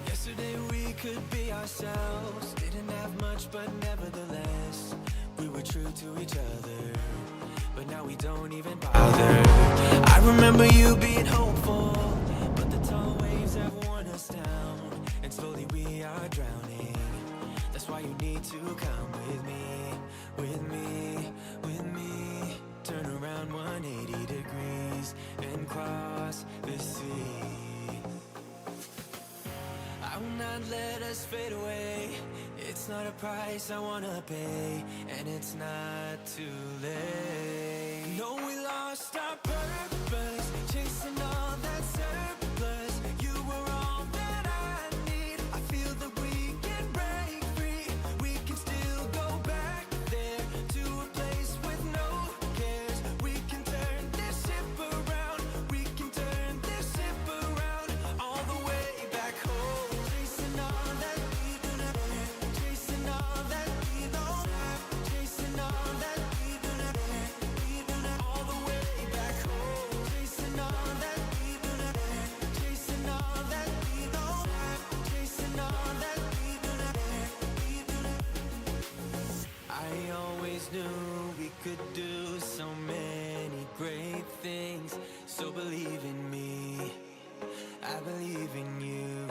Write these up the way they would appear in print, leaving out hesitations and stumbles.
Yesterday we could be ourselves, didn't have much but nevertheless we were true to each other, but now we don't even bother. I remember you being hopeful, but the tall waves have worn us down, and slowly we are drowning. That's why you need to come with me, with me, with me. Turn around 180 degrees and cross the sea. I will not let us fade away. It's not a price I wanna pay, and it's not too late. No, we lost our purpose, chasing all that surplus. You were all that I need. I feel that we can break free. We can still go back there to a place with no cares. We can turn this ship around. We can turn this ship around all the way back home. Chasing all that we don't have, chasing all that we don't have, chasing all that we don't have, all the way back home. Chasing all that we don't have, chasing all that we don't have, chasing all that we don't have. I always knew we could do so many great things, so believe in me, I believe in you,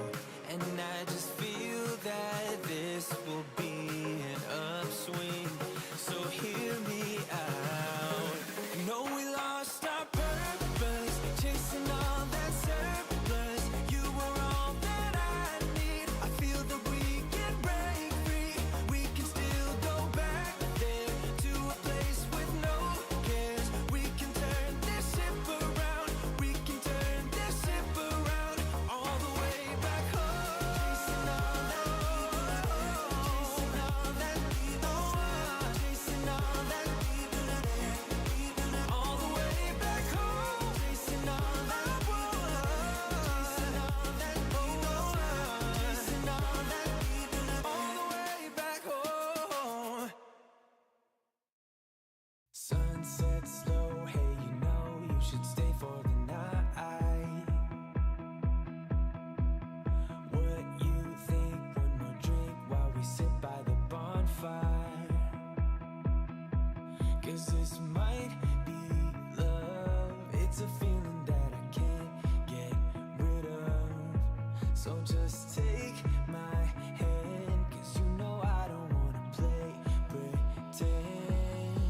and I just feel that this will be an upswing, so hear me out. No, we lost our purpose, chasing all that surplus. You were all that I need. I feel that we can break free. We can still go back there to a place with no cares. We can turn this ship around. We can turn this ship around all the way back home. Chasing all that we don't have, chasing all that we don't want, chasing all that we don't have, all the way back home. Chasing all that we want, chasing all that we don't want, chasing all that we don't have, all the way back home. Sunset slow, hey, you know you should stay for the night. What you think? One more drink while we sit by the bonfire. 'Cause this might be love. It's a feeling that I can't get rid of. So just take my hand, 'cause you know I don't wanna play pretend.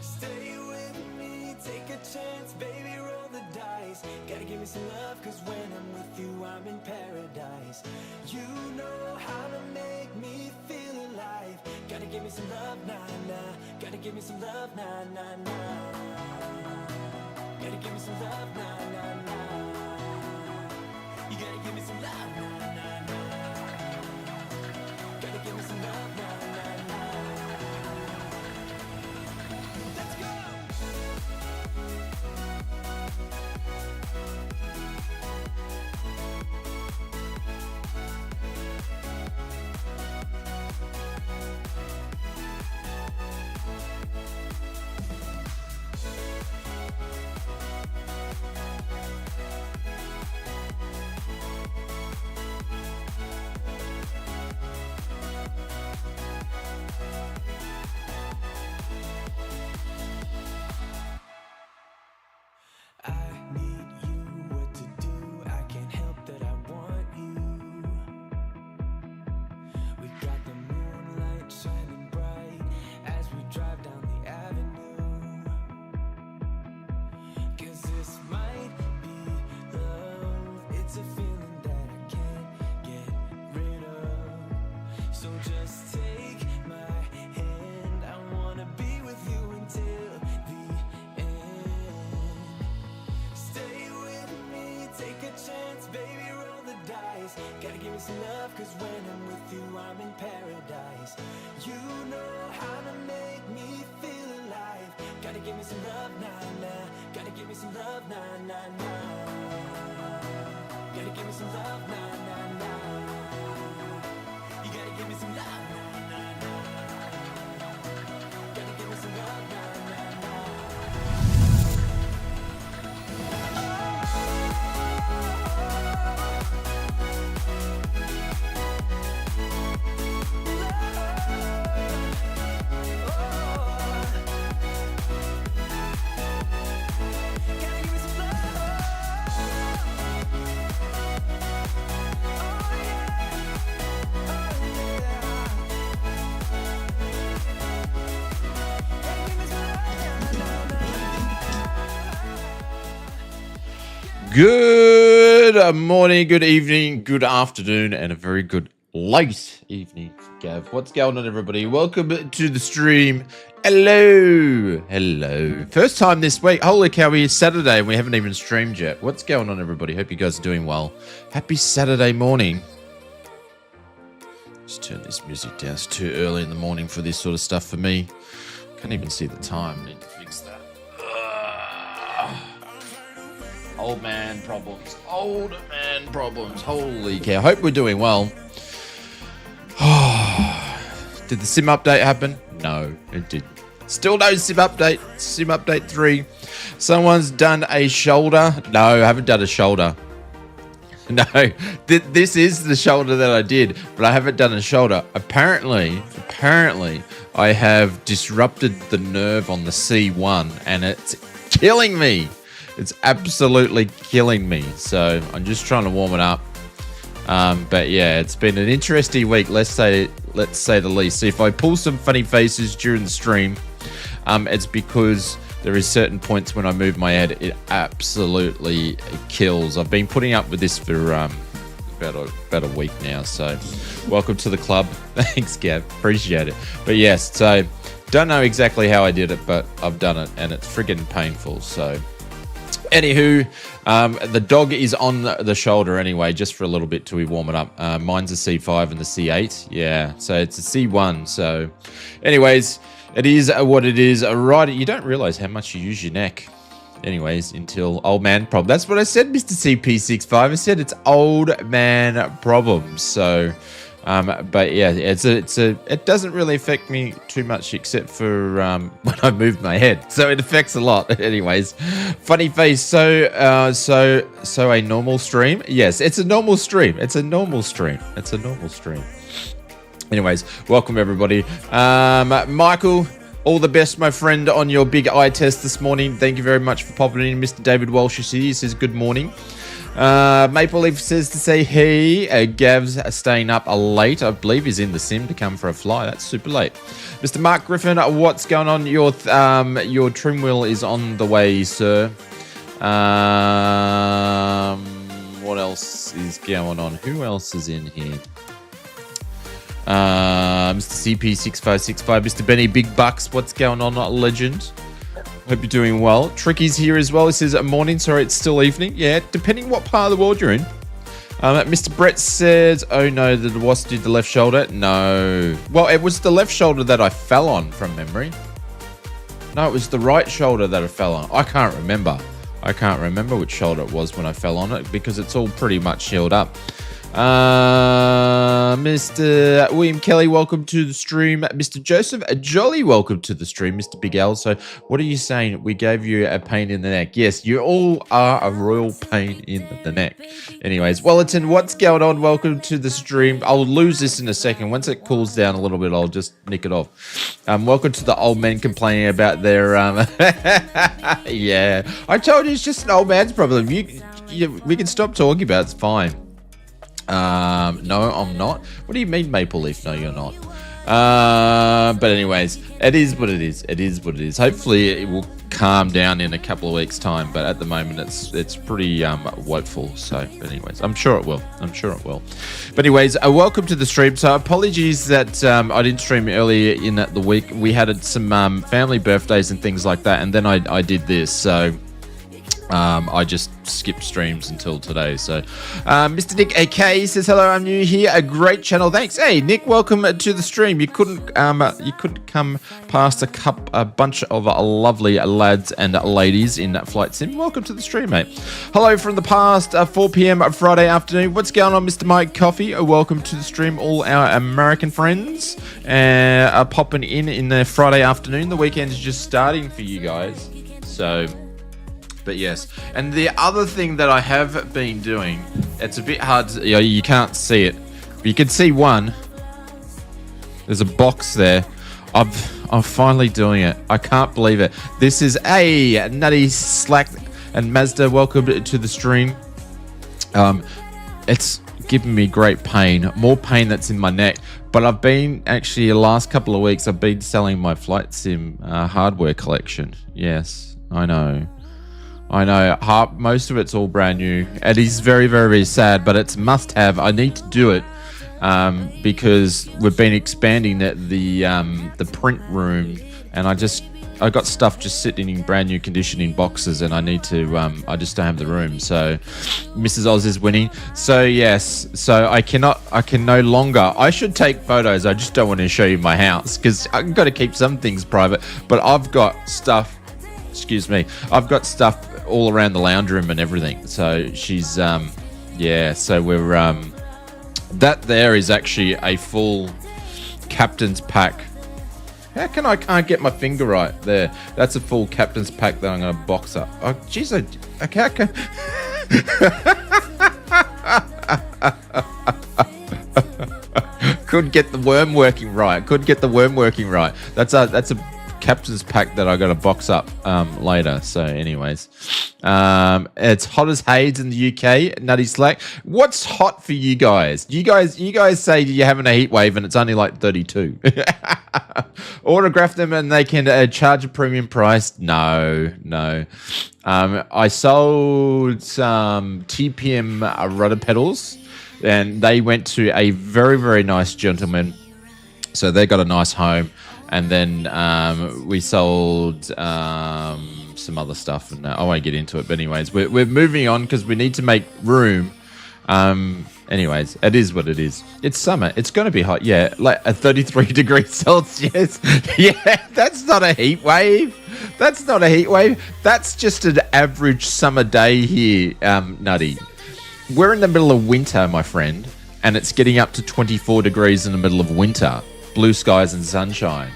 Stay with me, take a chance, baby, roll the dice. Gotta give me some love, 'cause when I'm with you, I'm in paradise. You know how to make me feel alive. Gotta give me some love, nah, nah. Gotta give me some love, nah, nah, nah. Gotta give me some love, nah, nah, nah. You gotta give me some love, nah, nah, nah. Gotta give me some love, nah, nah, nah. Let's go! I need you, what to do, I can't help that I want you. We got the moonlight shining bright as we drive down the avenue. 'Cause this might be love, it's a feeling that I can't get rid of. So just take my hand, I wanna be with you until the end. Stay with me, take a chance, baby, roll the dice. Gotta give me some love, 'cause when I'm with you, I'm in paradise. You know how to make me feel alive. Gotta give me some love, nah, nah. Gotta give me some love, nah, nah, nah. Gotta give me some love, nah, nah, nah. You gotta give me some love, nah, nah, nah. Gotta give me some love, nah, nah, nah. Good morning, good evening, good afternoon, and a very good late evening, Gav. What's going on, everybody? Welcome to the stream. Hello. First time this week. Holy cow, it's Saturday and we haven't even streamed yet. What's going on, everybody? Hope you guys are doing well. Happy Saturday morning. Just turn this music down. It's too early in the morning for this sort of stuff for me. Can't even see the time. Need to fix that. Old man problems. Holy cow. Hope we're doing well. Did the sim update happen? No, it didn't. Still no sim update. Sim update 3. Someone's done a shoulder. No, I haven't done a shoulder. No, this is the shoulder that I did, but I haven't done a shoulder. Apparently, I have disrupted the nerve on the C1, and it's killing me. It's absolutely killing me. So I'm just trying to warm it up. But yeah, it's been an interesting week. Let's say the least. So if I pull some funny faces during the stream, it's because there is certain points when I move my head, it absolutely kills. I've been putting up with this for about a week now. So welcome to the club. Thanks, Gav. Appreciate it. But yes, so don't know exactly how I did it, but I've done it, and it's friggin' painful. So anywho, the dog is on the shoulder anyway, just for a little bit till we warm it up. Mine's a C5 and the C8. Yeah, so it's a C1. So anyways, it is what it is. Right, you don't realize how much you use your neck. Anyways, until old man problem. That's what I said, Mr. CP65. I said it's old man problems. So, but yeah, it doesn't really affect me too much, except for when I move my head. So it affects a lot. Anyways, funny face. So a normal stream. Yes, it's a normal stream. Anyways, welcome everybody. Michael, all the best, my friend, on your big eye test this morning. Thank you very much for popping in. Mr. David Walsh is here. He says good morning. Maple Leaf says to say hey. Gav's staying up late. I believe he's in the sim to come for a fly. That's super late. Mr. Mark Griffin, what's going on? Your trim wheel is on the way, sir. What else is going on? Who else is in here? Mr. CP6565, Mr. Benny Big Bucks, what's going on, legend? Hope you're doing well. Tricky's here as well. He says, morning, sorry, it's still evening. Yeah, depending what part of the world you're in. Mr. Brett says, oh no, the wasp did the left shoulder. No. Well, it was the left shoulder that I fell on from memory. No, it was the right shoulder that I fell on. I can't remember which shoulder it was when I fell on it, because it's all pretty much healed up. Mr. William Kelly, welcome to the stream. Mr. Joseph Jolly, welcome to the stream. Mr. Big Al, so what are you saying? We gave you a pain in the neck. Yes, you all are a royal pain in the neck. Anyways, Wellington, what's going on? Welcome to the stream. I'll lose this in a second. Once it cools down a little bit, I'll just nick it off. Welcome to the old men complaining about their yeah, I told you it's just an old man's problem. We can stop talking about it. It's fine. No, I'm not. What do you mean, Maple Leaf? No, you're not. But anyways, it is what it is. Hopefully it will calm down in a couple of weeks' time, but at the moment it's pretty woeful. So anyways, I'm sure it will. But anyways, welcome to the stream. So apologies that I didn't stream earlier in the week. We had some family birthdays and things like that, and then I did this. So I just skipped streams until today. So Mr. Nick AK says hello, I'm new here. A great channel, thanks. Hey Nick, welcome to the stream. You couldn't come past a bunch of lovely lads and ladies in Flight Sim. Welcome to the stream, mate. Hello from the past, 4 p.m. Friday afternoon. What's going on, Mr. Mike Coffee? Welcome to the stream, all our American friends are popping in the Friday afternoon. The weekend is just starting for you guys, so. But yes, and the other thing that I have been doing, it's a bit hard to, you can't see it, but you can see one. There's a box there. I'm finally doing it. I can't believe it. This is a Nutty Slack and Mazda. Welcome to the stream. It's giving me great pain, more pain that's in my neck. But I've been actually the last couple of weeks. I've been selling my Flight Sim hardware collection. Yes, I know. I know. Most of it's all brand new. It is very, very, very sad, but it's must have. I need to do it because we've been expanding the print room, and I got stuff just sitting in brand new condition in boxes, and I need to. I just don't have the room. So, Mrs. Oz is winning. So yes. So I can no longer. I should take photos. I just don't want to show you my house because I've got to keep some things private. But I've got stuff. Excuse me. I've got stuff all around the lounge room and everything. So she's yeah. So we're that there is actually a full captain's pack. How can I can't get my finger right there? That's a full captain's pack that I'm going to box up. Oh, jeez, I can't. Couldn't get the worm working right. That's a captain's pack that I got to box up later. So, anyways, it's hot as Hades in the UK. Nutty Slack. What's hot for you guys? You guys say you're having a heat wave and it's only like 32. Autograph them and they can charge a premium price. No. I sold some TPM rudder pedals, and they went to a very, very nice gentleman. So they got a nice home. And then we sold some other stuff, and I won't get into it. But anyways, we're moving on because we need to make room. Anyways, it is what it is. It's summer. It's going to be hot. Yeah, like a 33 degrees Celsius. Yeah, that's not a heat wave. That's just an average summer day here, Nutty. We're in the middle of winter, my friend, and it's getting up to 24 degrees in the middle of winter. Blue skies and sunshine.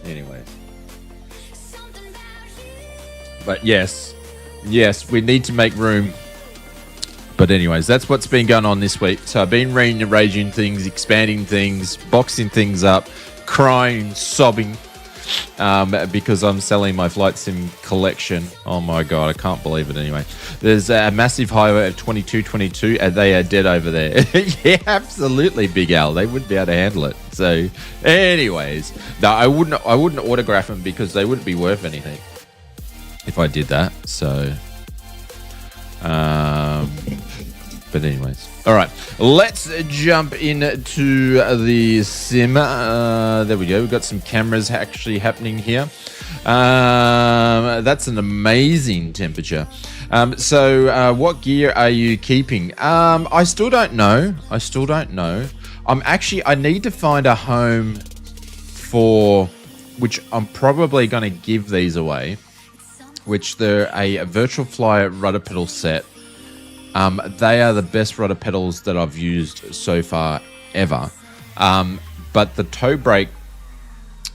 Anyway. But yes, we need to make room. But anyways, that's what's been going on this week. So I've been rearranging things, expanding things, boxing things up, crying, sobbing, because I'm selling my flight sim collection. Oh my God, I can't believe it anyway. There's a massive highway of 2222 and they are dead over there. Yeah, absolutely, Big Al. They wouldn't be able to handle it. So anyways, no, I wouldn't autograph them because they wouldn't be worth anything if I did that. So but anyways, all right, let's jump into the sim. There we go. We've got some cameras actually happening here. That's an amazing temperature. So what gear are you keeping? I still don't know. I need to find a home for which I'm probably going to give these away, which they're a virtual fly rudder pedal set. They are the best rudder pedals that I've used so far ever. But the toe brake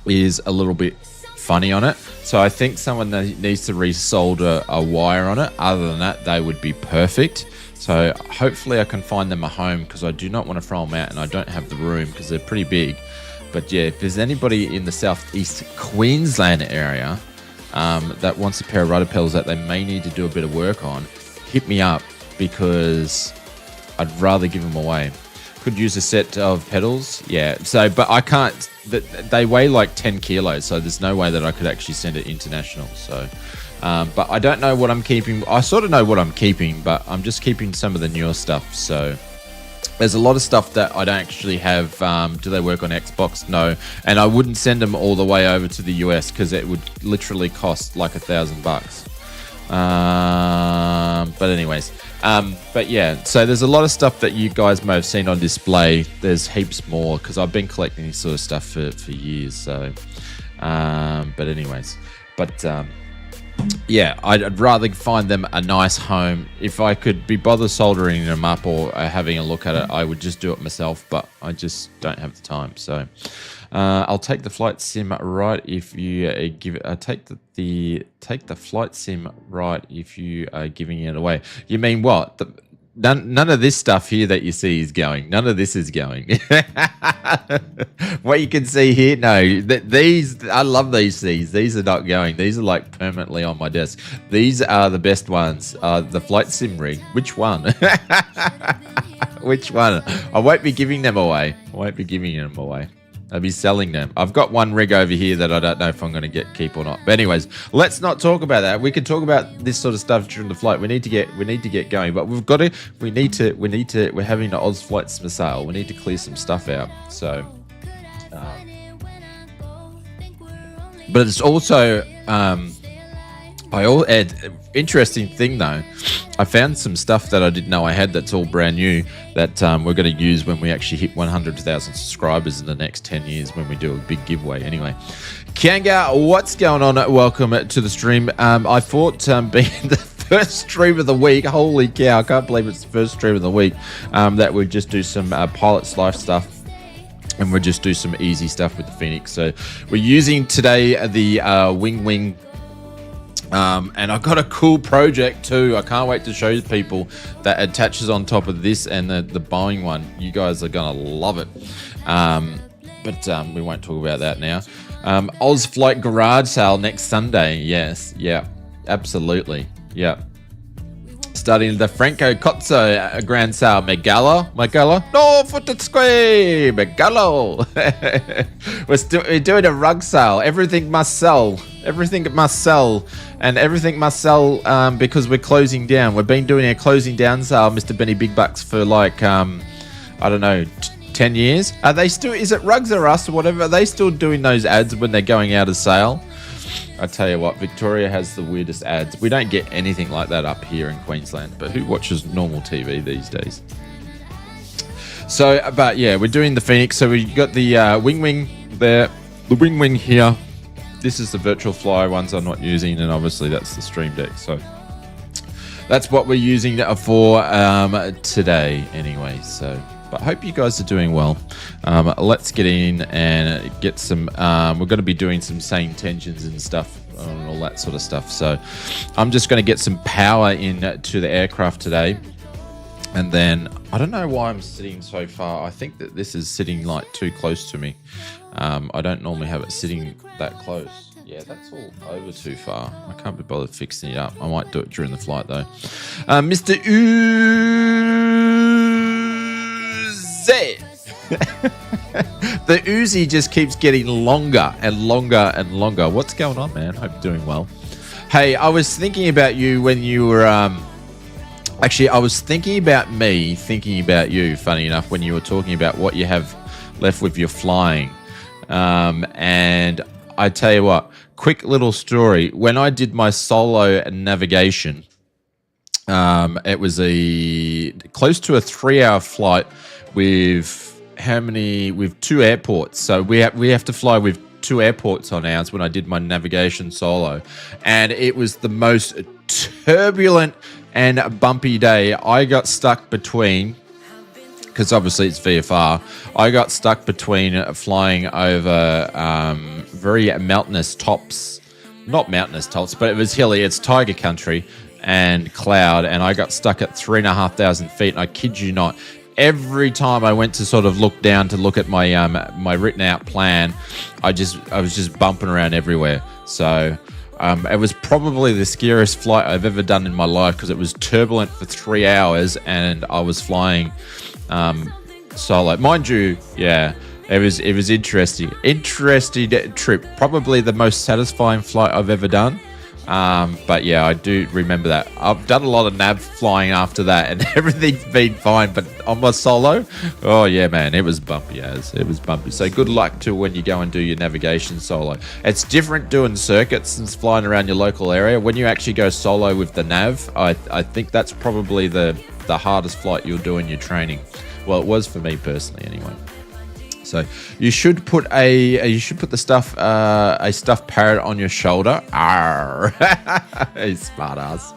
is a little bit funny on it. So I think someone needs to resolder a wire on it. Other than that, they would be perfect. So hopefully I can find them a home because I do not want to throw them out and I don't have the room because they're pretty big. But yeah, if there's anybody in the southeast Queensland area that wants a pair of rudder pedals that they may need to do a bit of work on, hit me up. Because I'd rather give them away. Could use a set of pedals. Yeah. So, but I can't. They weigh like 10 kilos. So there's no way that I could actually send it international. So, but I don't know what I'm keeping. I sort of know what I'm keeping, but I'm just keeping some of the newer stuff. So there's a lot of stuff that I don't actually have. Do they work on Xbox? No. And I wouldn't send them all the way over to the US because it would literally cost like $1,000. But anyways, but yeah, so there's a lot of stuff that you guys may have seen on display. There's heaps more because I've been collecting this sort of stuff for years. So, but anyways, yeah, I'd rather find them a nice home. If I could be bothered soldering them up or having a look at it, I would just do it myself, but I just don't have the time. So I'll take the flight sim right if you give it. Take the flight sim right if you are giving it away. You mean what? None of this stuff here that you see is going. None of this is going. What you can see here, no. These, I love these seeds. These are not going. These are like permanently on my desk. These are the best ones. The flight sim rig. Which one? Which one? I won't be giving them away. I'll be selling them. I've got one rig over here that I don't know if I'm going to keep or not. But anyways, let's not talk about that. We can talk about this sort of stuff during the flight. We need to get going. But we're having an Oz Flights for sale. We need to clear some stuff out. So, but it's also interesting thing though. I found some stuff that I didn't know I had that's all brand new that we're going to use when we actually hit 100,000 subscribers in the next 10 years when we do a big giveaway. Anyway, Kanga, what's going on? Welcome to the stream. I thought being the first stream of the week, holy cow, I can't believe it's the first stream of the week, that we'd just do some Pilot's Life stuff. And we'll just do some easy stuff with the Phoenix. So we're using today the Wing. And I've got a cool project too. I can't wait to show people that attaches on top of this and the Boeing one. You guys are going to love it. But we won't talk about that now. Oz Flight Garage Sale next Sunday. Yes. Yeah. Absolutely. Yeah. Starting the Franco Cozzo Grand Sale. Megalo. No, foot at square. Megalo. We're doing a rug sale. Everything must sell. And everything must sell because we're closing down. We've been doing a closing down sale, Mr. Benny Big Bucks, for like, I don't know, 10 years. Are they still, is it Rugs or Us or whatever? Are they still doing those ads when they're going out of sale? I tell you what, Victoria has the weirdest ads. We don't get anything like that up here in Queensland, but who watches normal TV these days? So, but yeah, we're doing the Phoenix. So we got the wing there, the wing here. This is the virtual fly ones I'm not using, and obviously that's the Stream Deck. So that's what we're using for today anyway. So, but I hope you guys are doing well. Let's get in and get some, we're going to be doing some sane tensions and stuff and all that sort of stuff. So I'm just going to get some power in to the aircraft today. And then, I don't know why I'm sitting so far. I think that this is sitting like too close to me. I don't normally have it sitting that close. Yeah, that's all over too far. I can't be bothered fixing it up. I might do it during the flight though. Mr. Uzi. The Uzi just keeps getting longer and longer and longer. What's going on, man? Hope you're doing well. Hey, I was thinking about you when you were... Actually, I was thinking about you, funny enough, when you were talking about what you have left with your flying. And I tell you what, quick little story. When I did my solo navigation, it was close to a 3-hour flight with with 2 airports. So we have to fly with 2 airports on ours when I did my navigation solo. And it was the most turbulent and bumpy day. I got stuck between, because obviously it's VFR, I got stuck between flying over very mountainous tops, not mountainous tops, but it was hilly, it's tiger country and cloud, and I got stuck at 3,500 feet, and I kid you not, every time I went to sort of look down to look at my my written out plan, I was just bumping around everywhere. So it was probably the scariest flight I've ever done in my life, because it was turbulent for 3 hours and I was flying solo. Mind you, yeah, it was interesting trip. Probably the most satisfying flight I've ever done. But yeah, I do remember that. I've done a lot of nav flying after that, and everything's been fine. But on my solo, oh yeah, man, it was bumpy it was bumpy. So good luck to when you go and do your navigation solo. It's different doing circuits and flying around your local area. When you actually go solo with the nav, I think that's probably the hardest flight you'll do in your training. Well, it was for me personally, anyway. So you should put a stuffed parrot on your shoulder. Arr. He's smart ass.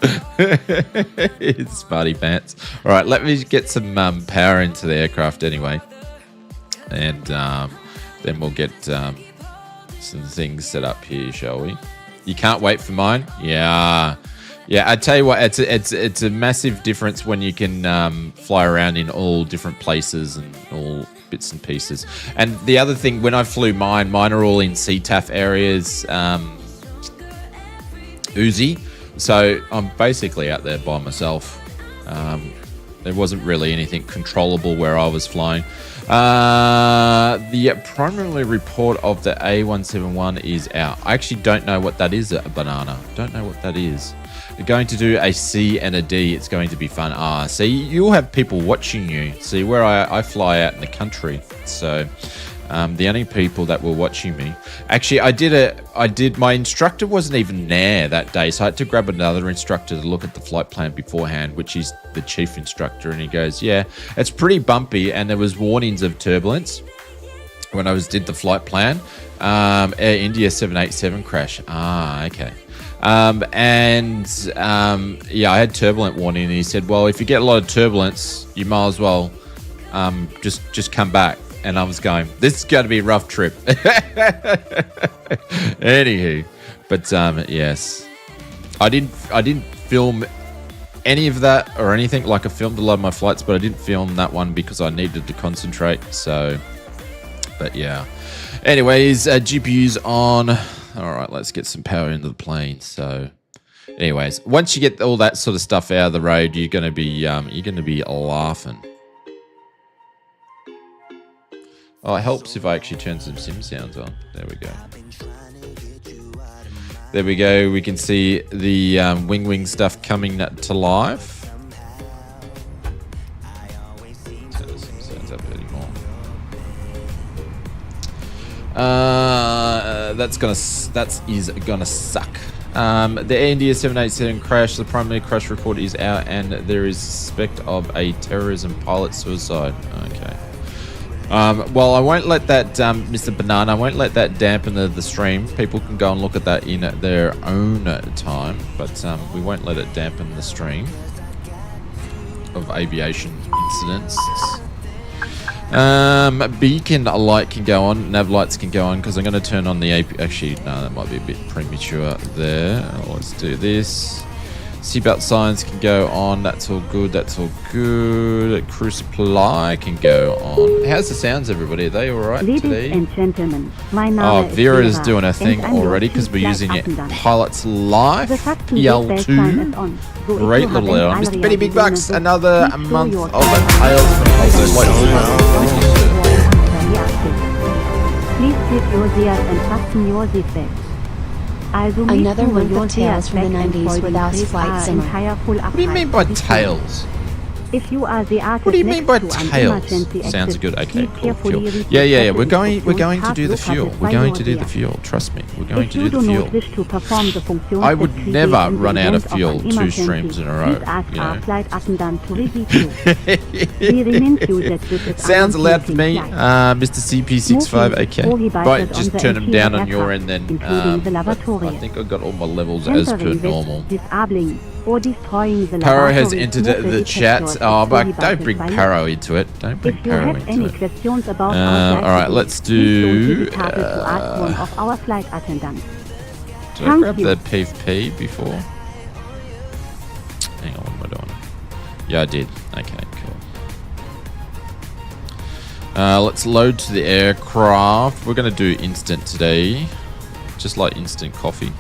He's smarty pants. All right, let me get some power into the aircraft anyway, and then we'll get some things set up here, shall we? You can't wait for mine? Yeah. I tell you what, it's a massive difference when you can fly around in all different places and all bits and pieces. And the other thing, when I flew mine are all in CTAF areas, Uzi. So I'm basically out there by myself. There wasn't really anything controllable where I was flying. The primary report of the A171 is out. I actually don't know what that is, a banana. Don't know what that is. We're going to do a C and a D. It's going to be fun. See, you'll have people watching you. See, where I fly out in the country. So, the only people that were watching me. Actually, my instructor wasn't even there that day. So I had to grab another instructor to look at the flight plan beforehand, which is the chief instructor. And he goes, yeah, it's pretty bumpy. And there was warnings of turbulence when I did the flight plan. Air India 787 crash. Okay. Yeah, I had turbulent warning, and he said, well, if you get a lot of turbulence, you might as well just come back. And I was going, this is going to be a rough trip. Anywho, but yes, I didn't film any of that or anything. Like, I filmed a lot of my flights, but I didn't film that one because I needed to concentrate. So, but yeah. Anyways, GPU's on. All right, let's get some power into the plane. So, anyways, once you get all that sort of stuff out of the road, you're gonna be laughing. Oh, it helps if I actually turn some sim sounds on. There we go. There we go. We can see the wing stuff coming to life. Turn the sim sounds up anymore. That is gonna suck. The Air India 787 crash. The primary crash report is out, and there is suspect of a terrorism pilot suicide. Okay. Well, I won't let that, Mr. Banana, I won't let that dampen the stream. People can go and look at that in their own time, but we won't let it dampen the stream of aviation incidents. Beacon light can go on, nav lights can go on, because I'm going to turn on the AP. Actually, no, that might be a bit premature there. Let's do this. Seatbelt signs can go on. That's all good. That's all good. Crew supply can go on. How's the sounds, everybody? Are they all right today? Ladies and gentlemen, my name is Vera's doing a thing already because we're using it. Pilot's Life. PL2. Great little add-on. Mr. Benny Big Bucks, another month of Tales from Please keep your ears and fasten your seatbelt. Another month of Tales from the 90s with our flight simmer. What do you mean by Tales? If you are the What do you mean by tails? Sounds good. Okay, cool. Fuel. Yeah. We're going to do the fuel. We're going to do the fuel. Trust me. We're going to do the fuel. I would never run out of fuel 2 streams in a row. You know. Sounds allowed to me, Mr. CP65. Okay. Right, just turn them down on your end then. I think I've got all my levels as per normal. Paro has entered the chat. Oh, but don't bring Paro into it. Don't bring Paro into it. Alright, let's do... Did I grab the PVP before? Hang on, what am I doing? Yeah, I did. Okay, cool. Let's load to the aircraft. We're going to do instant today. Just like instant coffee.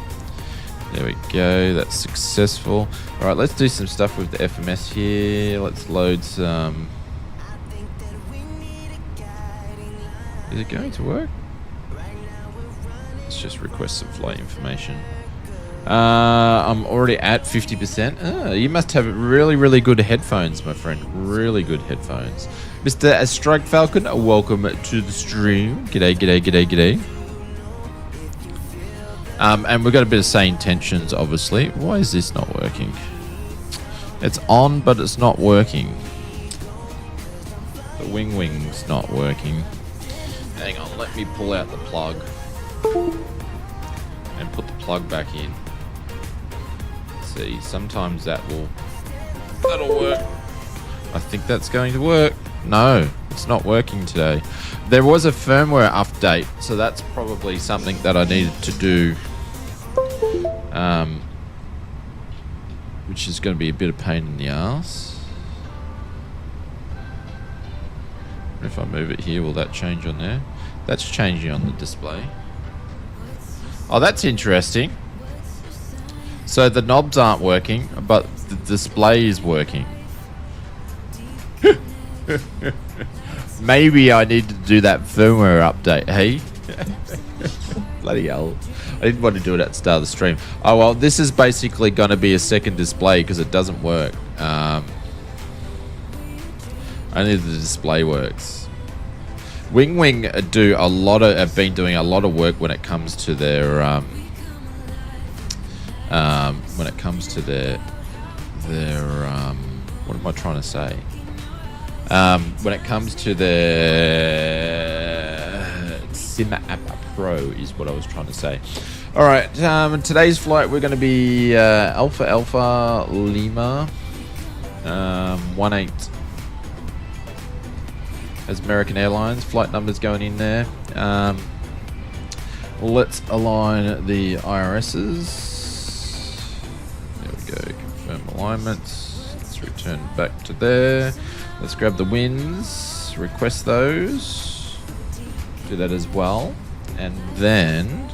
There we go, that's successful. Alright, let's do some stuff with the FMS here. Let's load some... Is it going to work? Let's just request some flight information. I'm already at 50%. You must have really good headphones, my friend. Really good headphones. Mr. Strike Falcon, welcome to the stream. G'day. And we've got a bit of sane tensions, obviously. Why is this not working? It's on, but it's not working. The wing's not working. Hang on, let me pull out the plug. And put the plug back in. Let's see, sometimes that'll work. I think that's going to work. No, it's not working today. There was a firmware update, so that's probably something that I needed to do. Which is going to be a bit of pain in the ass. If I move it here, will that change on there? That's changing on the display. Oh, that's interesting. So the knobs aren't working, but the display is working. Maybe I need to do that firmware update, hey? Bloody hell. I didn't want to do it at the start of the stream. Oh, well, this is basically going to be a second display because it doesn't work. Only the display works. Wing Wing have been doing a lot of work when it comes to their what am I trying to say? When it comes to their Sim App Pro is what I was trying to say. All right, today's flight we're going to be Alpha Alpha Lima 18 as American Airlines. Flight numbers going in there. Let's align the IRSs. There we go. Confirm alignments. Let's return back to there. Let's grab the wins. Request those. Do that as well. And then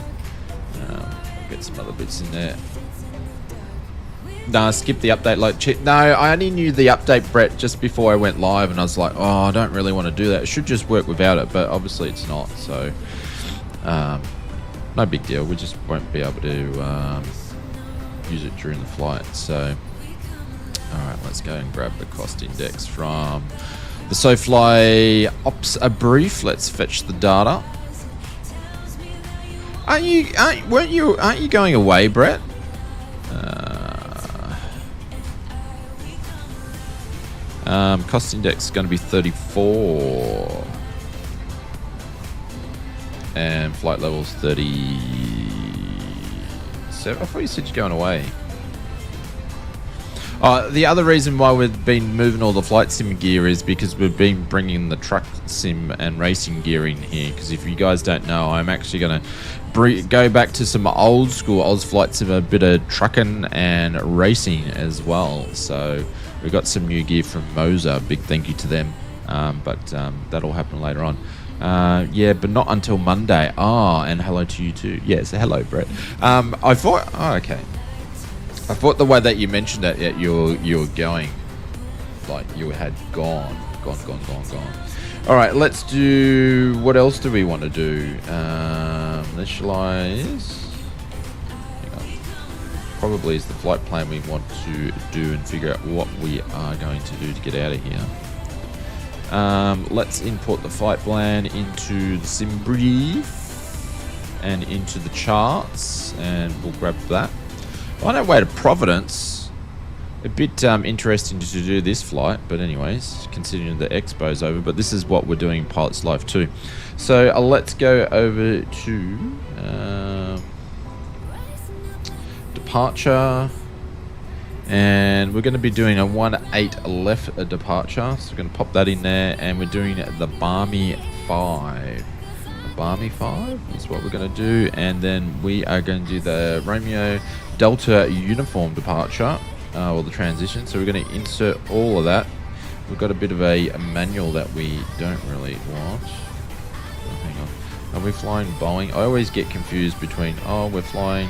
get some other bits in there. Nah, skip the update no, I only knew the update, Brett, just before I went live, and I was like, oh, I don't really want to do that. It should just work without it, but obviously it's not. So, no big deal. We just won't be able to use it during the flight. So, all right, let's go and grab the cost index from the SoFly Ops Brief. Let's fetch the data. Aren't you going away, Brett? Cost index is going to be 34. And flight levels 37. I thought you said you're going away. The other reason why we've been moving all the flight sim gear is because we've been bringing the truck sim and racing gear in here. Because if you guys don't know, I'm actually going to go back to some old school Oz Flight Sim, a bit of trucking and racing as well. So we got some new gear from Moser. Big thank you to them. But that'll happen later on. Yeah, but not until Monday. And hello to you too. Yes, hello, Brett. I thought. Oh, okay. I thought the way that you mentioned it, you were going, like you had gone. All right, let's do. What else do we want to do? Initialize. Hang on. Probably is the flight plan we want to do and figure out what we are going to do to get out of here. Let's import the flight plan into the sim brief and into the charts, and we'll grab that. On our way to Providence, a bit interesting to do this flight, but anyways, considering the expo's over, but this is what we're doing in Pilots Live too. So let's go over to departure, and we're going to be doing a 18 left departure, so we're going to pop that in there, and we're doing the Barmy 5. Barmy 5 is what we're going to do, and then we are going to do the Romeo Delta uniform departure, or the transition. So we're going to insert all of that. We've got a bit of a manual that we don't really want. Oh, hang on. Are we flying Boeing? I always get confused between, we're flying.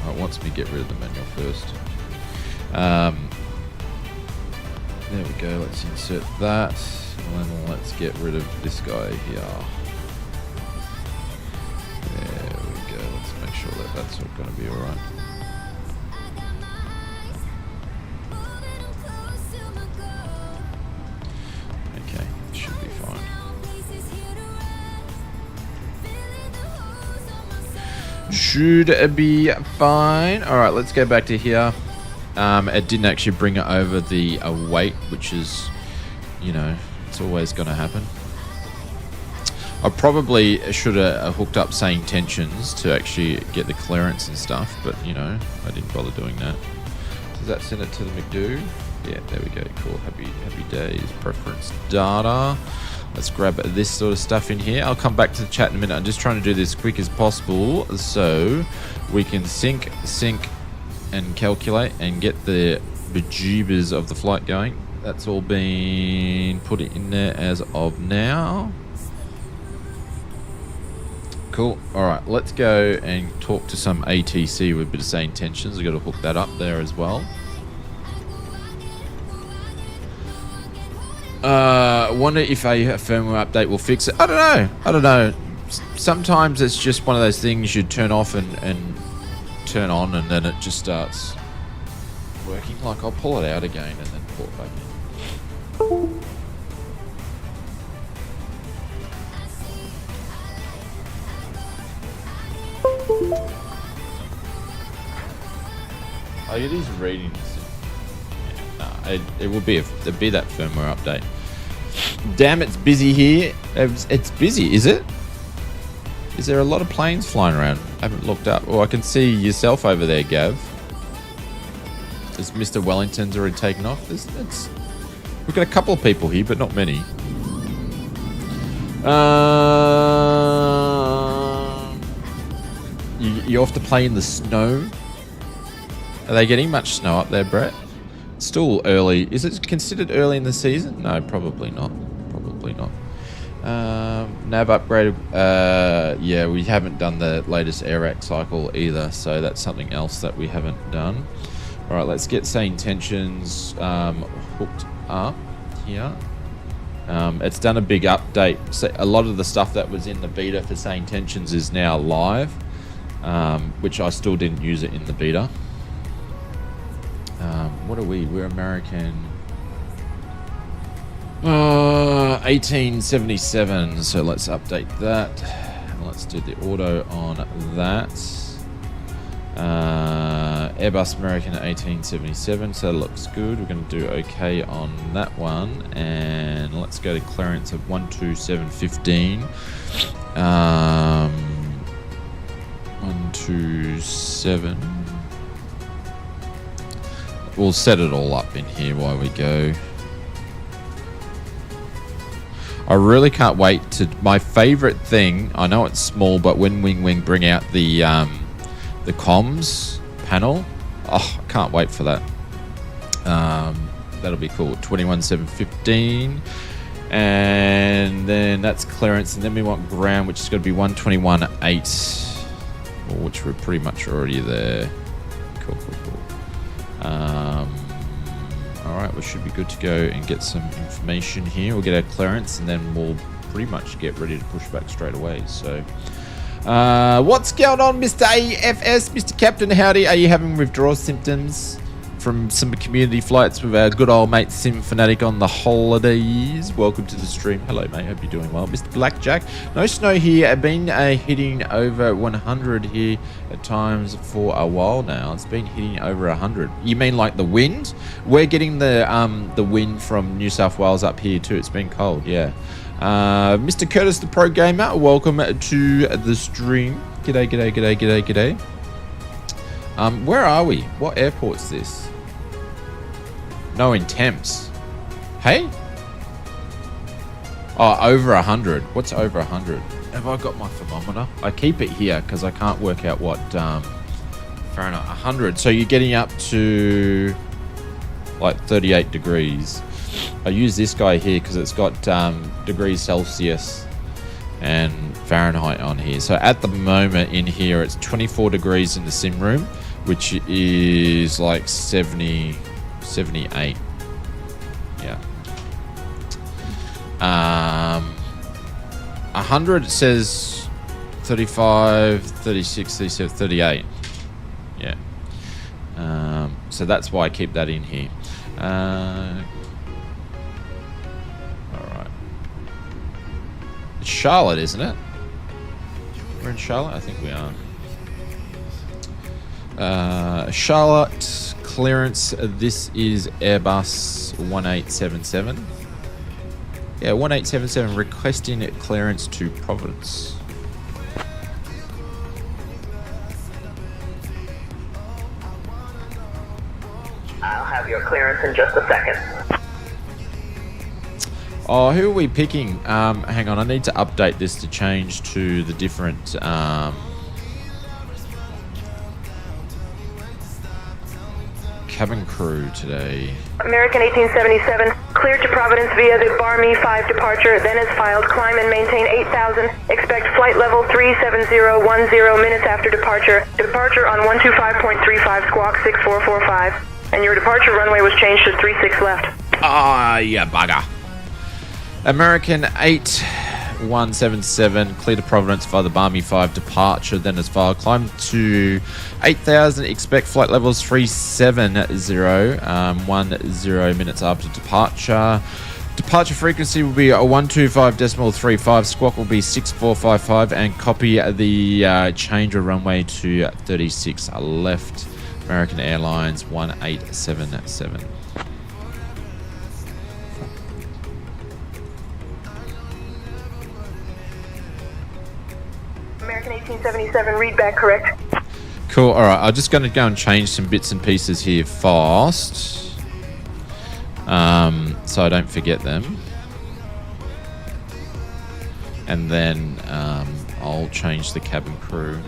Oh, it wants me to get rid of the manual first. There we go. Let's insert that. And then let's get rid of this guy here. There we go. Let's make sure that that's all going to be alright. Okay, should be fine. Should be fine. Alright, let's go back to here. It didn't actually bring it over the weight, which is, you know, it's always going to happen. I probably should have hooked up saying tensions to actually get the clearance and stuff, but you know, I didn't bother doing that. Does that send it to the McDo? Yeah, there we go. Cool. Happy days. Preference data. Let's grab this sort of stuff in here. I'll come back to the chat in a minute. I'm just trying to do this as quick as possible so we can sync, and calculate and get the bejeebers of the flight going. That's all been put in there as of now. Cool. Alright, let's go and talk to some ATC with a bit of saying tensions. We've got to hook that up there as well. Wonder if a firmware update will fix it. I don't know. Sometimes it's just one of those things you turn off and turn on, and then it just starts working. Like, I'll pull it out again and then pull it back in. Oh, it is reading. It will be it'll be that firmware update. Damn, it's busy here. It's busy, is it? Is there a lot of planes flying around? I haven't looked up. Oh, I can see yourself over there, Gav. Is Mr. Wellington's already taken off? We've got a couple of people here, but not many. You off to play in the snow? Are they getting much snow up there, Brett? Still early. Is it considered early in the season? No, probably not. Probably not. Nav upgrade. Yeah, we haven't done the latest air cycle either, so that's something else that we haven't done. All right, let's get Sane Tensions hooked up here. It's done a big update. So a lot of the stuff that was in the beta for Sane Tensions is now live, which I still didn't use it in the beta. What are we? We're American. 1877. So let's update that. And let's do the auto on that. Airbus American 1877. So that looks good. We're going to do okay on that one. And let's go to clearance of 12715. 127. We'll set it all up in here while we go. I really can't wait to... My favorite thing, I know it's small, but when Wing bring out the comms panel, oh, I can't wait for that. That'll be cool. 21715, and then that's clearance, and then we want ground, which is going to be 121.8, which we're pretty much already there. Cool. Alright, we should be good to go and get some information here. We'll get our clearance and then we'll pretty much get ready to push back straight away. So, what's going on, Mr. AFS? Mr. Captain, howdy. Are you having withdrawal symptoms from some community flights with our good old mate Sim Fanatic on the holidays? Welcome to the stream. Hello, mate. Hope you're doing well. Mr. Blackjack. No snow here. I've been hitting over 100 here at times for a while now. It's been hitting over 100. You mean like the wind? We're getting the wind from New South Wales up here too. It's been cold, yeah. Mr. Curtis, the Pro Gamer, welcome to the stream. G'day. Where are we? What airport's this? No, in Temps. Hey? Oh, over 100. What's over 100? Have I got my thermometer? I keep it here because I can't work out what Fahrenheit. 100. So you're getting up to like 38 degrees. I use this guy here because it's got degrees Celsius and Fahrenheit on here. So at the moment in here, it's 24 degrees in the sim room, which is like 78. Yeah. 100 it says 35, 36, 37, 38. Yeah. So that's why I keep that in here. Alright. It's Charlotte, isn't it? We're in Charlotte? I think we are. Charlotte clearance. This is Airbus 1877. Yeah, 1877 requesting clearance to Providence. I'll have your clearance in just a second. Oh, who are we picking? Hang on, I need to update this to change to the different cabin crew today. American 1877, cleared to Providence via the Bar Me 5 departure, then is filed, climb and maintain 8,000, expect flight level 37010 minutes after departure, departure on 125.35 squawk 6445, and your departure runway was changed to 36 left. Ah, yeah, bugger. American 8177, clear to Providence via the Barmy 5 departure, then as far. Climb to 8,000, expect flight levels 370, 10 minutes after departure. Departure frequency will be a 125.35, squawk will be 6455, and copy the change of runway to 36 left. American Airlines 1877. American 1877, read back correct. Cool. All right. I'm just going to go and change some bits and pieces here fast, so I don't forget them. And then I'll change the cabin crew.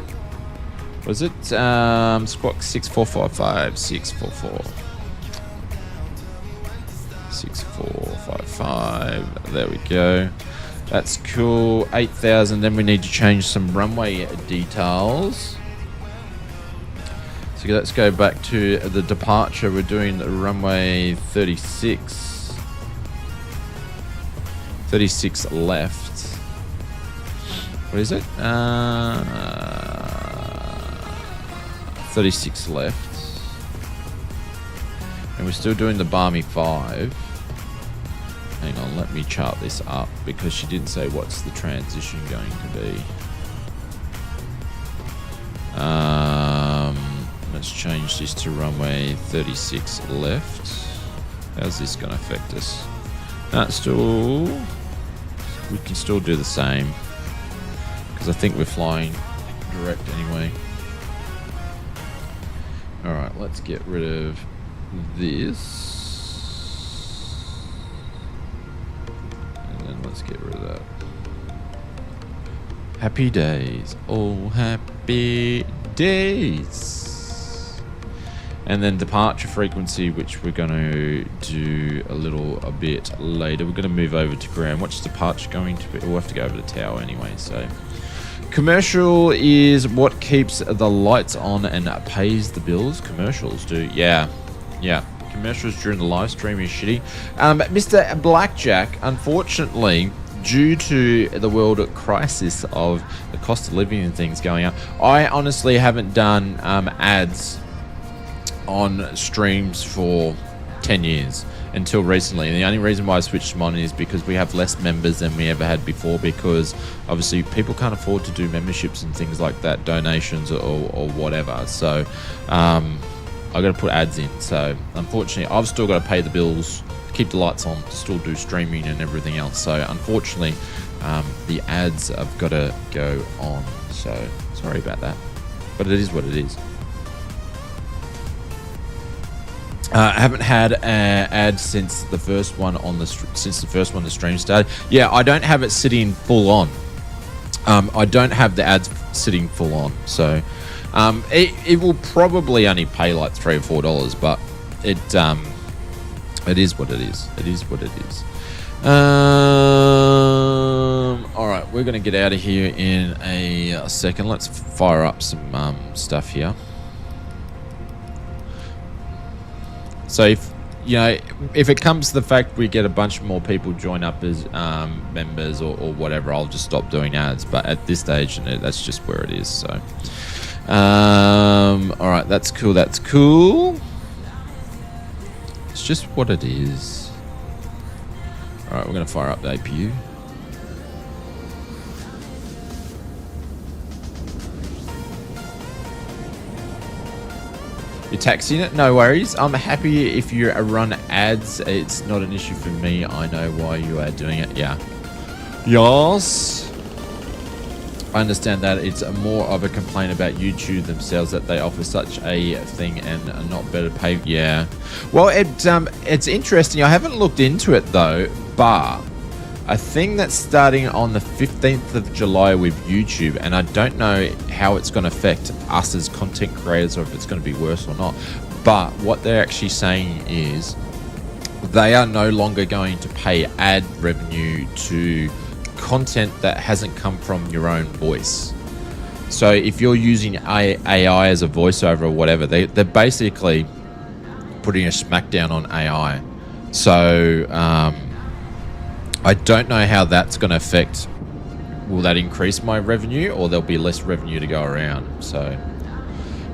Was it squawk 6455, 644, 6455. There we go. That's cool. 8,000. Then we need to change some runway details. So let's go back to the departure. We're doing runway 36. 36 left. What is it? 36 left. And we're still doing the Barmy 5. Hang on, let me chart this up because she didn't say what's the transition going to be. Let's change this to runway 36 left. How's this going to affect us? We can still do the same because I think we're flying direct anyway. All right, let's get rid of this. And then let's get rid of that. Happy days. Oh, happy days. And then departure frequency, which we're going to do a bit later. We're going to move over to ground. What's departure going to be? We'll have to go over to tower anyway, so... Commercial is what keeps the lights on and pays the bills. Commercials do. Yeah. Commercials during the live stream is shitty. Mr. Blackjack, unfortunately, due to the world crisis of the cost of living and things going up, I honestly haven't done ads on streams for 10 years. Until recently, and the only reason why I switched them on is because we have less members than we ever had before, because obviously people can't afford to do memberships and things like that, donations or whatever. So I got to put ads in. So unfortunately, I've still got to pay the bills, keep the lights on, still do streaming and everything else. So unfortunately, the ads have got to go on. So sorry about that, but it is what it is. I haven't had an ad since the first one the stream started. Yeah, I don't have it sitting full on. I don't have the ads sitting full on, so it will probably only pay like $3 or $4, but it is what it is. It is what it is. All right, we're gonna get out of here in a second. Let's fire up some stuff here. So if it comes to the fact we get a bunch more people join up as members or whatever, I'll just stop doing ads. But at this stage, that's just where it is. So, all right, that's cool. That's cool. It's just what it is. All right, we're gonna fire up the APU. You're taxing it? No worries. I'm happy if you run ads. It's not an issue for me. I know why you are doing it. Yeah. Yes. I understand that it's more of a complaint about YouTube themselves, that they offer such a thing and are not better paid. Yeah. Well, it's interesting. I haven't looked into it though, but a thing that's starting on the 15th of July with YouTube, and I don't know how it's going to affect us as content creators or if it's going to be worse or not, but what they're actually saying is they are no longer going to pay ad revenue to content that hasn't come from your own voice. So if you're using AI as a voiceover or whatever, they're basically putting a smackdown on AI. So I don't know how that's going to affect. Will that increase my revenue, or there'll be less revenue to go around? So,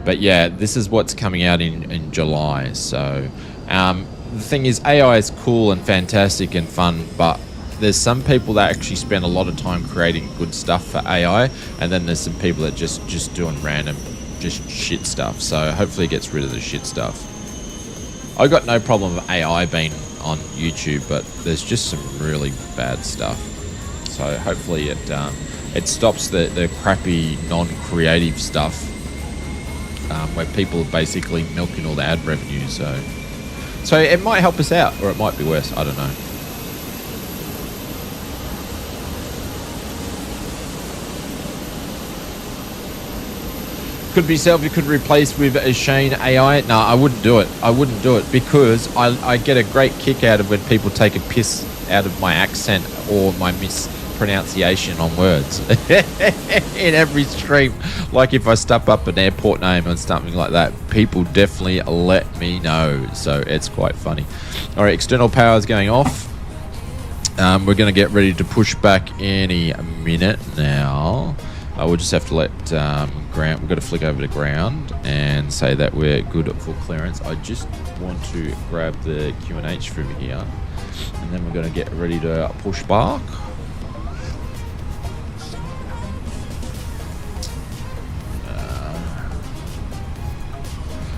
but yeah, this is what's coming out in July. So, the thing is, AI is cool and fantastic and fun, but there's some people that actually spend a lot of time creating good stuff for AI, and then there's some people that just doing random, just shit stuff. So hopefully it gets rid of the shit stuff. I got no problem with AI being on YouTube, but there's just some really bad stuff. So hopefully it stops the crappy non-creative stuff where people are basically milking all the ad revenue. So it might help us out, or it might be worse. I don't know. Could be selfie, could replace with a Shane AI. No, I wouldn't do it. I wouldn't do it because I get a great kick out of when people take a piss out of my accent or my mispronunciation on words in every stream. Like if I step up an airport name and something like that, people definitely let me know. So it's quite funny. All right, external power is going off. We're going to get ready to push back any minute now. We'll just have to let ground. We've got to flick over to ground and say that we're good at full clearance. I just want to grab the QNH from here, and then we're going to get ready to push back.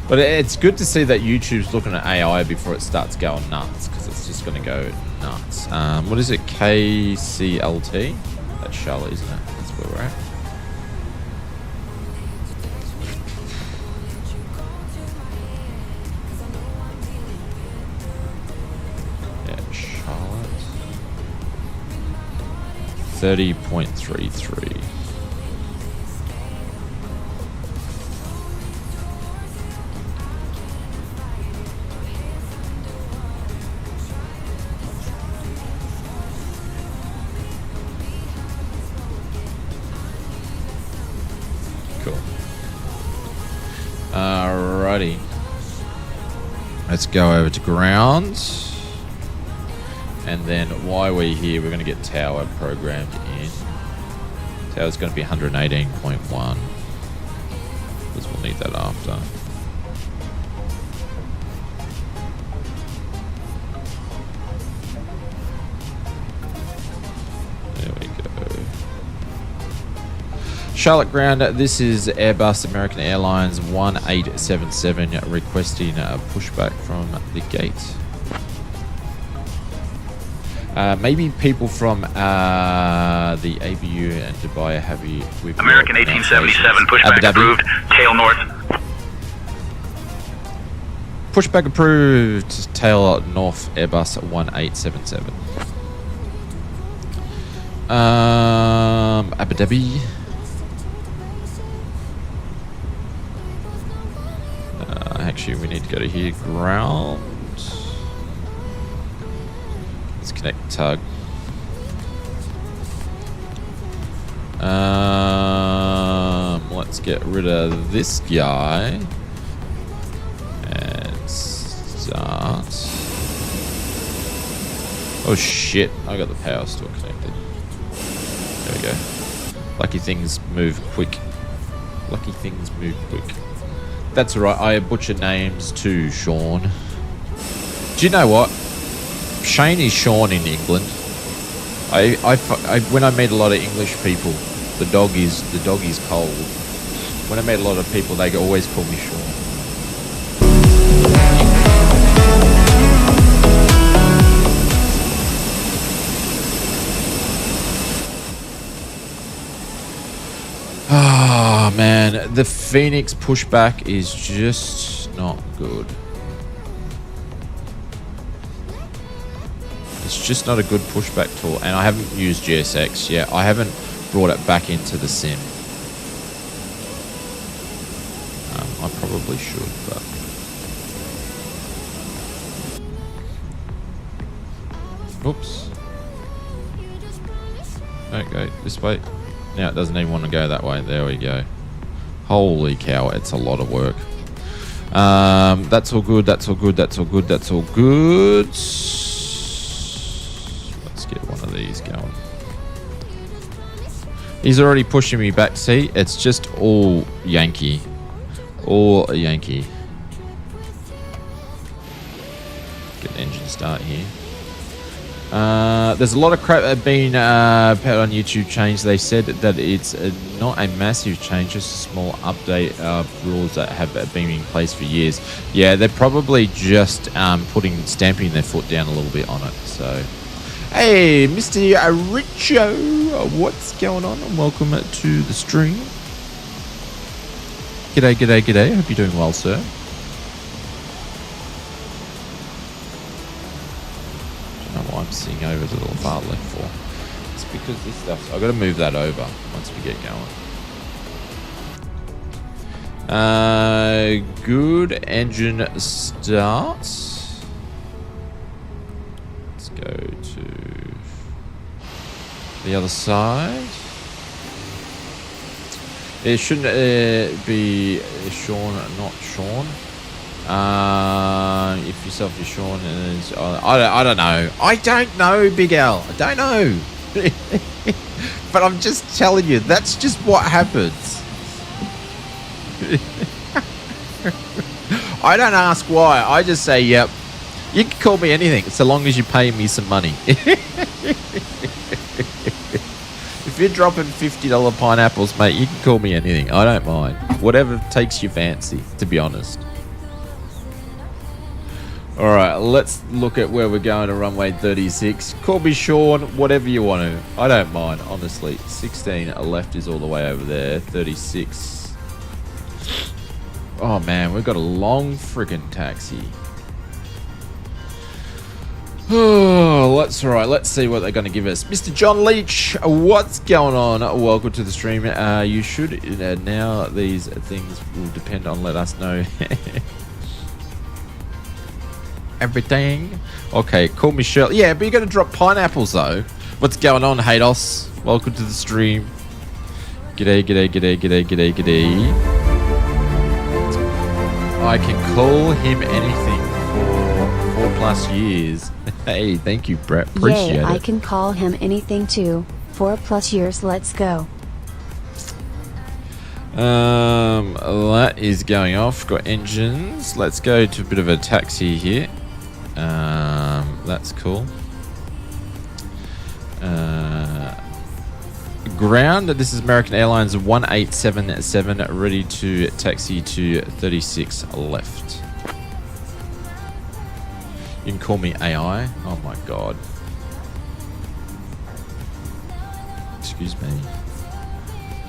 But it's good to see that YouTube's looking at AI before it starts going nuts, because it's just going to go nuts. What is it? KCLT? That's Charlotte, isn't it? That's where we're at. Yeah, Charlotte. 30.33. Alrighty, let's go over to ground, and then while we're here, we're going to get tower programmed in. Tower's going to be 118.1 because we'll need that after. There we go. Charlotte ground, this is Airbus American Airlines 1877 requesting a pushback from the gate. Maybe people from the ABU and Dubai have you with American 1877 pushback approved, tail north. Pushback approved, tail north, Airbus 1877. Abu Dhabi. Actually, we need to go to here, ground. Let's connect tug. Let's get rid of this guy and start. Oh shit, I got the power still connected. There we go. Lucky things move quick. Lucky things move quick. That's alright, I butcher names too, Sean. Do you know what? Shane is Sean in England. When I meet a lot of English people, the dog is cold. When I meet a lot of people, they always call me Sean. Ah, man, the Phoenix pushback is just not good. It's just not a good pushback tool, and I haven't used GSX yet. I haven't brought it back into the sim. I probably should, but oops. Don't go this way. Now it doesn't even want to go that way. There we go. Holy cow, it's a lot of work. That's all good. That's all good. That's all good. That's all good. Let's get one of these going. He's already pushing me back. See, it's just all Yankee. All a Yankee. Get the engine start here. There's a lot of crap being put on YouTube change. They said that it's not a massive change, just a small update of rules that have been in place for years. Yeah, they're probably just stamping their foot down a little bit on it. So, hey, Mr. Richo, what's going on? And welcome to the stream. G'day, g'day, g'day. Hope you're doing well, sir. I'm seeing over to the far left for. It's because this stuff. I've got to move that over once we get going. Good engine start. Let's go to the other side. It shouldn't be Sean, not Sean. If yourself is Sean, I don't know. I don't know, Big L. I don't know. But I'm just telling you, that's just what happens. I don't ask why. I just say, yep. You can call me anything, so long as you pay me some money. If you're dropping $50 pineapples, mate, you can call me anything. I don't mind. Whatever takes your fancy, to be honest. All right, let's look at where we're going to runway 36. Call me Sean, whatever you want to. I don't mind, honestly. 16 left is all the way over there. 36. Oh, man, we've got a long friggin' taxi. Oh, that's all right. Let's see what they're going to give us. Mr. John Leach, what's going on? Welcome to the stream. You should now. These things will depend on. Let us know. Everything. Okay, call me Shirley. Yeah, but you're going to drop pineapples, though. What's going on, Hados? Welcome to the stream. G'day, g'day, g'day, g'day, g'day, g'day. I can call him anything for 4+ years. Hey, thank you, Brett. Appreciate it. I can call him anything too. 4+ years, let's go. That is going off. Got engines. Let's go to a bit of a taxi here. That's cool. Ground. This is American Airlines 1877, ready to taxi to 36 left. You can call me AI. Oh my god. Excuse me.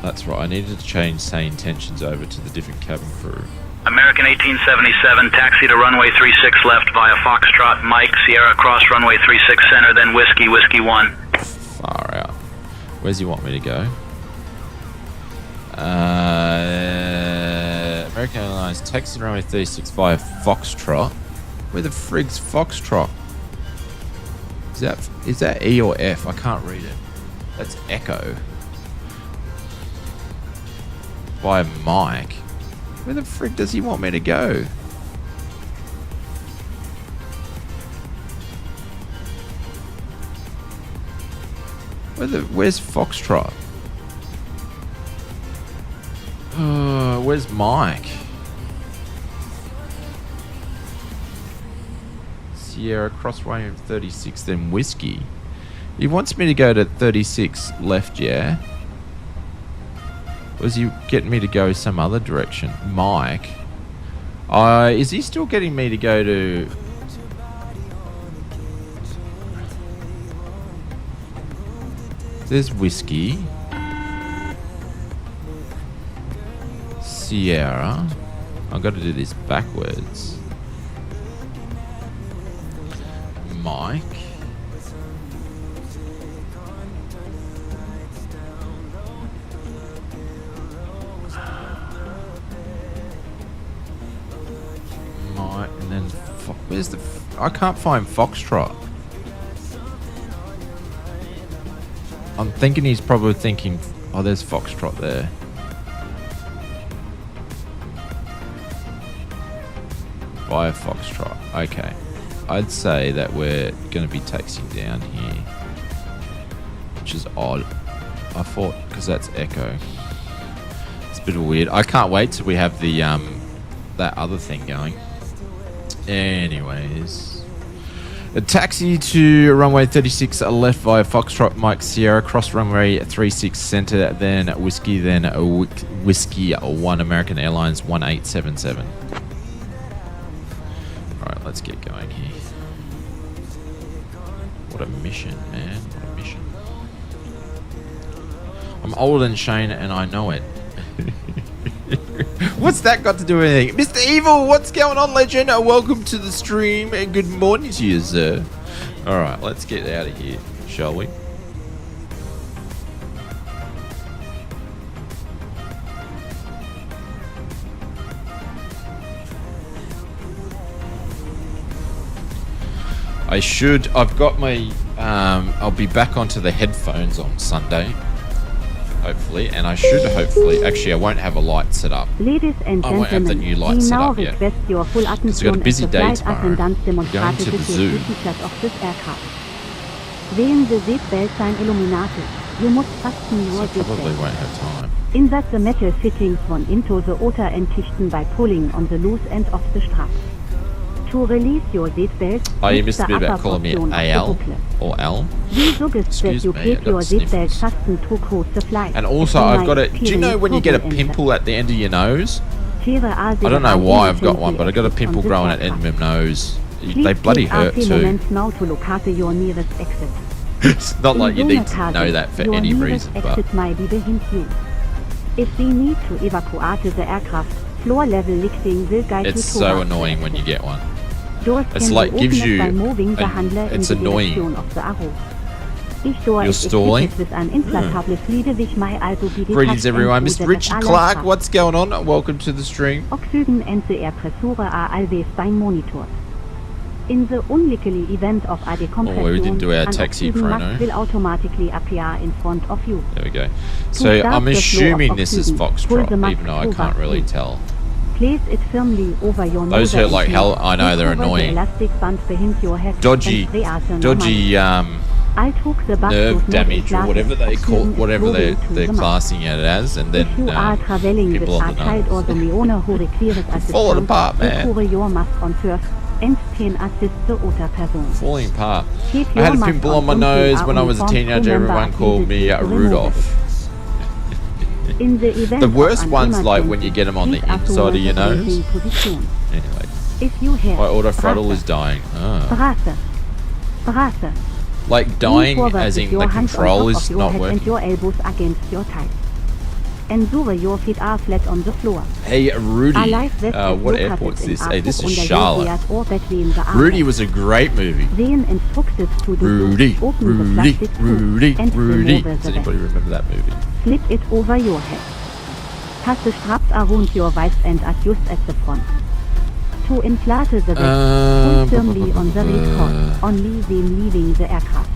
That's right. I needed to change say intentions over to the different cabin crew. American 1877, taxi to runway 36 left via Foxtrot, Mike, Sierra, cross runway 36 center, then Whiskey, Whiskey 1. Far out. Where's he want me to go? American Airlines, taxi to runway 36 via Foxtrot. Where the frig's Foxtrot? Is that E or F? I can't read it. That's Echo. By Mike. Where the frig does he want me to go? Where's Foxtrot? Where's Mike? Sierra, crossway 36, then Whiskey. He wants me to go to 36 left, yeah? Or is he getting me to go some other direction? Mike. Is he still getting me to go to... There's Whiskey. Sierra. I've got to do this backwards. Mike. And then where's the... I can't find Foxtrot. I'm thinking he's probably thinking, oh, there's Foxtrot there. Via Foxtrot. Okay. I'd say that we're going to be taxiing down here. which is odd. I thought, because that's echo. It's a bit weird. I can't wait till we have the that other thing going. Anyways, a taxi to runway 36 left via Foxtrot Mike Sierra, cross runway 36 center, then whiskey 1 American Airlines 1877. All right, let's get going here. What a mission, man! What a mission. I'm older than Shane, and I know it. What's that got to do with anything? Mr. Evil, what's going on, legend? Welcome to the stream, and good morning to you, sir. Alright, let's get out of here, shall we? I've got my, I'll be back onto the headphones on Sunday. Hopefully, and I should hopefully, actually I won't have a light set up. Ladies and I won't have the new light set up yet. Because we've got a busy day tomorrow. We're going to the zoo. Sehen Sie Seatbelts illuminated. You must fasten your So probably won't have time. Insert the metal fittings one into the outer end Schichten by pulling on the loose end of the strap. To release your seatbelt, Oh, you missed a bit about calling me AL or L. We suggest Excuse that you me, keep I got your seatbelt sniffles. fastened to cruise the flight. And also, I've got a. Do you know when you get a pimple at the end of your nose? I don't know why I've got one, but I got a pimple growing at the end of my nose. They bloody hurt too. It's not like you need to know that for any reason, but if we need to evacuate the aircraft, floor level lifting will guide you to it's so annoying when you get one. It's like gives you. It's annoying. You're stalling. Greetings everyone, Mr. Richard Clark, what's going on? Welcome to the stream. In the unlikely event of a decompression, we didn't do our taxi chrono. will automatically appear in front of you. There we go. So I'm assuming this is Foxtrot, even though I can't really tell. Place it firmly over your Those hurt like hell. I know they're annoying. Dodgy nerve damage or whatever they call, whatever they're classing it as, and then people on the nose. Falling apart, man. Falling apart. I had a pimple on my nose when I was a teenager. Everyone called me Rudolph. The worst one's like when you get them on the inside of your nose. Anyway, my auto throttle is dying. Oh. Like dying as in the control is not working. Your feet are flat on the floor. Hey Rudy, what airport's this? Hey, this is Charlotte. Rudy was a great movie. Rudy. Does anybody remember that movie? Slip it over your head. Pass the straps around your waist and adjust at the front. To inflate the vest, pull firmly on the red cord, only when leaving the aircraft.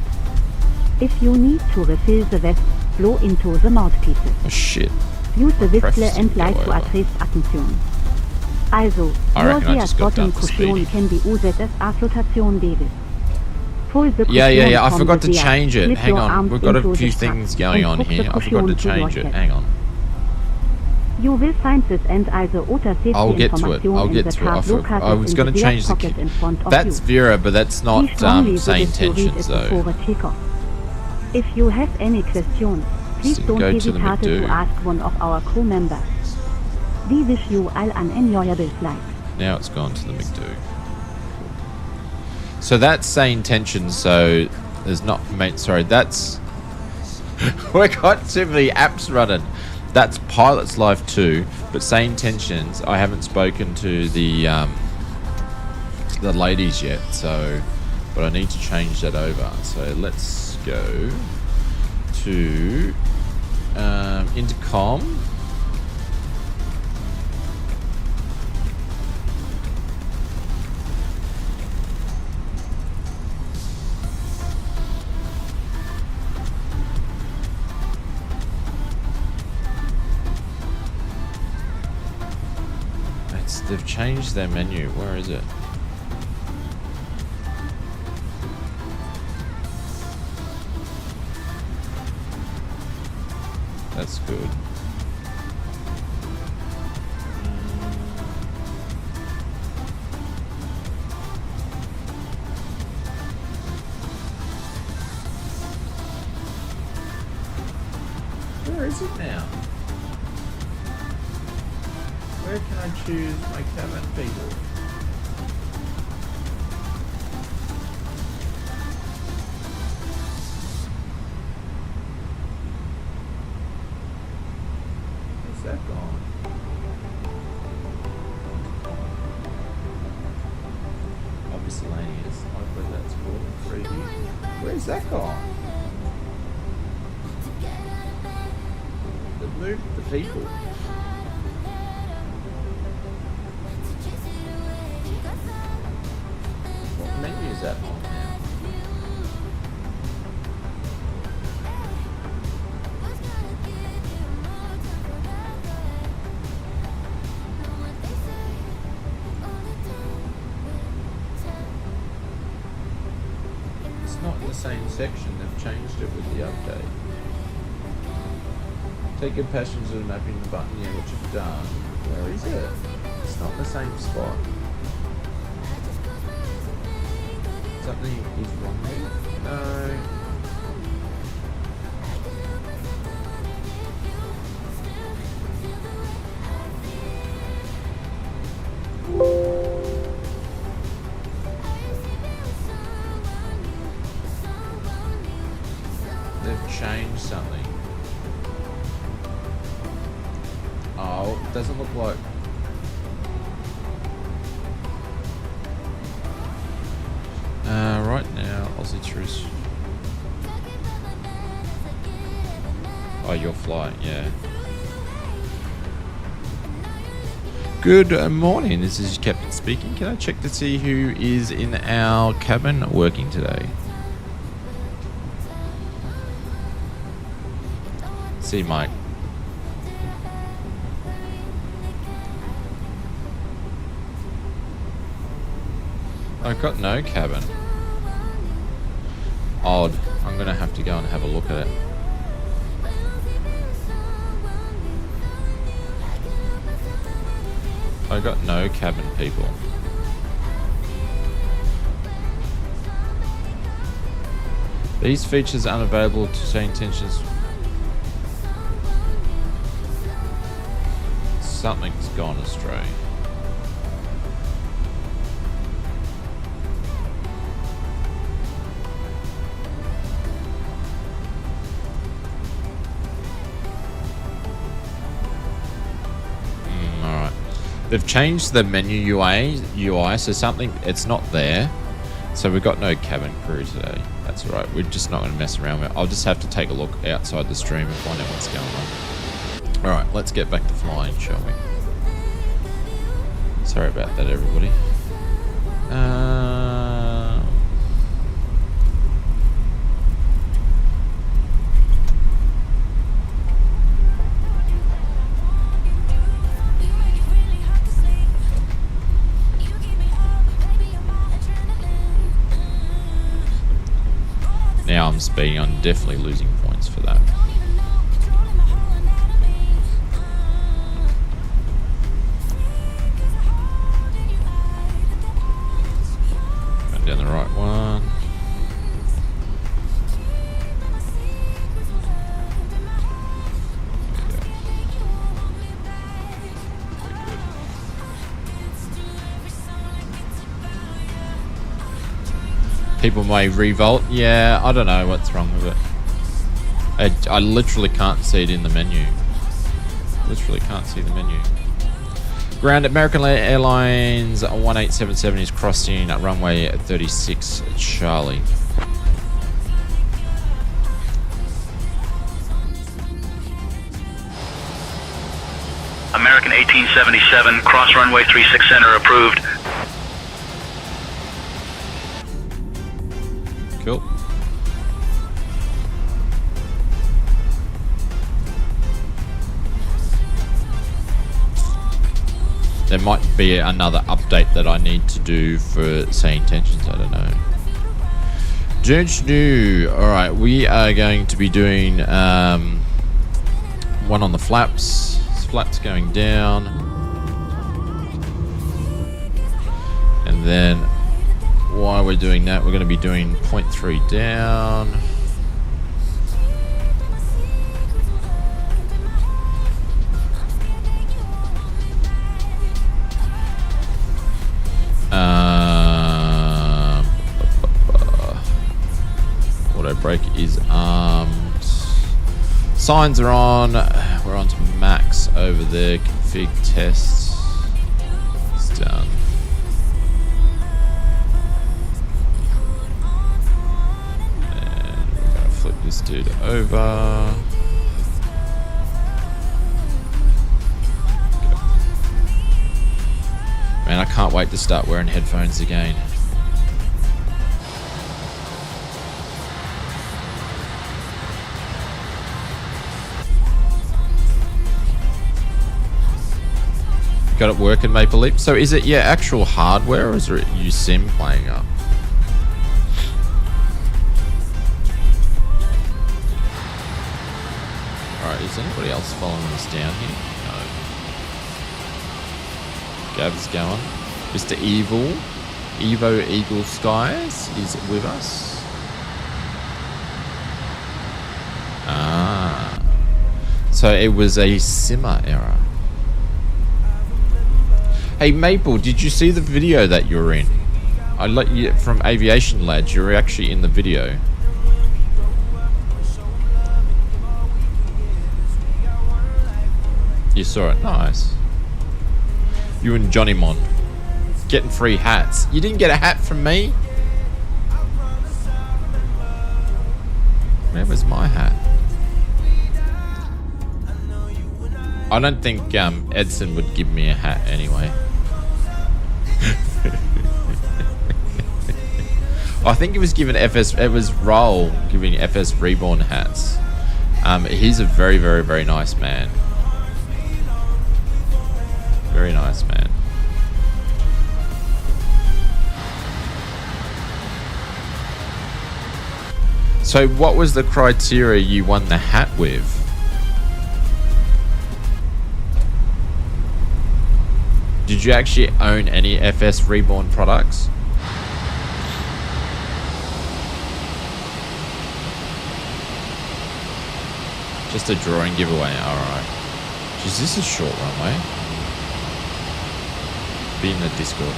If you need to refill the vest, blow into the mouthpieces. Oh shit. Use the whistle and light to address attention. Also, your rear bottom cushion can be used as a flotation device. Yeah, I forgot to change it. Hang on, we've got a few things going on here. I forgot to change it. Hang on. You will find this and other outer safety I'll get to it. I was going to change the. That's Vera, but that's not sane tensions though. If you have any questions, please don't hesitate to ask one of our crew members. We wish you all an enjoyable flight. Now it's gone to the McDo. So that's sane tension, so there's not, mate, sorry, that's, we got too many apps running. That's Pilot's Life 2, but sane tensions, I haven't spoken to the ladies yet, so, but I need to change that over. So let's go to intercom. They've changed their menu. Where is it? That's good. Where is it now? Where can I choose my cabin people? Where's that gone? Oh, miscellaneous. I bet that's called preview. Where's that gone? They've moved the people. What menu is that on now? It's not in the same section. They've changed it with the update. Take your passengers and mapping the button, yeah, which you've done. Where is it? It's not in the same spot. Something is wrong there? No. They've changed something. Oh, it doesn't look like... right now, Aussie tourist. Oh, you're flying, yeah. Good morning, this is Captain speaking. Can I check to see who is in our cabin working today? See, Mike. I've got no cabin. Odd. I'm gonna have to go and have a look at it. I got no cabin people. These features unavailable to say intentions. Something's gone astray. They've changed the menu UI, so something, it's not there. So we've got no cabin crew today. That's all right. We're just not going to mess around with it. I'll just have to take a look outside the stream and find out what's going on. All right, let's get back to flying, shall we? Sorry about that, everybody. Now I'm speeding, I'm definitely losing points for that. Going down the right one. People may revolt. Yeah, I don't know what's wrong with it. I literally can't see it in the menu. Literally can't see the menu. Ground American Airlines 1877 is crossing runway 36 Charlie. American 1877, cross runway 36 center approved. Cool. There might be another update that I need to do for say intentions, I don't know. Judge New. Alright, we are going to be doing One on the flaps. Flaps going down. And then while we're doing that, we're going to be doing 0.3 down. Auto brake is armed. Signs are on. We're on to max over there. Config tests. It's done. And we're going to flip this dude over. Man, I can't wait to start wearing headphones again. Got it working, Maple Leaf. So is it actual hardware, or is it you sim playing up? Alright, is anybody else following us down here? No. Gav's going. Mr. Evil, Evo Eagle Skies is with us. Ah. So it was a simmer error. Hey Maple, did you see the video that you were in? I let you from Aviation Lads. You were actually in the video. You saw it, nice. You and Johnny Mon getting free hats. You didn't get a hat from me. Where was my hat? I don't think Edson would give me a hat anyway. I think it was given FS. It was Roll giving FS Reborn hats. He's a very, very, very nice man. Very nice man. So, what was the criteria you won the hat with? Did you actually own any FS Reborn products? Just a drawing giveaway, alright. Is this a short runway? Be in the Discord.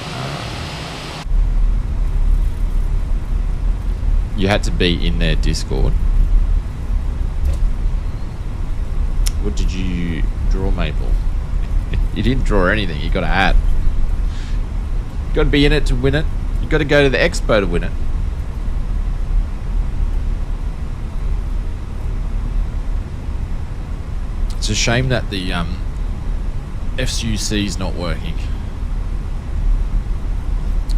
You had to be in their Discord. What did you draw, Maple? You didn't draw anything. You got a hat. You got to be in it to win it. You got to go to the expo to win it. It's a shame that the FCUC is not working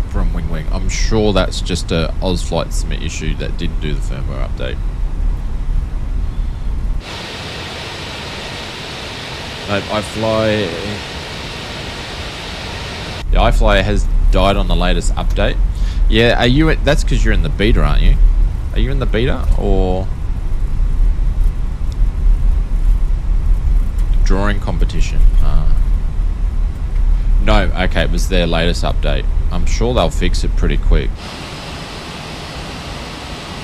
from Wing Wing. I'm sure that's just a Ozflight Summit issue that didn't do the firmware update. Nope, iFly. The iFly has died on the latest update. Yeah, are you? That's because you're in the beta, aren't you? Are you in the beta or drawing competition? No, okay, it was their latest update. I'm sure they'll fix it pretty quick.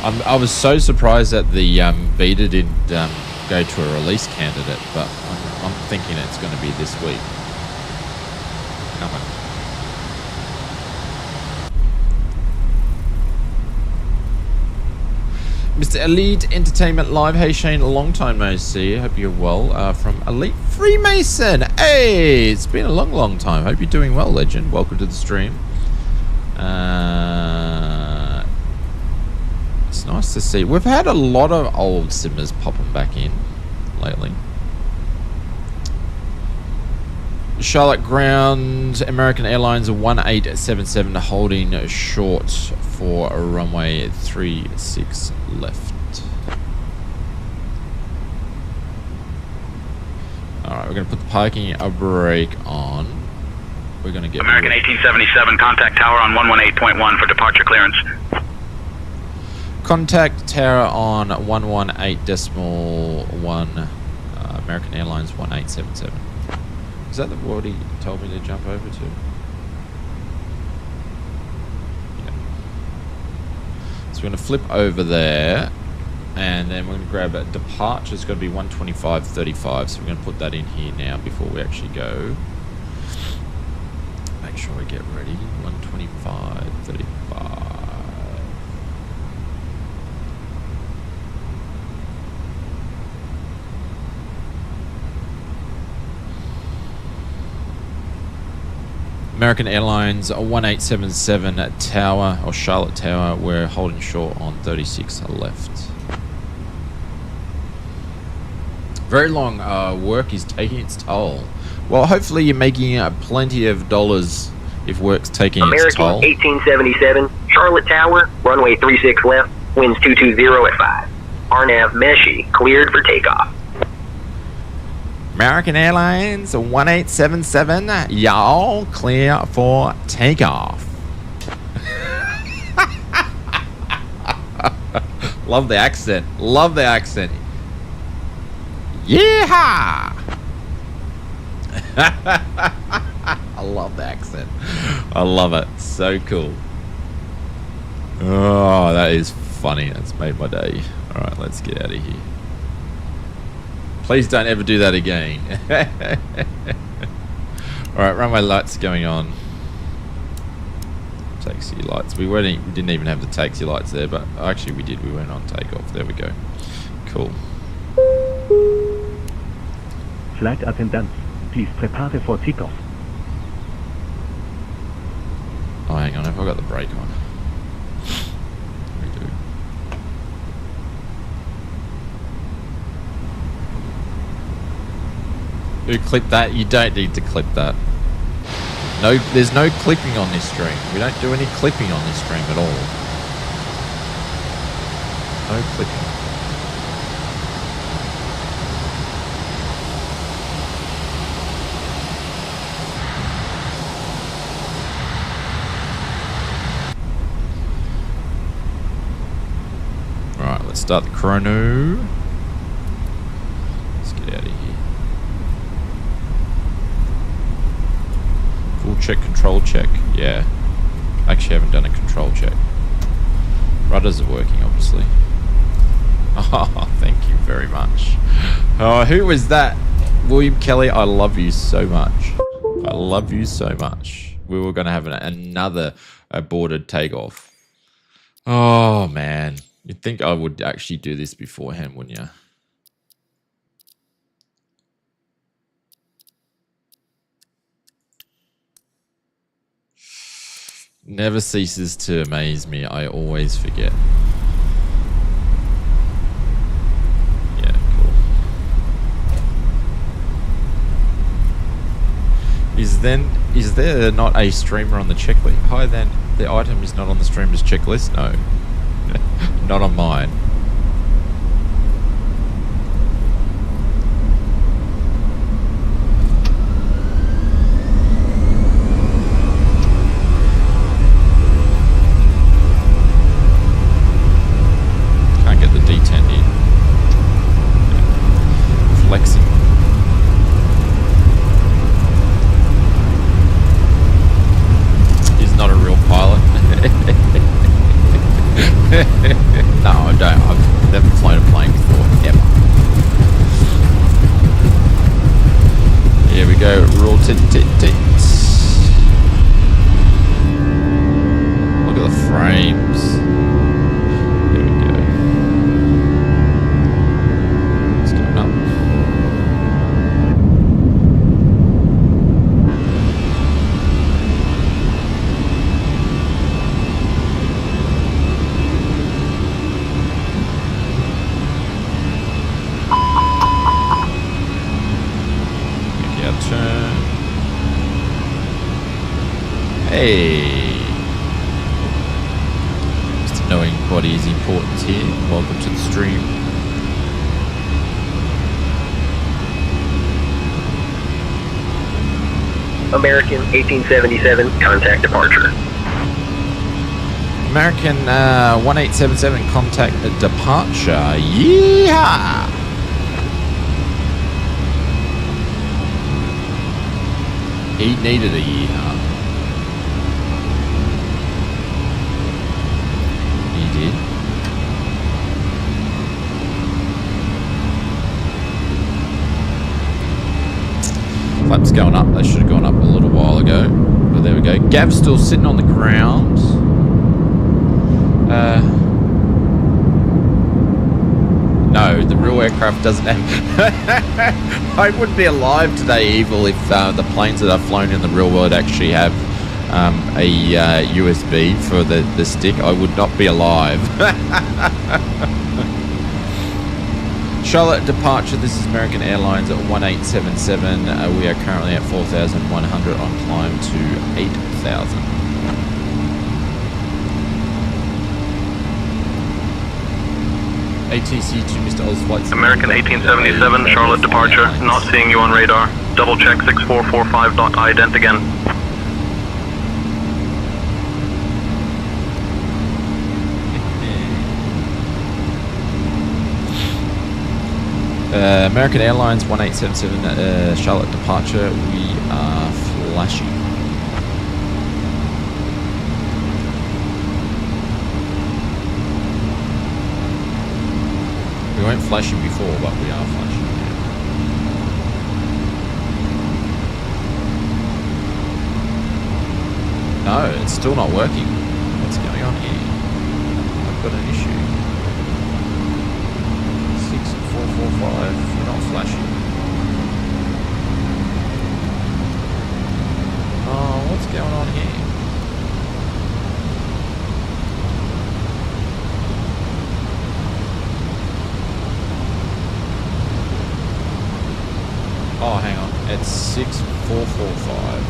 I was so surprised that the beta didn't go to a release candidate, but I'm thinking it's going to be this week. Come on. Mr. Elite Entertainment Live. Hey Shane, a long time no see. Hope you're well. From Elite Freemason. Hey, it's been a long time. Hope you're doing well, legend. Welcome to the stream. It's nice to see. We've had a lot of old simmers popping back in lately. Charlotte ground, American Airlines 1877 holding short for runway 36 left. Alright, we're going to put the parking brake on. We're going to get... American 1877, contact tower on 118.1 for departure clearance. Contact tower on 118.1. American Airlines 1877. Is that the word he told me to jump over to? Yeah. So we're going to flip over there, and then we're going to grab a departure. It's got to be 125.35, so we're going to put that in here now before we actually go. Make sure we get ready. 125.35. American Airlines 1877 Tower, or Charlotte Tower. We're holding short on 36 left. Very long work is taking its toll. Well, hopefully you're making plenty of dollars if work's taking its toll. American 1877 Charlotte Tower, runway 36 left, winds 220 at 5. RNAV Meshi, cleared for takeoff. American Airlines 1877, y'all clear for takeoff. Love the accent. Love the accent. Yeehaw! I love the accent. I love it. So cool. Oh, that is funny. That's made my day. All right, let's get out of here. Please don't ever do that again. Alright, runway lights going on. Taxi lights. We didn't even have the taxi lights there, but actually we did. We went on takeoff. There we go. Cool. Flight attendants, please prepare for takeoff. Oh, hang on. Have I got the brake on? We do. Who clipped that? You don't need to clip that. No, there's no clipping on this stream. We don't do any clipping on this stream at all. No clipping. Alright, let's start the chrono. Let's get out of here. Full check, control check. Yeah. Actually haven't done a control check. Rudders are working, obviously. Oh, thank you very much. Oh, who was that? William Kelly, I love you so much. I love you so much. We were going to have another aborted takeoff. Oh, man. You'd think I would actually do this beforehand, wouldn't you? Never ceases to amaze me. I always forget. Yeah, cool. Is there not a streamer on the checklist? Hi, then the item is not on the streamer's checklist? No. Not on mine. Flexing. He's not a real pilot. No, I don't. I've never flown a plane before, ever. Here we go. Roll tit. Look at the frames. Here we go. It's going up. Turn. Hey. Just knowing body is important here. Welcome to the stream. American 1877, contact departure. American 1877, contact departure. Yeehaw! He needed a year. He did. Flaps going up. They should have gone up a little while ago. But there we go. Gav's still sitting on the ground. No, the real aircraft doesn't have... I wouldn't be alive today, Evil, if the planes that I've flown in the real world actually have a USB for the stick. I would not be alive. Charlotte departure, this is American Airlines at 1877. We are currently at 4,100 on climb to 8,000. ATC to Mr. Oz flight. American 1877, Charlotte departure. Not seeing you on radar. Double check 6445. Ident again. American Airlines 1877, Charlotte departure. We are flashing. We weren't flashing before, but we are flashing now. No, it's still not working. What's going on here? I've got an issue. 6445. We're not flashing. Oh, what's going on here? Oh, hang on. It's 6445.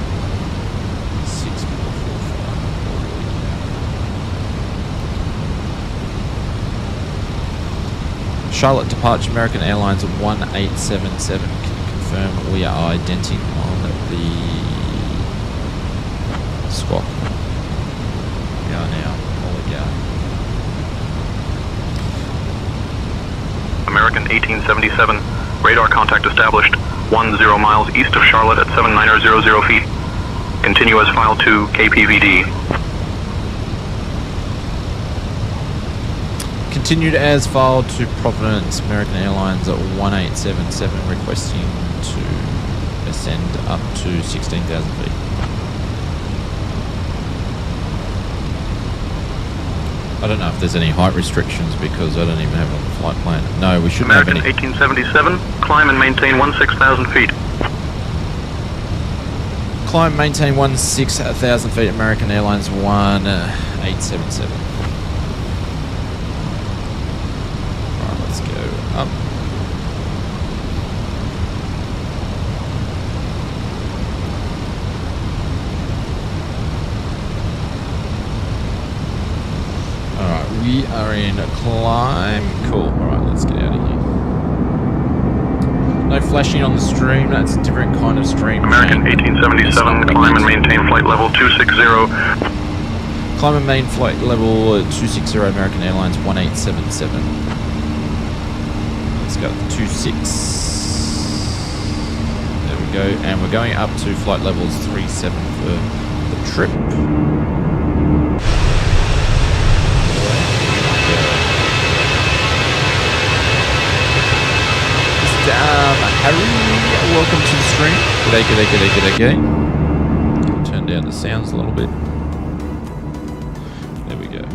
6445. Charlotte departure, American Airlines 1877. Can confirm we are identing on the squawk. We are now. Holy cow. American 1877. Radar contact established. 10 miles east of Charlotte at 7900 feet. Continue as file to KPVD. Continued as filed to Providence, American Airlines at 1877, requesting to ascend up to 16,000 feet. I don't know if there's any height restrictions because I don't even have a flight plan. No, we shouldn't American have any. 1877, climb and maintain 16,000 feet. Climb, maintain 16,000 feet, American Airlines 1877. Alright, let's go up. We are in climb. Cool. Alright, let's get out of here. No flashing on the stream. That's a different kind of stream. American 1877, climb and maintain flight level 260. Climb and main flight level 260, American Airlines 1877. Let's go 26. There we go. And we're going up to flight levels 37 for the trip. Harry, welcome to the stream. G'day. Turn down the sounds a little bit. There we go.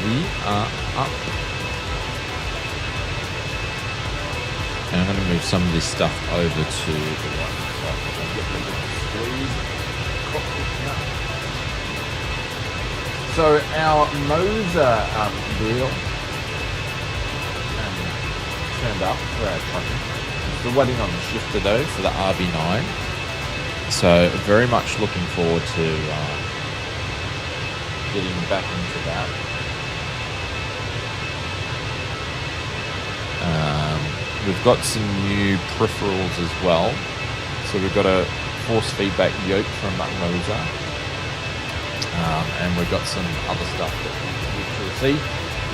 We are up. And I'm going to move some of this stuff over to the right side. So our Moser deal turned up for our trucking. We're waiting on the shifter though for the RB9. So very much looking forward to getting back into that. We've got some new peripherals as well. So we've got a force feedback yoke from Moser. And we've got some other stuff that we'll see.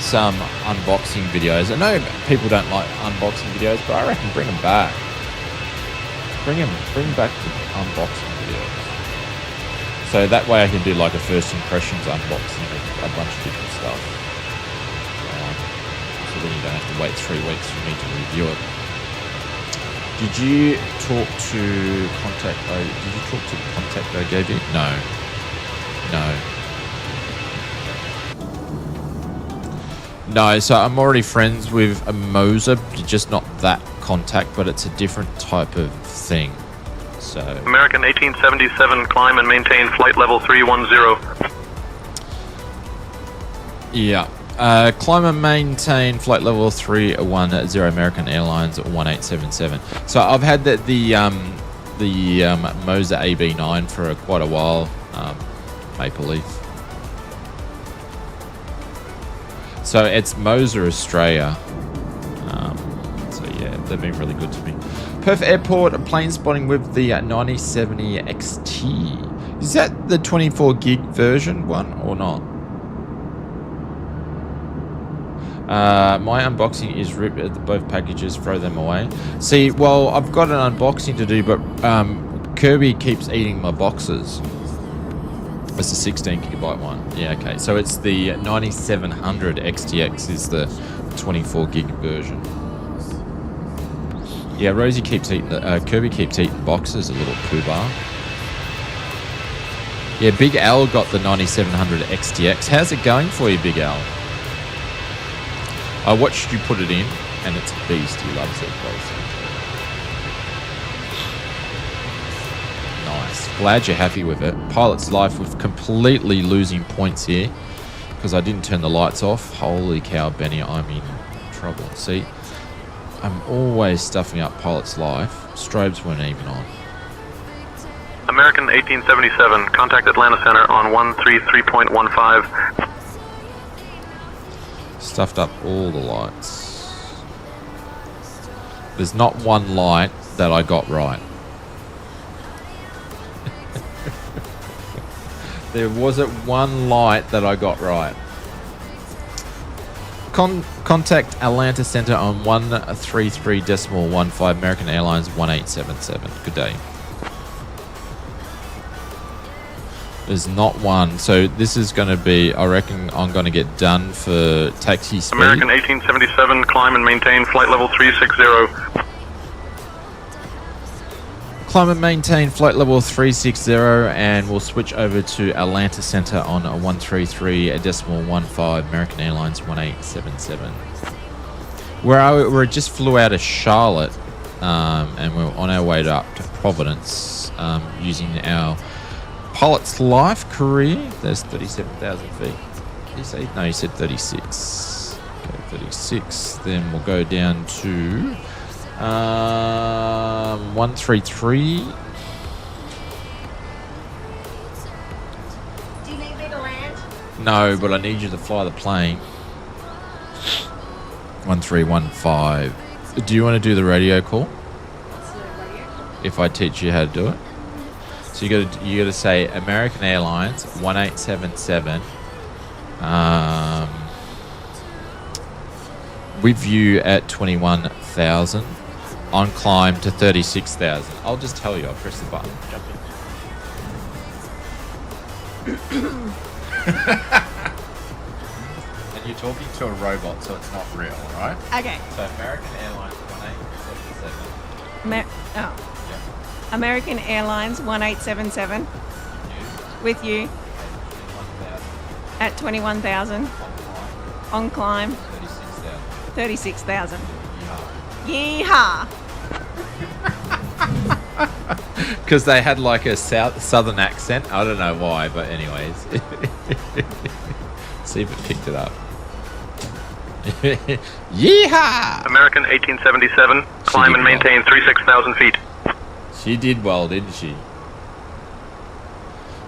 some unboxing videos. I know people don't like unboxing videos, but I reckon bring them back. Bring back the unboxing videos. So that way I can do like a first impressions unboxing of a bunch of different stuff. So then you don't have to wait 3 weeks for me to review it. Did you talk to Contact O? Did you talk to the Contact O gave you? No. No, so I'm already friends with a Moser, just not that contact, but it's a different type of thing. So American 1877, climb and maintain flight level 310. Yeah. Climb and maintain flight level 310, American Airlines 1877. So I've had the Moser AB9 for quite a while, Maple Leaf. So it's Moser Australia. So yeah, they've been really good to me. Perth Airport plane spotting with the 9070 XT. Is that the 24 gig version one or not? My unboxing is rip at both packages, throw them away. See, well, I've got an unboxing to do, but Kirby keeps eating my boxes. It's the 16 gigabyte one. Yeah, okay. So it's the 9700 XTX is the 24 gig version. Yeah, Rosie keeps eating Kirby keeps eating boxes, a little poobah. Yeah, Big Al got the 9700 XTX. How's it going for you, Big Al? I watched you put it in, and it's a beast. He loves it, both. Nice. Glad you're happy with it. Pilot's life with completely losing points here because I didn't turn the lights off. Holy cow, Benny, I'm in trouble. See, I'm always stuffing up Pilot's life. Strobes weren't even on. American 1877, contact Atlanta Center on 133.15. Stuffed up all the lights. There's not one light that I got right. There wasn't one light that I got right. Contact Atlanta Center on 133.15 American Airlines 1877. Good day. There's not one. So this is going to be, I reckon I'm going to get done for taxi speed. American 1877, climb and maintain flight level 360. Climb and maintain flight level 360, and we'll switch over to Atlanta Center on 133.15 American Airlines 1877. We just flew out of Charlotte, and we're on our way up to Providence using our Pilot's Life career. There's 37,000 feet. Did you say? No, you said 36. Okay, 36. Then we'll go down to 133. Do you need me to land? No, but I need you to fly the plane. 1315. Do you want to do the radio call? What's the radio call? If I teach you how to do it? So you got to say American Airlines 1877. With you at 21,000. On climb to 36,000. I'll just tell you. I'll press the button. Jump in. And you're talking to a robot, so it's not real, right? Okay. So American Airlines 1877. Yeah. American Airlines 1877 with you at 21,000. On climb 36,000. Yeehaw! Because they had like a southern accent. I don't know why, but anyways. See if it picked it up. Yeehaw! American 1877, climb and maintain 36,000 feet. She did well, didn't she?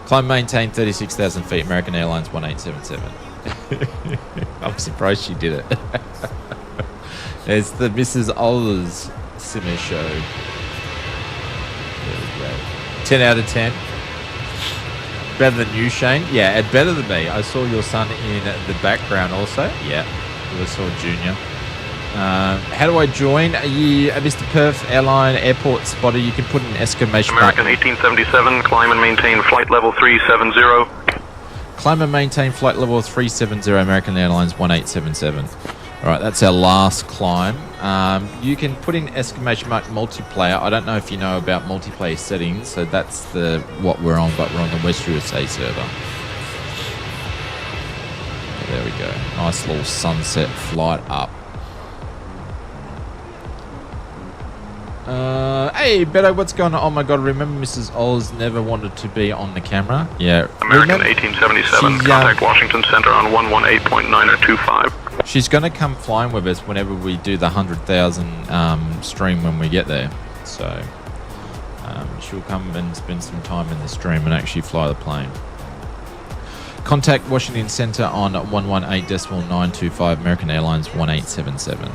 Climb, maintain 36,000 feet. American Airlines 1877. I'm surprised she did it. It's the Mrs. Ola's Simmer show. There we go. 10 out of 10. Better than you, Shane? Yeah, better than me. I saw your son in the background also. Yeah. US or Junior. How do I join? Mr. Perth Airline Airport Spotter, you can put an exclamation mark. American 1877, climb and maintain flight level 370. Climb and maintain flight level 370, American Airlines 1877. All right, that's our last climb. You can put in exclamation mark multiplayer. I don't know if you know about multiplayer settings, so that's what we're on, but we're on the West USA server. There we go. Nice little sunset flight up. Hey, Beto, what's going on? Oh my god, remember Mrs. Oz never wanted to be on the camera? Yeah. American 1877, contact Washington Center on 118.925. She's going to come flying with us whenever we do the 100,000 stream when we get there. So, she'll come and spend some time in the stream and actually fly the plane. Contact Washington Center on 118.925, American Airlines 1877.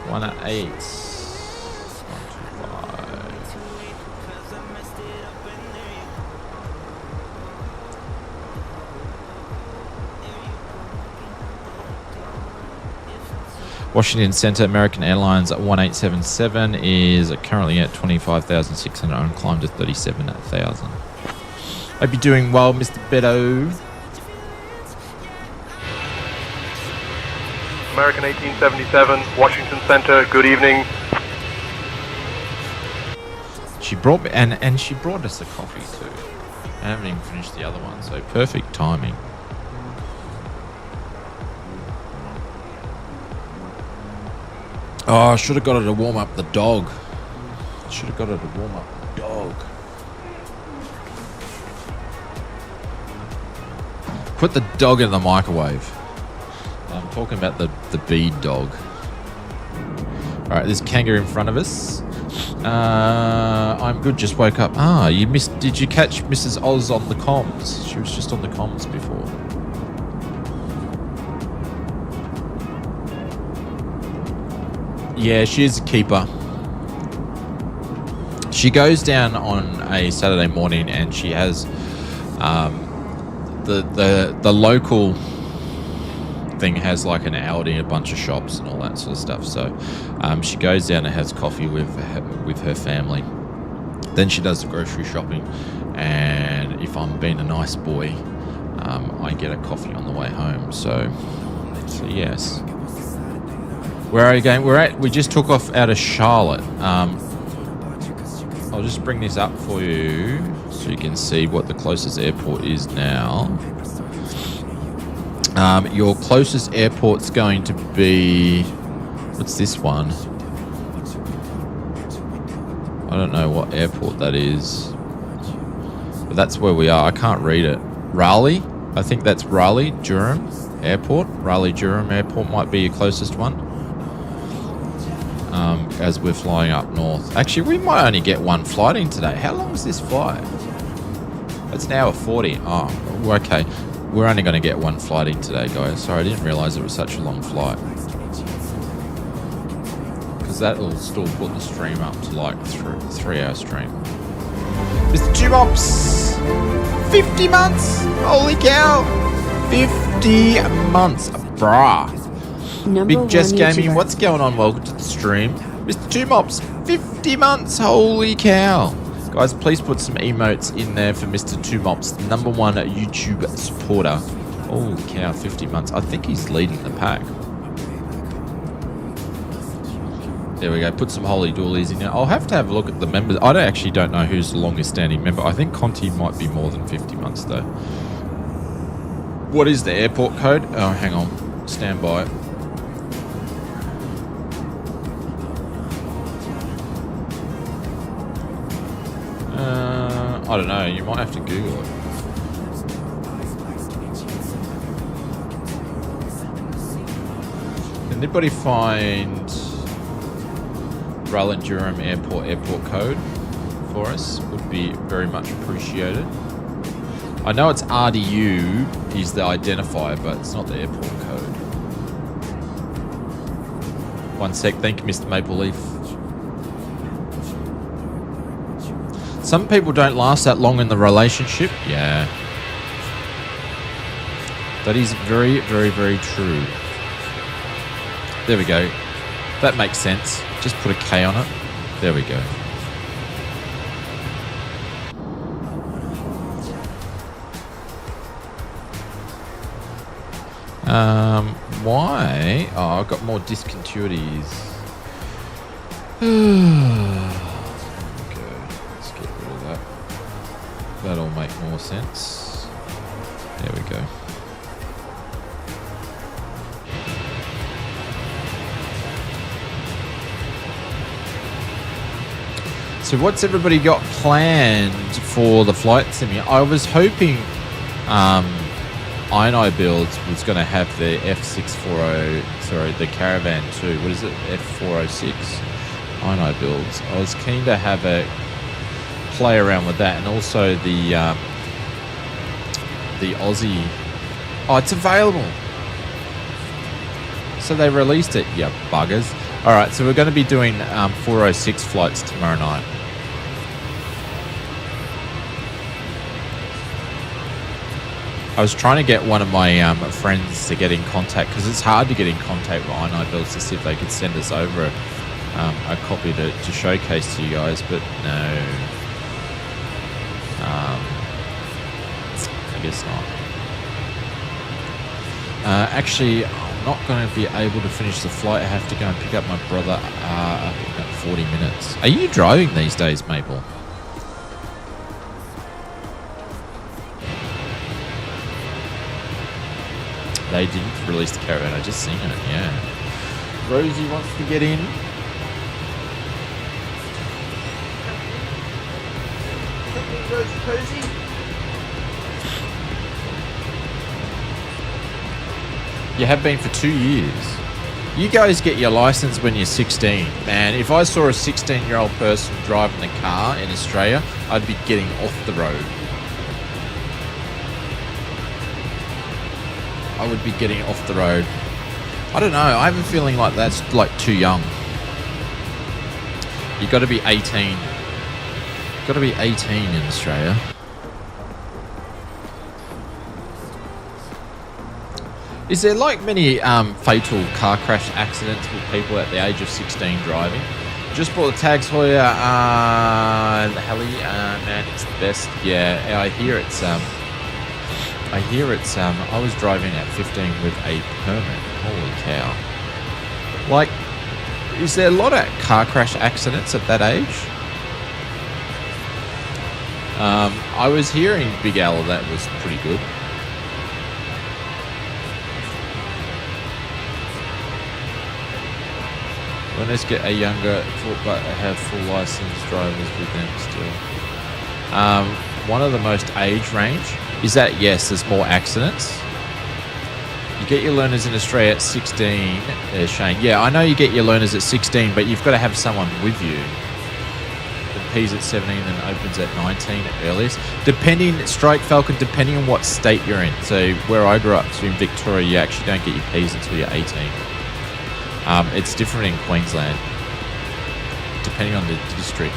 118. 125. Washington Center, American Airlines 1877 is currently at 25,600 and climbed to 37,000. Hope you're doing well, Mr. Beto. American 1877, Washington Center, good evening. She brought me, and she brought us a coffee too. I haven't even finished the other one, so perfect timing. Oh, I should have got her to warm up the dog. Put the dog in the microwave. I'm talking about the bead dog. Alright, there's kangaroo in front of us. I'm good, just woke up. Did you catch Mrs. Oz on the comms? She was just on the comms before. Yeah, she is a keeper. She goes down on a Saturday morning and she has the local thing has like an Aldi, a bunch of shops and all that sort of stuff. So she goes down and has coffee with her family. Then she does the grocery shopping, and if I'm being a nice boy, I get a coffee on the way home. So yes. Where are you going? We just took off out of Charlotte. I'll just bring this up for you so you can see what the closest airport is now. Your closest airport's going to be... What's this one? I don't know what airport that is. But that's where we are. I can't read it. Raleigh? I think that's Raleigh, Durham Airport. Raleigh, Durham Airport might be your closest one. As we're flying up north. Actually, we might only get one flight in today. How long is this flight? It's an hour 40. Oh, okay. We're only going to get one flight in today, guys. Sorry, I didn't realise it was such a long flight. Because that will still put the stream up to like 3-hour stream. Mr. Tumops! 50 months! Holy cow! 50 months, brah. Big Jess Gaming, what's going on? Welcome to the stream. Mr. Tumops, 50 months! Holy cow! Guys, please put some emotes in there for Mr. Tumops, #1 YouTube supporter. Holy cow, 50 months. I think he's leading the pack. There we go. Put some holy doolies in there. I'll have to have a look at the members. I actually don't know who's the longest standing member. I think Conti might be more than 50 months though. What is the airport code? Oh, hang on. Stand by. I don't know. You might have to Google it. Can anybody find Raleigh Durham Airport code for us? Would be very much appreciated. I know it's RDU is the identifier, but it's not the airport code. One sec. Thank you, Mr. Maple Leaf. Some people don't last that long in the relationship. Yeah. That is very, very, very true. There we go. That makes sense. Just put a K on it. There we go. Why? Oh, I've got more discontinuities. Okay, let's get rid of that. That'll make more sense. There we go. So what's everybody got planned for the flight simulator? I was hoping INI Builds was going to have the F640, sorry, the Caravan 2. What is it? F406 INI Builds. I was keen to have a play around with that, and also the Aussie. Oh, it's available. So they released it, yeah, buggers. All right, so we're going to be doing 406 flights tomorrow night. I was trying to get one of my friends to get in contact, because it's hard to get in contact with INI Builds to see if they could send us over a copy to showcase to you guys, but no. I guess not. Actually, I'm not going to be able to finish the flight. I have to go and pick up my brother up in about 40 minutes. Are you driving these days, Mabel? They didn't release the Caravan. I just seen it, yeah. Rosie wants to get in. Rosie Posey. You have been for 2 years. You guys get your license when you're 16. Man, if I saw a 16-year-old person driving a car in Australia, I'd be getting off the road. I would be getting off the road. I don't know. I have a feeling like that's like too young. You got to be 18. Got to be 18 in Australia. Is there like many fatal car crash accidents with people at the age of 16 driving? Just bought the tags for you, Heli. Man, it's the best. Yeah, I hear it's. I was driving at 15 with a permit. Holy cow! Like, is there a lot of car crash accidents at that age? I was hearing Big Al that was pretty good. When let's get a younger, but have full license drivers with them still. One of the most age range is that, yes, there's more accidents. You get your learners in Australia at 16, Shane. Yeah, I know you get your learners at 16, but you've got to have someone with you. The P's at 17 and opens at 19 at earliest. Depending, Strike Falcon, depending on what state you're in. So where I grew up, so in Victoria, you actually don't get your P's until you're 18. It's different in Queensland, depending on the district.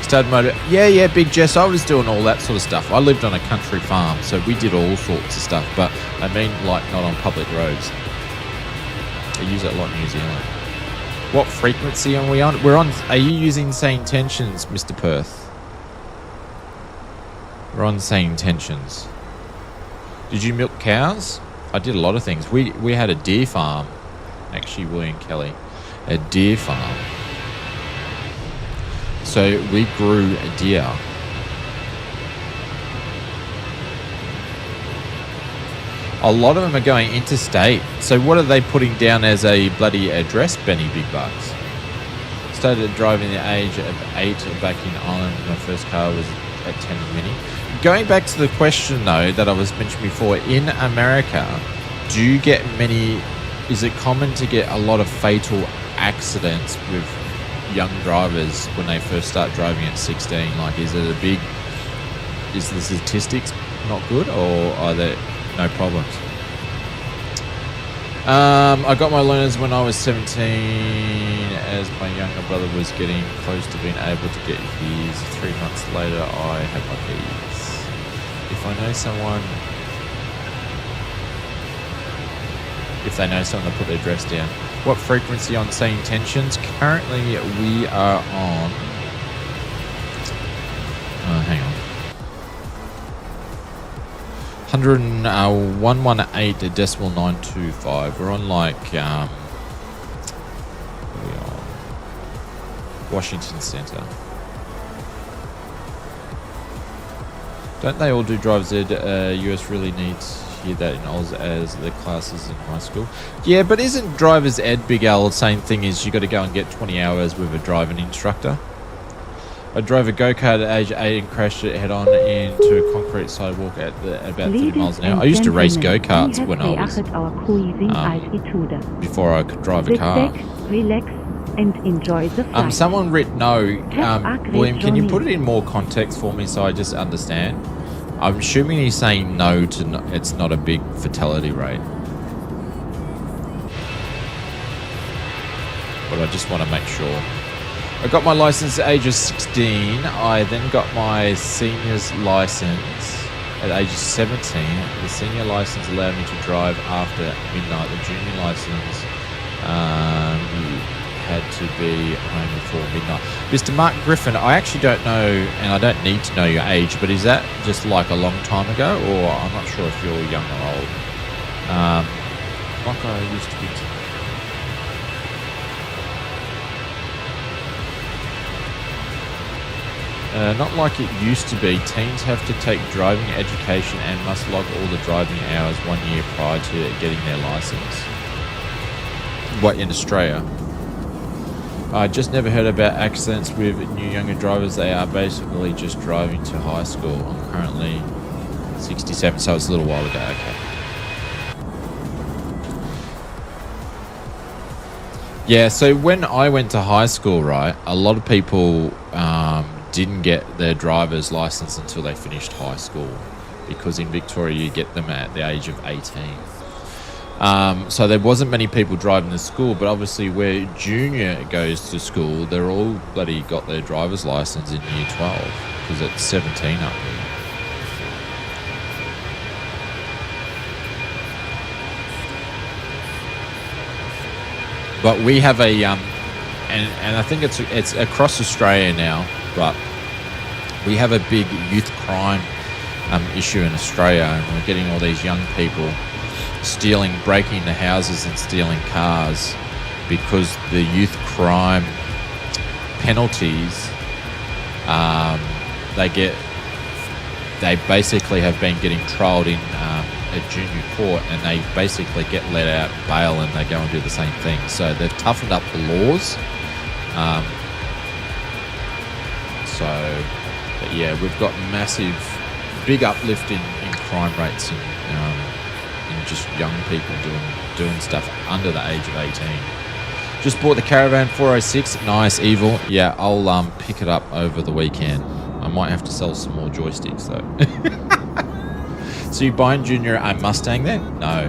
Stud motor, yeah, Big Jess. I was doing all that sort of stuff. I lived on a country farm, so we did all sorts of stuff. But I mean, like, not on public roads. I use it a lot in New Zealand. What frequency are we on? We're on. Are you using Sane Tensions, Mr. Perth? We're on Sane Tensions. Did you milk cows? I did a lot of things. We had a deer farm, actually, William Kelly, a deer farm. So we grew a deer. A lot of them are going interstate. So what are they putting down as a bloody address, Benny Big Bucks? Started driving the age of 8 back in Ireland. My first car was at 10 Mini. Going back to the question, though, that I was mentioning before, in America, do you get many, is it common to get a lot of fatal accidents with young drivers when they first start driving at 16? Like, is it is the statistics not good, or are there no problems? I got my learners when I was 17, as my younger brother was getting close to being able to get his. 3 months later, I had my keys. If I know someone if they know someone to put their address down. What frequency on Sea Intentions? Currently, we are on... hang on. 118.925. We're on like... we are Washington Center. Don't they all do driver's ed? US really needs to hear that in Oz as the classes in high school. Yeah, but isn't driver's ed, Big Al, the same thing as you got to go and get 20 hours with a driving instructor? I drove a go-kart at age 8 and crashed it head-on into a concrete sidewalk at about 30 miles an hour. I used to race go-karts when I was... before I could drive a car. Relax and enjoy the flight. Someone writ no. William, can you put it in more context for me so I just understand? I'm assuming he's saying no to it's not a big fatality rate. But I just want to make sure. I got my license at age of 16. I then got my senior's license at age of 17. The senior license allowed me to drive after midnight. The junior license had to be home before midnight. Mr. Mark Griffin, I actually don't know, and I don't need to know your age, but is that just like a long time ago, or I'm not sure if you're young or old. Like I used to be. Not like it used to be. Teens have to take driving education and must log all the driving hours 1 year prior to getting their license. What, in Australia? I just never heard about accidents with new younger drivers. They are basically just driving to high school. I'm currently 67, so it's a little while ago. Okay. Yeah, so when I went to high school, right, a lot of people didn't get their driver's license until they finished high school, because in Victoria you get them at the age of 18. So there wasn't many people driving to school, but obviously where junior goes to school, they're all bloody got their driver's license in year 12, because it's 17 up there. But we have a and I think it's across Australia now, but we have a big youth crime issue in Australia, and we're getting all these young people breaking into houses and stealing cars, because the youth crime penalties, they basically have been getting trialled in a junior court, and they basically get let out bail and they go and do the same thing. So they've toughened up the laws. But yeah, we've got big uplift in crime rates and just young people doing stuff under the age of 18. Just bought the Caravan 406. Nice, Evil. Yeah, I'll pick it up over the weekend. I might have to sell some more joysticks though. So you buying Junior a Mustang then? No.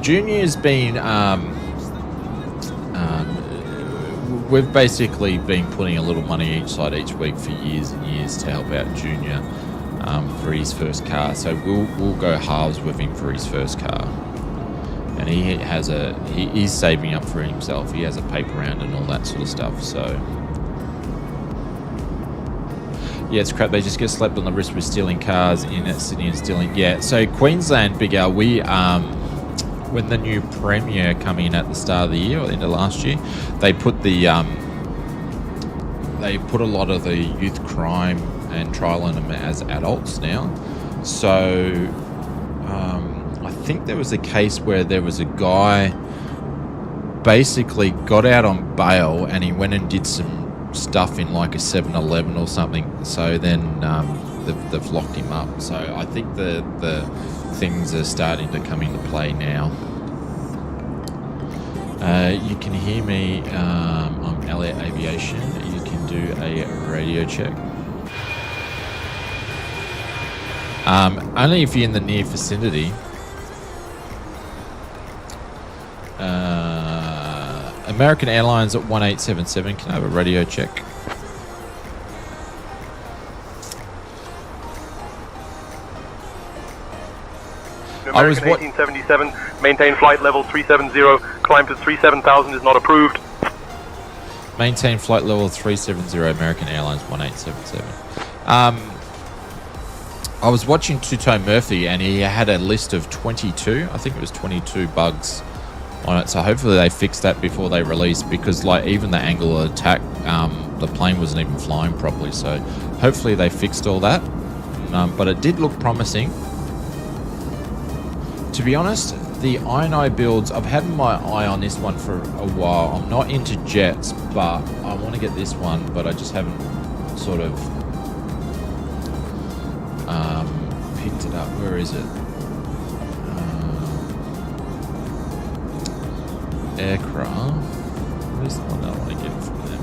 Junior's been we've basically been putting a little money each side each week for years and years to help out Junior for his first car. So we'll go halves with him for his first car. And he's saving up for himself. He has a paper round and all that sort of stuff. So yeah, it's crap. They just get slapped on the wrist with stealing cars in Sydney and stealing. Yeah, so Queensland, Big Al, we when the new Premier come in at the start of the year or the end of last year, they put a lot of the youth crime and trial on them as adults now. So I think there was a case where there was a guy basically got out on bail and he went and did some stuff in like a 7-Eleven or something. So then they've locked him up. So I think the things are starting to come into play now. You can hear me. I'm Elliot Aviation. You can do a radio check. Only if you're in the near vicinity. American Airlines at 1877. Can I have a radio check? American 1877, maintain flight level 370, climb to 37,000 is not approved. Maintain flight level 370, American Airlines 1877. I was watching Two-Tone Murphy, and he had a list of 22. I think it was 22 bugs on it. So hopefully they fix that before they release, because like even the angle of attack, the plane wasn't even flying properly. So hopefully they fixed all that. But it did look promising. To be honest, the INI builds, I've had my eye on this one for a while. I'm not into jets, but I want to get this one, but I just haven't sort of picked it up. Where is it? Aircraft. Where's the one that I want to get from them?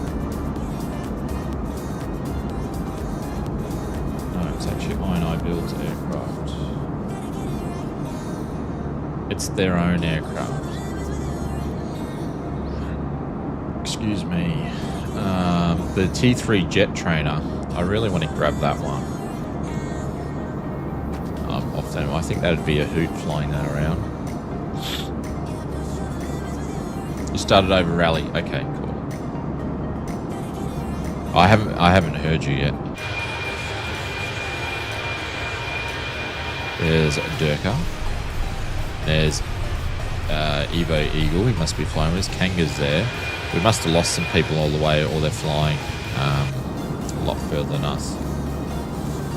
No, it's actually INI builds aircraft. It's their own aircraft. Excuse me. The T3 jet trainer. I really want to grab that one. Off them. I think that'd be a hoot flying that around. You started over rally. Okay, cool. I haven't heard you yet. There's Durka. There's Evo Eagle. He must be flying with us. Kanga's there. We must have lost some people all the way, or they're flying a lot further than us.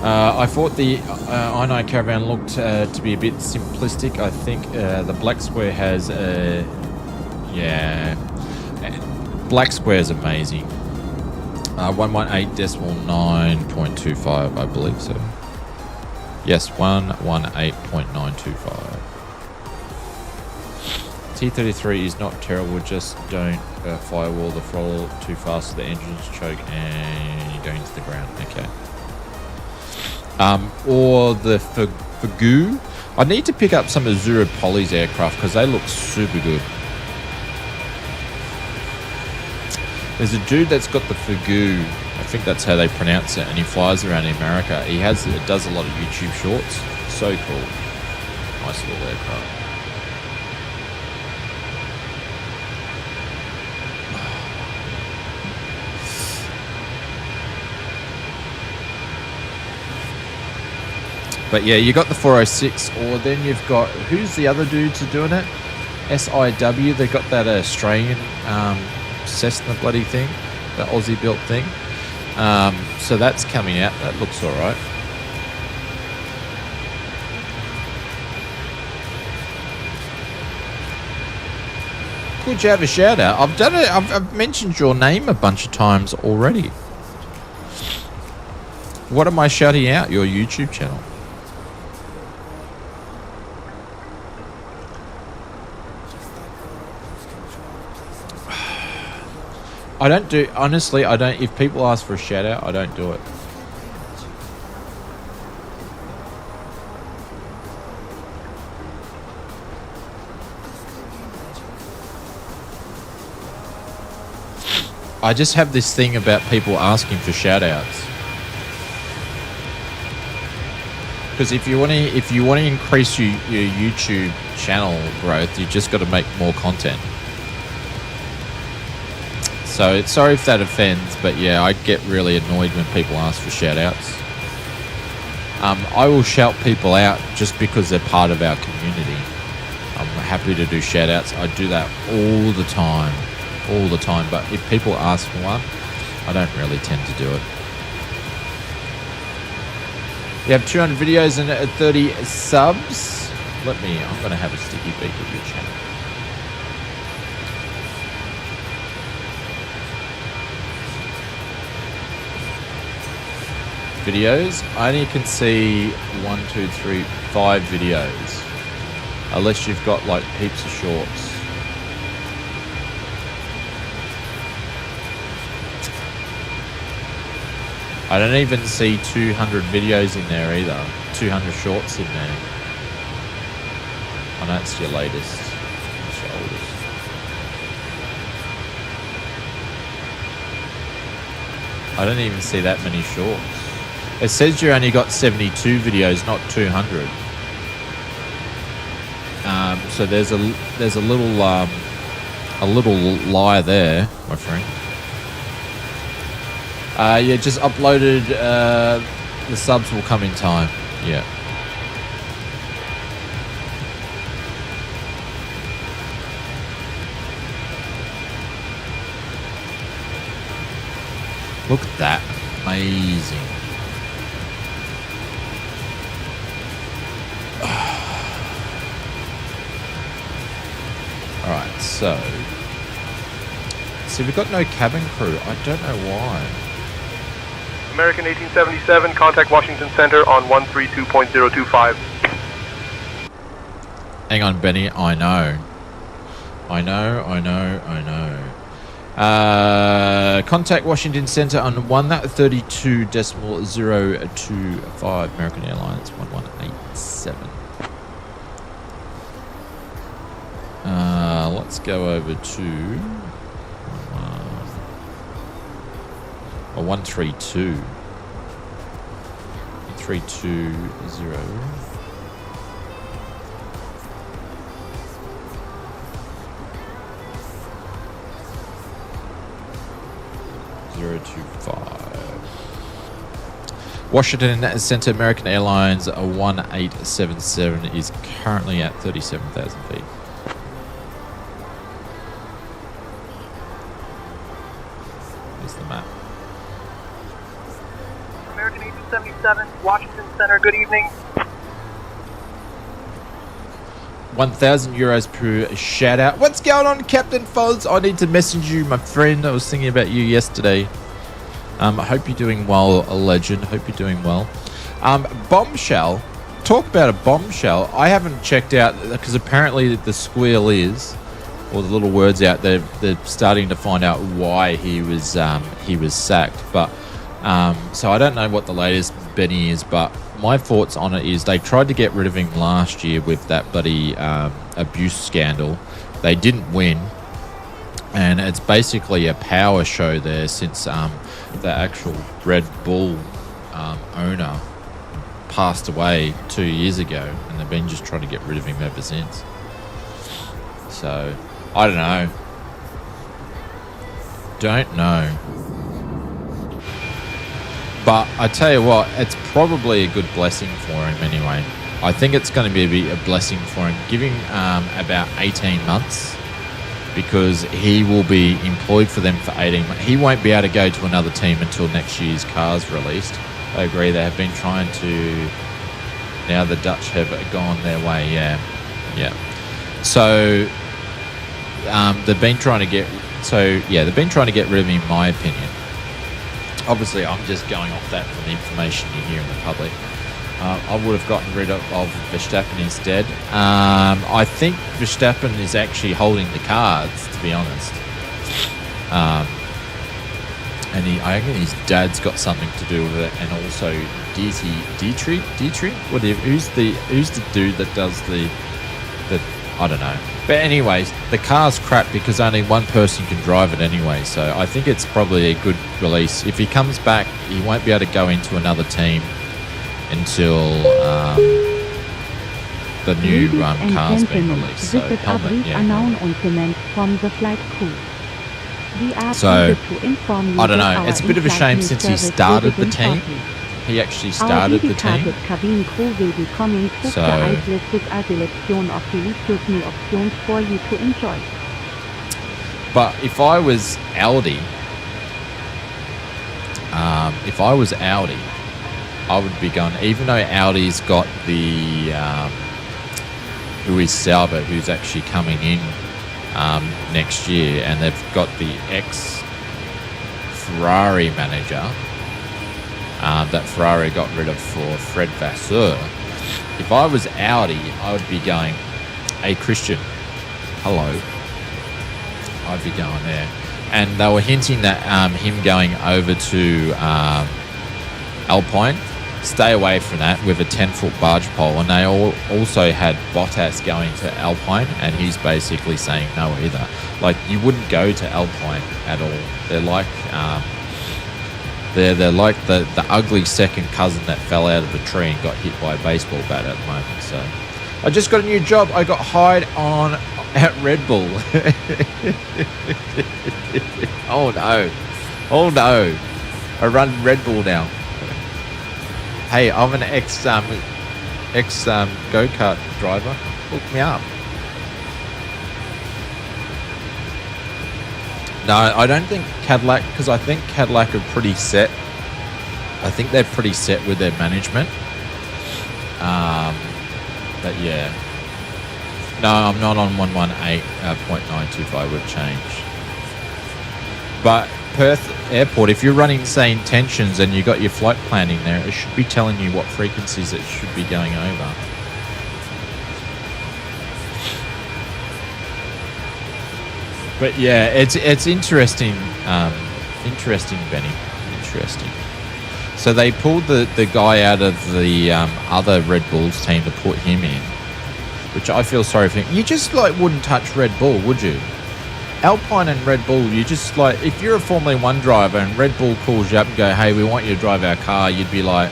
I thought the INI Caravan looked to be a bit simplistic. I think the black square has black square is amazing. 118.9.25, I believe so. Yes, 118.925. T33 is not terrible, just don't firewall the throttle too fast so the engines choke and you're going to the ground. Okay. Or the Fagoo. I need to pick up some of Zero Poly's aircraft because they look super good. There's a dude that's got the Fagoo. I think that's how they pronounce it, and he flies around in America. He does a lot of YouTube shorts. So cool. Nice little aircraft. But yeah, you got the 406, or then you've got, who's the other dudes are doing it? SIW, they got that Australian Cessna bloody thing, the Aussie built thing. So that's coming out. That looks all right. Could you have a shout out? I've done it. I've mentioned your name a bunch of times already. What am I shouting out? Your YouTube channel. I don't do, honestly, I don't, if people ask for a shout out, I don't do it. I just have this thing about people asking for shout outs. Because if you want to increase your YouTube channel growth, you just got to make more content. So sorry if that offends, but yeah, I get really annoyed when people ask for shout outs. I will shout people out just because they're part of our community. I'm happy to do shout outs. I do that all the time. But if people ask for one, I don't really tend to do it. You have 200 videos and 30 subs. I'm going to have a sticky beak at your channel. Videos, I only can see 1, 2, 3, 5 videos, unless you've got like heaps of shorts. I don't even see 200 videos in there either. 200 shorts in there. Oh no, that's your latest. That's your oldest. I don't even see that many shorts. It says you only got 72 videos, not 200. So there's a little lie there, my friend. Yeah, just uploaded. The subs will come in time. Yeah. Look at that. Amazing. Alright, so. See, we've got no cabin crew. I don't know why. American 1877, contact Washington Center on 132.025. Hang on, Benny. I know. Contact Washington Center on 132.025. American Airlines 1187. Let's go over to 132. 320. 025. Washington Center American Airlines 1877 is currently at 37,000 feet. Here's the map. American 1877, Washington Center, good evening. 1,000 euros per shout out. What's going on, Captain Foz? I need to message you, my friend. I was thinking about you yesterday. I hope you're doing well, a legend. Hope you're doing well. Bombshell. Talk about a bombshell. I haven't checked out because apparently the squeal is, or the little words out there, they're starting to find out why he was sacked. But so I don't know what the latest, Benny, is, but my thoughts on it is they tried to get rid of him last year with that bloody abuse scandal. They didn't win, and it's basically a power show there since the actual Red Bull owner passed away 2 years ago, and they've been just trying to get rid of him ever since. So I don't know. But I tell you what, it's probably a good blessing for him anyway. I think it's going to be a blessing for him. Give him about 18 months because he will be employed for them for 18 months. He won't be able to go to another team until next year's car's released. I agree, they have been trying to... Now the Dutch have gone their way, yeah. So, they've been trying to get... they've been trying to get rid of him, in my opinion. Obviously, I'm just going off that from the information you hear in the public. I would have gotten rid of Verstappen instead. I think Verstappen is actually holding the cards, to be honest. And I reckon his dad's got something to do with it, and also Dietrich, whatever. Who's the dude that does the I don't know. But anyways, the car's crap because only one person can drive it anyway. So I think it's probably a good release. If he comes back, he won't be able to go into another team until the new car's been released. So helmet, announcement from the flight crew. So I don't know. It's a bit of a shame since he started the team. He actually started the team. So but if I was Audi, I would be going, even though Audi's got the who is Sauber, who's actually coming in next year, and they've got the ex-Ferrari manager that Ferrari got rid of for Fred Vasseur. If I was Audi, I would be going, hey Christian, hello. I'd be going there. And they were hinting that him going over to Alpine, stay away from that with a 10-foot barge pole. And they also had Bottas going to Alpine, and he's basically saying no either. Like, you wouldn't go to Alpine at all. They're like they're like the ugly second cousin that fell out of a tree and got hit by a baseball bat at the moment. So I just got a new job. I got hired on at Red Bull. Oh no. Oh no. I run Red Bull now. Hey, I'm an ex go-kart driver. Hook me up. No, I don't think Cadillac, because I think Cadillac are pretty set. I think they're pretty set with their management. But yeah. No, I'm not on 118.925 with change. But Perth Airport, if you're running, say, intentions and you got your flight planning there, it should be telling you what frequencies it should be going over. But yeah, it's interesting. Interesting, Benny. Interesting. So they pulled the guy out of the other Red Bulls team to put him in, which I feel sorry for him. You just like wouldn't touch Red Bull, would you? Alpine and Red Bull, you just like, if you're a Formula 1 driver and Red Bull calls you up and go, hey, we want you to drive our car, you'd be like,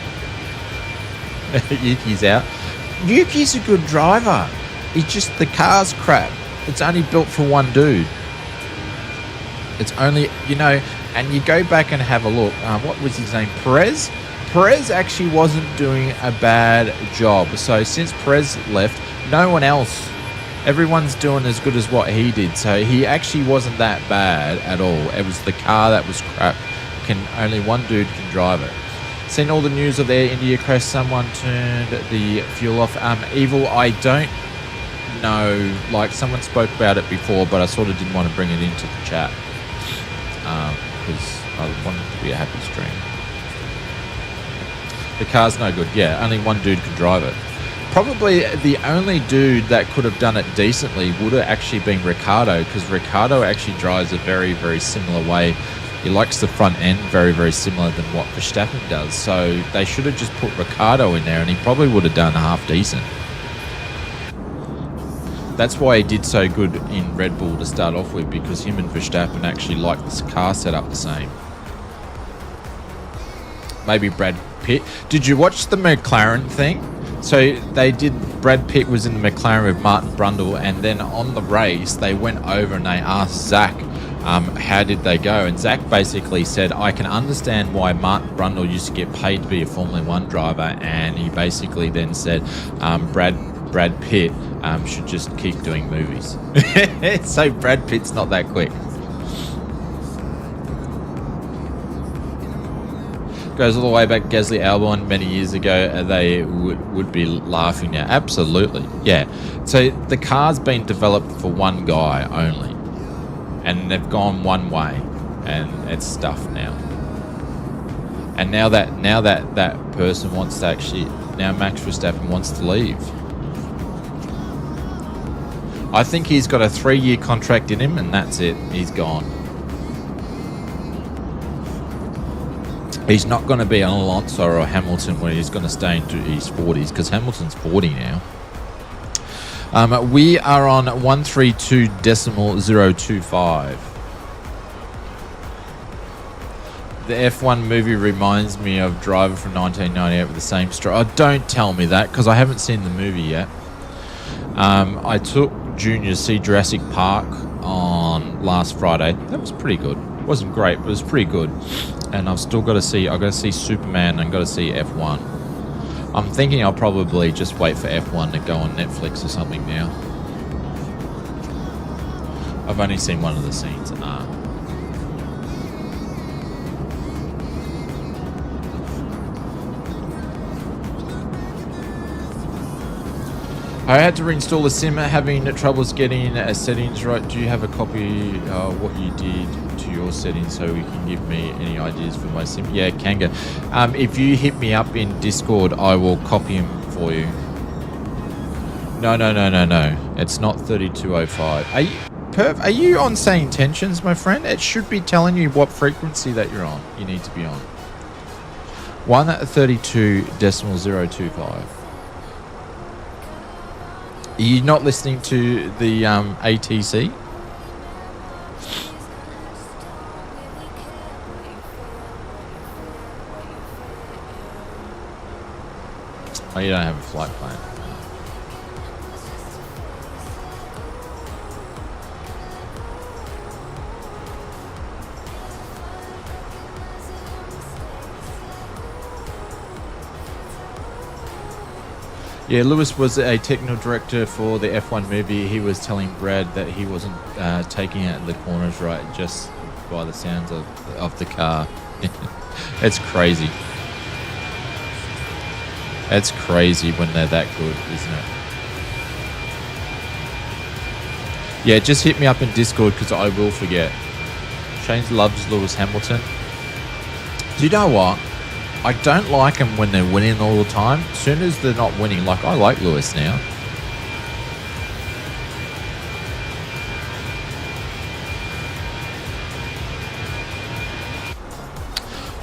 Yuki's out. Yuki's a good driver. It's just the car's crap. It's only built for one dude. It's only, you know, and you go back and have a look. What was his name? Perez? Perez actually wasn't doing a bad job. So since Perez left, no one else, everyone's doing as good as what he did. So he actually wasn't that bad at all. It was the car that was crap. Only one dude can drive it. Seen all the news of their India crash. Someone turned the fuel off. Evil, I don't know. Like, someone spoke about it before, but I sort of didn't want to bring it into the chat. Because I wanted it to be a happy stream. The car's no good. Yeah, only one dude can drive it. Probably the only dude that could have done it decently would have actually been Ricciardo, because Ricciardo actually drives a very, very similar way. He likes the front end very, very similar than what Verstappen does. So they should have just put Ricciardo in there and he probably would have done half decent. That's why he did so good in Red Bull to start off with, because him and Verstappen actually like this car setup the same. Maybe Brad Pitt. Did you watch the McLaren thing? So they did, Brad Pitt was in the McLaren with Martin Brundle, and then on the race they went over and they asked Zach, how did they go? And Zach basically said, I can understand why Martin Brundle used to get paid to be a Formula 1 driver, and he basically then said Brad Pitt should just keep doing movies. So Brad Pitt's not that quick. Goes all the way back to Gasly Albon many years ago. They would be laughing now. Absolutely, yeah. So the car's been developed for one guy only, and they've gone one way, and it's stuffed now. And now that person wants to actually, now Max Verstappen wants to leave. I think he's got a 3-year contract in him, and that's it. He's gone. He's not going to be an Alonso or Hamilton where he's going to stay into his 40s, because Hamilton's 40 now. We are on 132.025. The F1 movie reminds me of Driver from 1998 with the same story. Oh, don't tell me that, because I haven't seen the movie yet. I took Junior to see Jurassic Park on last Friday. That was pretty good. It wasn't great, but it was pretty good. And I've still got to see, I've got to see Superman and got to see F1. I'm thinking I'll probably just wait for F1 to go on Netflix or something now. I've only seen one of the scenes. I had to reinstall the sim, having troubles getting settings right. Do you have a copy of what you did to your settings so you can give me any ideas for my sim? Yeah, Kanga. If you hit me up in Discord, I will copy them for you. No. It's not 3205. Are you on Say Intentions, my friend? It should be telling you what frequency that you're on. You need to be on 132.025. Are you not listening to the ATC? Oh, you don't have a flight plan. Yeah, Lewis was a technical director for the F1 movie. He was telling Brad that he wasn't taking out the corners right just by the sounds of the car. It's crazy. It's crazy when they're that good, isn't it? Yeah, just hit me up in Discord because I will forget. Shane loves Lewis Hamilton. Do you know what? I don't like them when they're winning all the time. As soon as they're not winning, like I like Lewis now.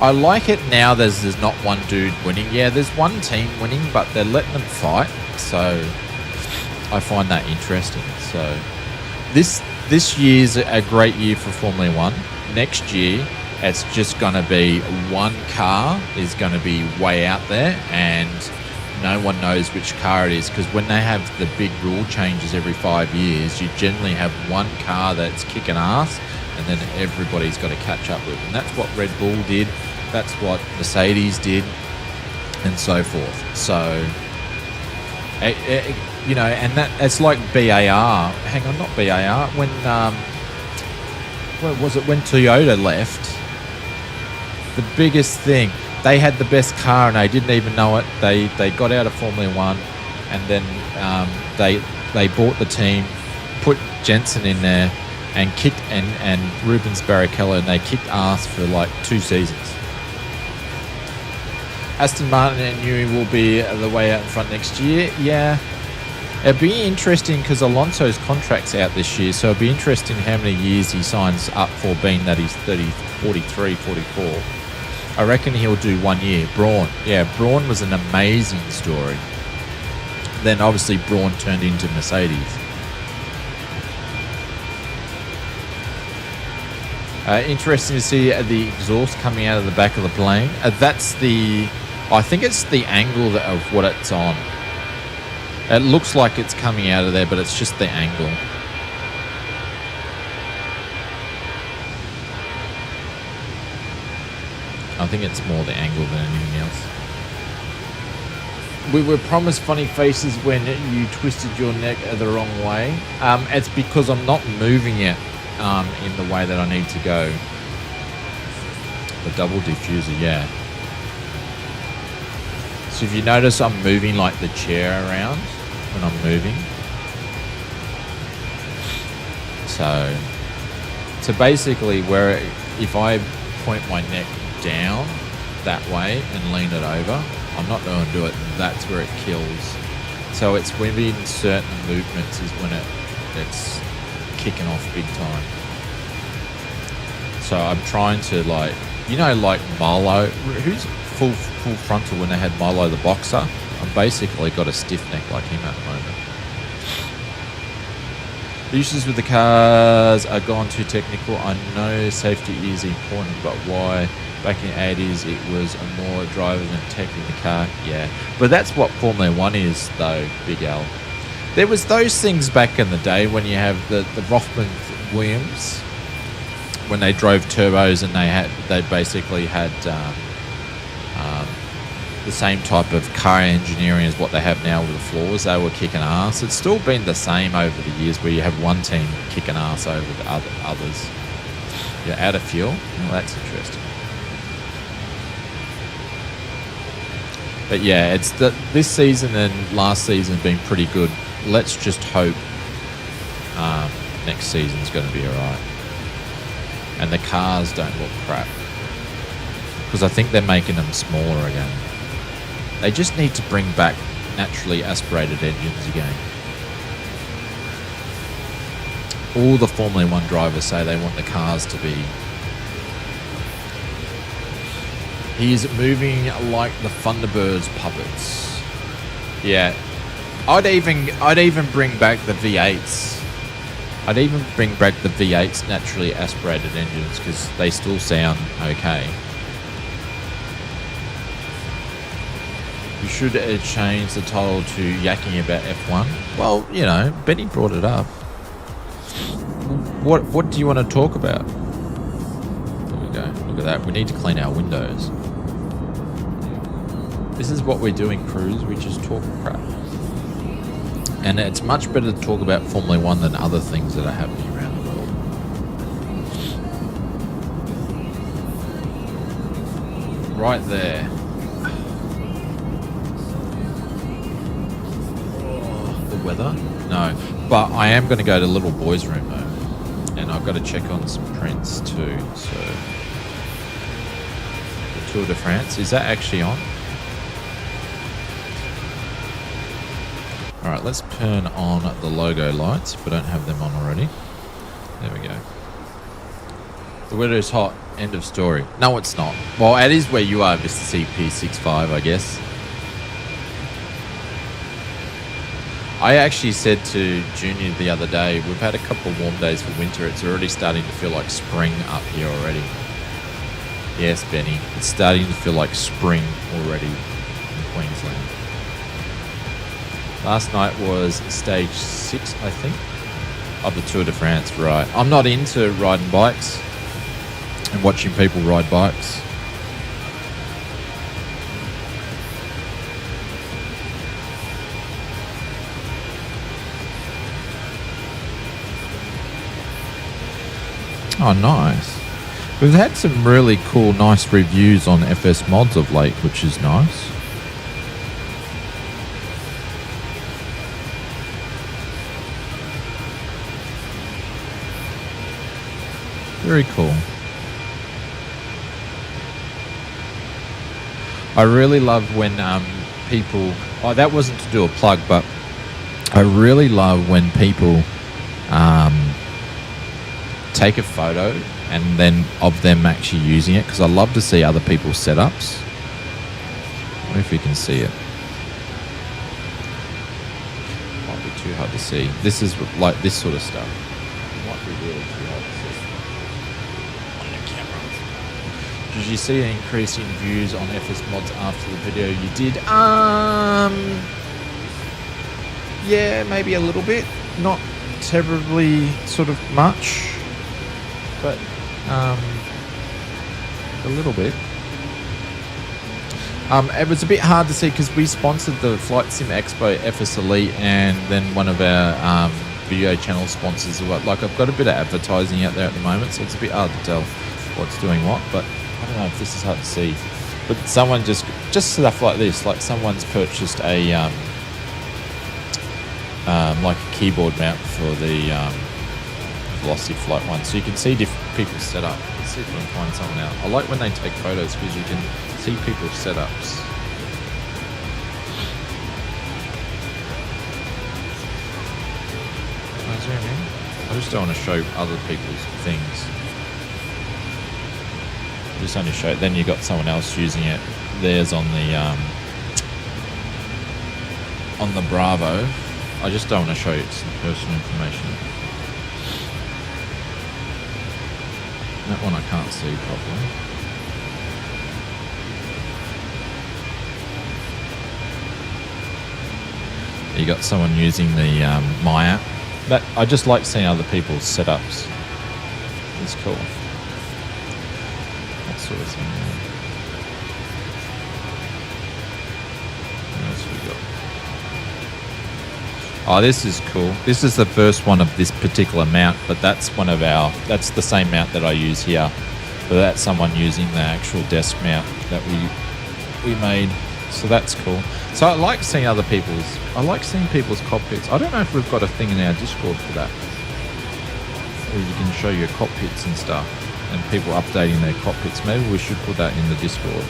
I like it now there's not one dude winning. Yeah, there's one team winning, but they're letting them fight. So I find that interesting. So this year's a great year for Formula One. Next year, it's just going to be one car is going to be way out there and no one knows which car it is, because when they have the big rule changes every 5 years, you generally have one car that's kicking ass and then everybody's got to catch up with. And that's what Red Bull did. That's what Mercedes did and so forth. So, you know, and that it's like BAR. Hang on, not BAR. When was it when Toyota left? The biggest thing, they had the best car and they didn't even know it. They got out of Formula One, and then they bought the team, put Jensen in there, and kicked and Rubens Barrichello, and they kicked ass for like 2 seasons. Aston Martin and Newey will be the way out in front next year. Yeah, it'll be interesting because Alonso's contract's out this year, so it'll be interesting how many years he signs up for, being that he's 43, 44. I reckon he'll do 1 year. Braun. Yeah, Braun was an amazing story. Then obviously Braun turned into Mercedes. Interesting to see the exhaust coming out of the back of the plane. I think it's the angle of what it's on. It looks like it's coming out of there, but it's just the angle. I think it's more the angle than anything else. We were promised funny faces when you twisted your neck the wrong way. It's because I'm not moving it in the way that I need to go. The double diffuser, yeah. So if you notice, I'm moving like the chair around when I'm moving. So basically, if I point my neck down that way and lean it over, I'm not going to do it. That's where it kills. So it's within certain movements is when it's kicking off big time. So I'm trying to, like, you know, like Milo, who's full frontal when they had Milo the boxer. I've basically got a stiff neck like him at the moment. The issues with the cars are gone too technical. I know safety is important, but why? Back in the 80s, it was more driver than tech in the car. Yeah, but that's what Formula One is, though, Big Al. There was those things back in the day when you have the Rothman Williams, when they drove turbos and they basically had the same type of car engineering as what they have now with the floors. They were kicking ass. It's still been the same over the years, where you have one team kicking ass over the others. You're out of fuel. Well, that's interesting. But yeah, it's this season and last season have been pretty good. Let's just hope next season's going to be alright. And the cars don't look crap. Because I think they're making them smaller again. They just need to bring back naturally aspirated engines again. All the Formula One drivers say they want the cars to be... He's moving like the Thunderbirds puppets. Yeah. I'd even bring back the V8s. I'd even bring back the V8s naturally aspirated engines, because they still sound okay. You should change the title to Yakking About F1. Well, you know, Benny brought it up. What do you want to talk about? There we go. Look at that. We need to clean our windows. This is what we're doing, crews. We just talk crap. And it's much better to talk about Formula One than other things that are happening around the world. Right there. Oh, the weather? No. But I am going to go to Little Boy's room though. And I've got to check on some prints too. So, the Tour de France, is that actually on? Alright, let's turn on the logo lights if I don't have them on already. There we go. The weather is hot. End of story. No, it's not. Well, it is where you are, Mr. CP65, I guess. I actually said to Junior the other day, we've had a couple of warm days for winter. It's already starting to feel like spring up here already. Yes, Benny. It's starting to feel like spring already in Queensland. Last night was stage 6, I think, of the Tour de France. Right. I'm not into riding bikes and watching people ride bikes. Oh, nice. We've had some really cool, nice reviews on FS Mods of late, which is nice. Very cool. I really love when people... Oh, that wasn't to do a plug, but I really love when people take a photo and then of them actually using it, because I love to see other people's setups. I wonder if you can see it. Might be too hard to see. This is like this sort of stuff. Might be really too hard to see. Did you see an increase in views on FS Mods after the video you did? Yeah, maybe a little bit. Not terribly sort of much, but a little bit. It was a bit hard to see because we sponsored the Flight Sim Expo FS Elite, and then one of our video channel sponsors. Like, I've got a bit of advertising out there at the moment, so it's a bit hard to tell what's doing what, but I don't know if this is hard to see. But someone just stuff like this, like someone's purchased a like a keyboard mount for the Velocity Flight 1, so you can see different people's setup. Let's see if we can find someone out. I like when they take photos because you can see people's setups. Can I zoom in? I just don't want to show other people's things. Just only show it. Then you got someone else using it. There's on the Bravo. I just don't want to show you some personal information. That one I can't see properly. You got someone using the My app. That I just like seeing other people's setups. It's cool. That sort of thing. What else we got? Oh, this is cool. This is the first one of this particular mount, but that's that's the same mount that I use here. But that's someone using the actual desk mount that we made. So that's cool. So I like seeing people's cockpits. I don't know if we've got a thing in our Discord for that, where you can show your cockpits and stuff, and people updating their cockpits. Maybe we should put that in the Discord.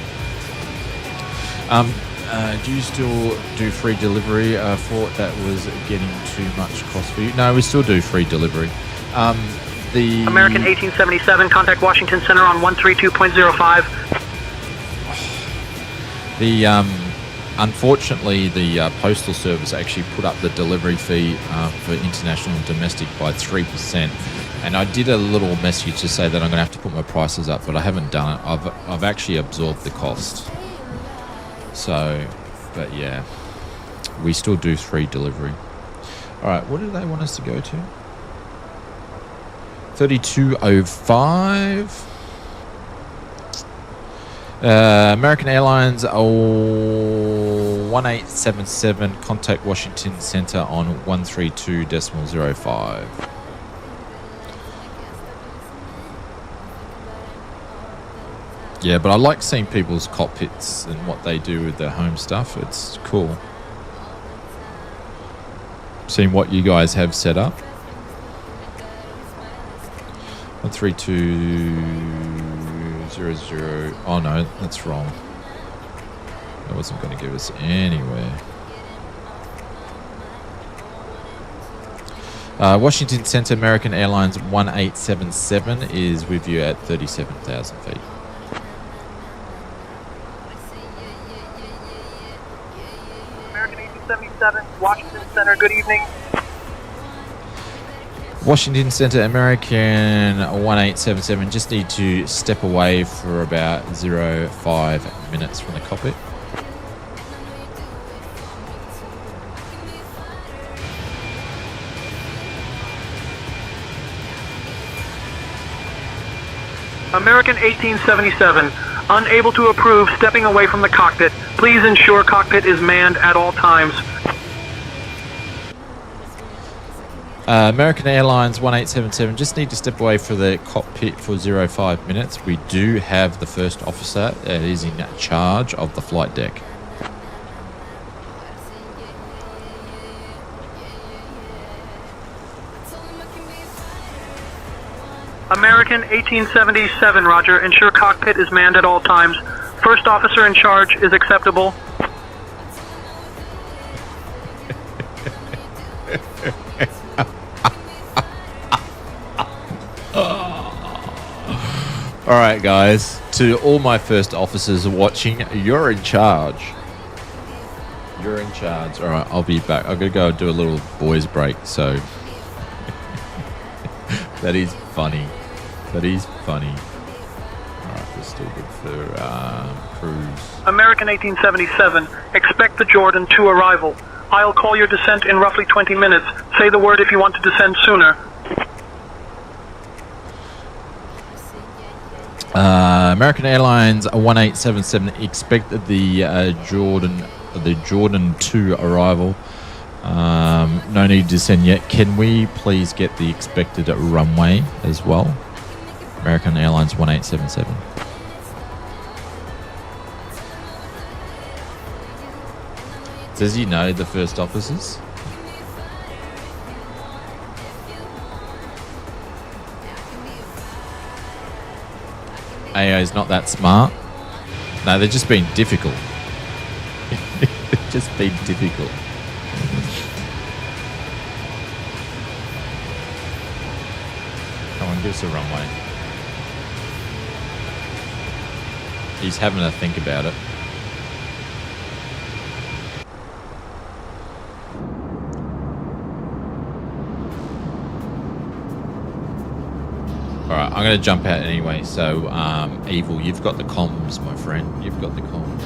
Do you still do free delivery? I thought that was getting too much cost for you. No, we still do free delivery. The American 1877, contact Washington Center on 132.05. Unfortunately, the Postal Service actually put up the delivery fee for international and domestic by 3%. And I did a little message to say that I'm going to have to put my prices up, but I haven't done it. I've actually absorbed the cost. So, but yeah, we still do free delivery. All right, what do they want us to go to? 3205. American Airlines 1 1877, contact Washington Center on 132.05. Yeah, but I like seeing people's cockpits and what they do with their home stuff. It's cool. Seeing what you guys have set up. 132.00. Oh no, that's wrong. That wasn't going to give us anywhere. Washington Center, American Airlines 1877 is with you at 37,000 feet. American 1877, Washington Center, good evening. Washington Center, American 1877. Just need to step away for about 0.5 minutes from the cockpit. American 1877, unable to approve stepping away from the cockpit. Please ensure cockpit is manned at all times. American Airlines 1877, just need to step away for the cockpit for 0.5 minutes. We do have the first officer that is in charge of the flight deck. American 1877, roger. Ensure cockpit is manned at all times. First officer in charge is acceptable. All right, guys. To all my first officers watching, you're in charge. You're in charge. All right, I'll be back. I'm going to go and do a little boys break, so... That is funny. That is funny. All right, we're still good for cruise. American 1877, expect the Jordan to arrival. I'll call your descent in roughly 20 minutes. Say the word if you want to descend sooner. American Airlines 1877, expect the Jordan 2 arrival. No need to descend yet. Can we please get the expected runway as well? American Airlines 1877. Does he know the first officers? AO is not that smart. No, they're just being difficult. They're just being difficult. Come on, give us a runway. He's having a think about it. Alright, I'm going to jump out anyway. So, Evil, you've got the comms, my friend. You've got the comms.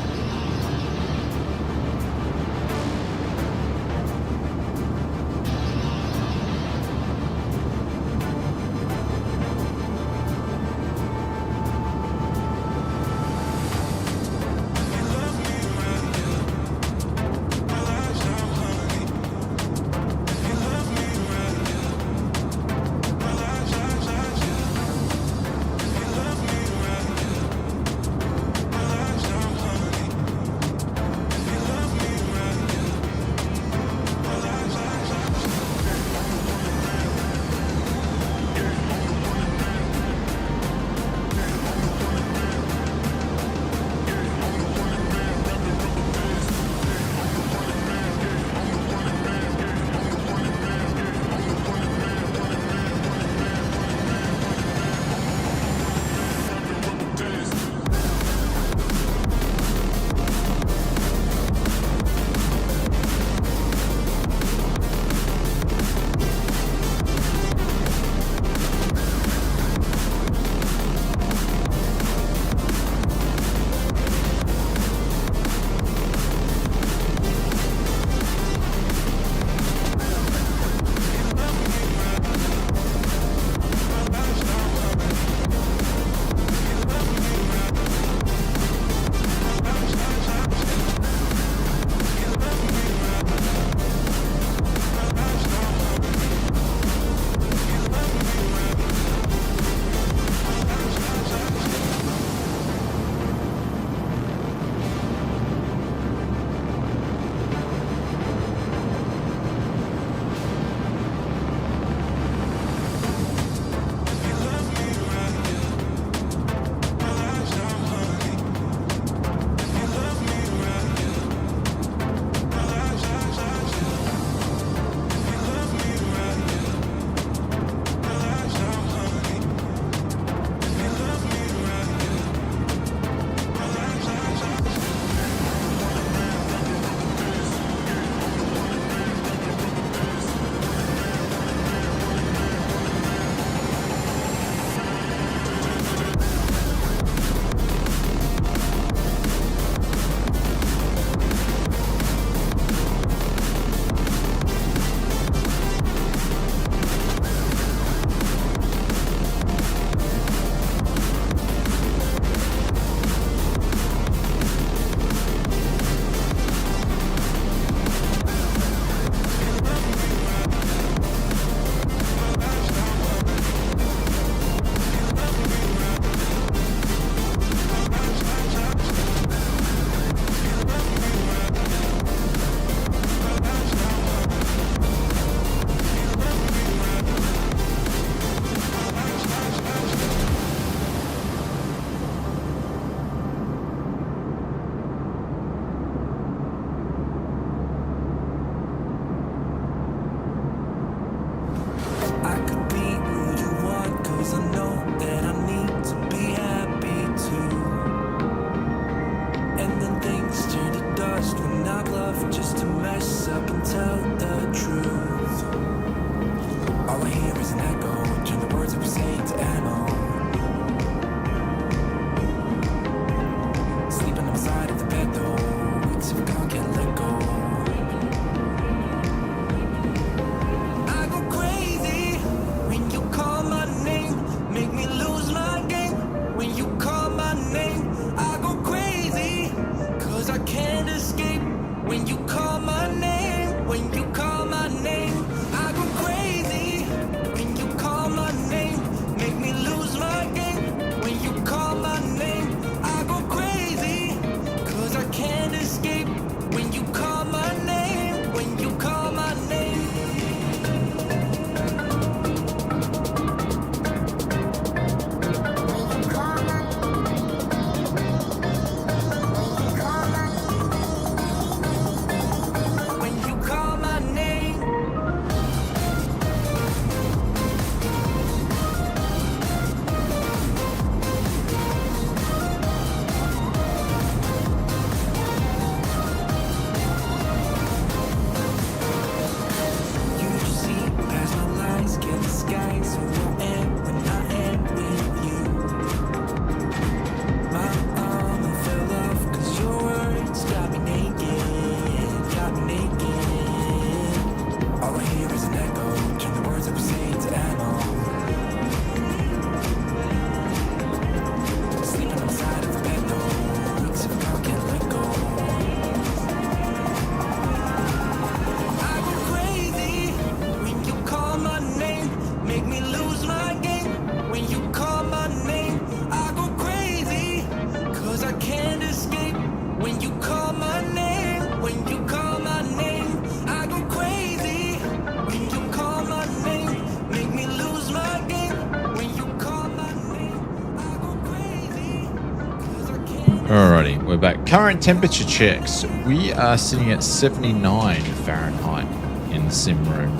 Alrighty, we're back. Current temperature checks. We are sitting at 79 Fahrenheit in the sim room,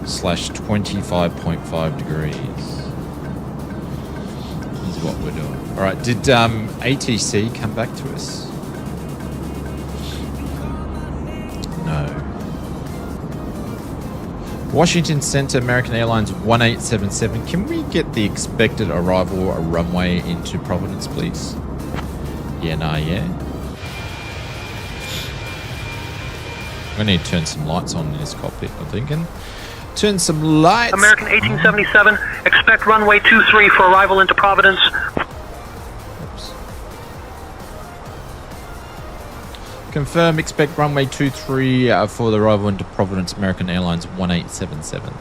/ 25.5 degrees. Is what we're doing. Alright, did ATC come back to us? No. Washington Center, American Airlines 1877. Can we get the expected arrival or runway into Providence, please? Yeah, nah, yeah. We need to turn some lights on in this cockpit, I'm thinking. Turn some lights. American 1877, expect runway 23 for arrival into Providence. Oops. Confirm, expect runway 23 for the arrival into Providence, American Airlines 1877.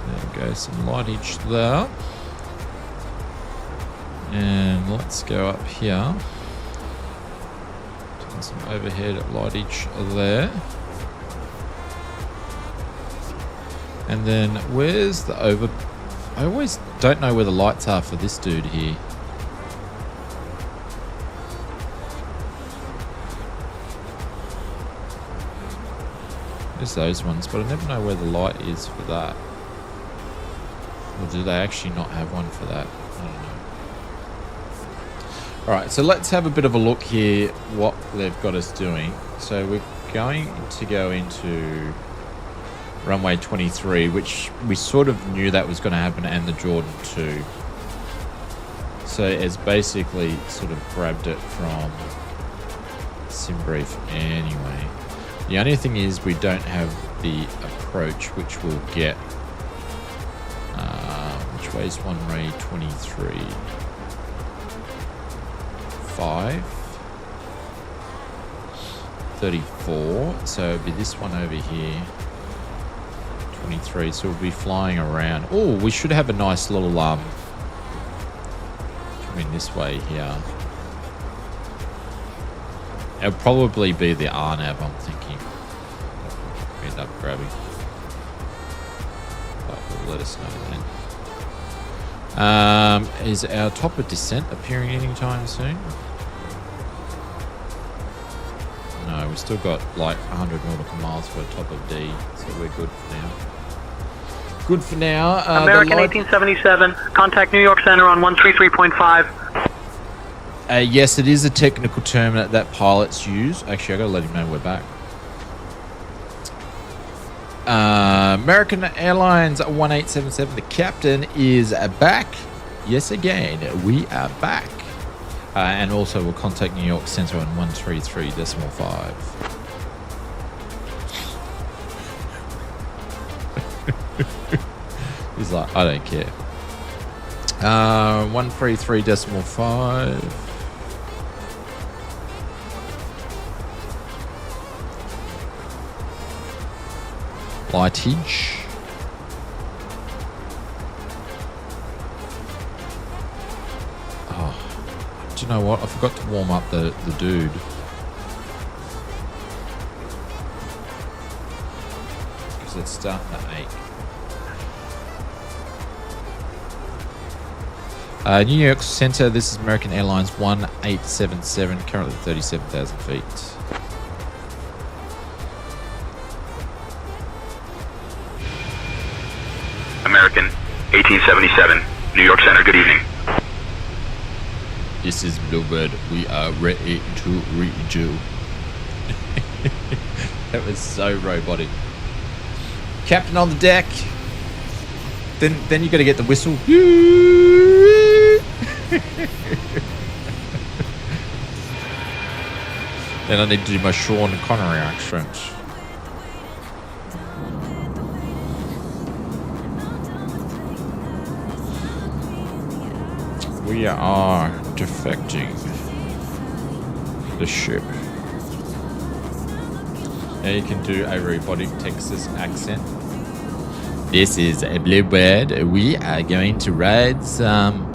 There we go, some lightage there. And let's go up here. Turn some overhead lightage there. And then where's the over... I always don't know where the lights are for this dude here. There's those ones, but I never know where the light is for that. Or do they actually not have one for that? I don't know. Alright, so let's have a bit of a look here what they've got us doing. So we're going to go into runway 23, which we sort of knew that was going to happen, and the Jordan 2. So it's basically sort of grabbed it from SimBrief anyway. The only thing is we don't have the approach, which we'll get. Which way is runway 23? 5 34, so it'll be this one over here, 23, so we'll be flying around. Oh, we should have a nice little coming this way here. It'll probably be the RNAV, I'm thinking. End up grabbing, but will let us know then. Is our top of descent appearing anytime soon? No, we've still got like 100 nautical miles for a top of D, so we're good for now. Good for now. American 1877, contact New York Center on 133.5. Yes, it is a technical term that pilots use. Actually, I gotta let him know we're back. American Airlines 1877, the captain is back. Yes, again, we are back. And also we'll contact New York Center on 133.5. He's like, I don't care. 133.5. Lightage. Oh, do you know what? I forgot to warm up the dude. Because it's starting to ache. New York Center, this is American Airlines 1877, currently 37,000 feet. American 1877, New York Center, good evening. This is Bluebird. We are ready to redo. That was so robotic. Captain on the deck. Then you got to get the whistle. Then I need to do my Sean Connery accent. We are defecting the ship. Now you can do a robotic Texas accent. This is a Bluebird. We are going to ride some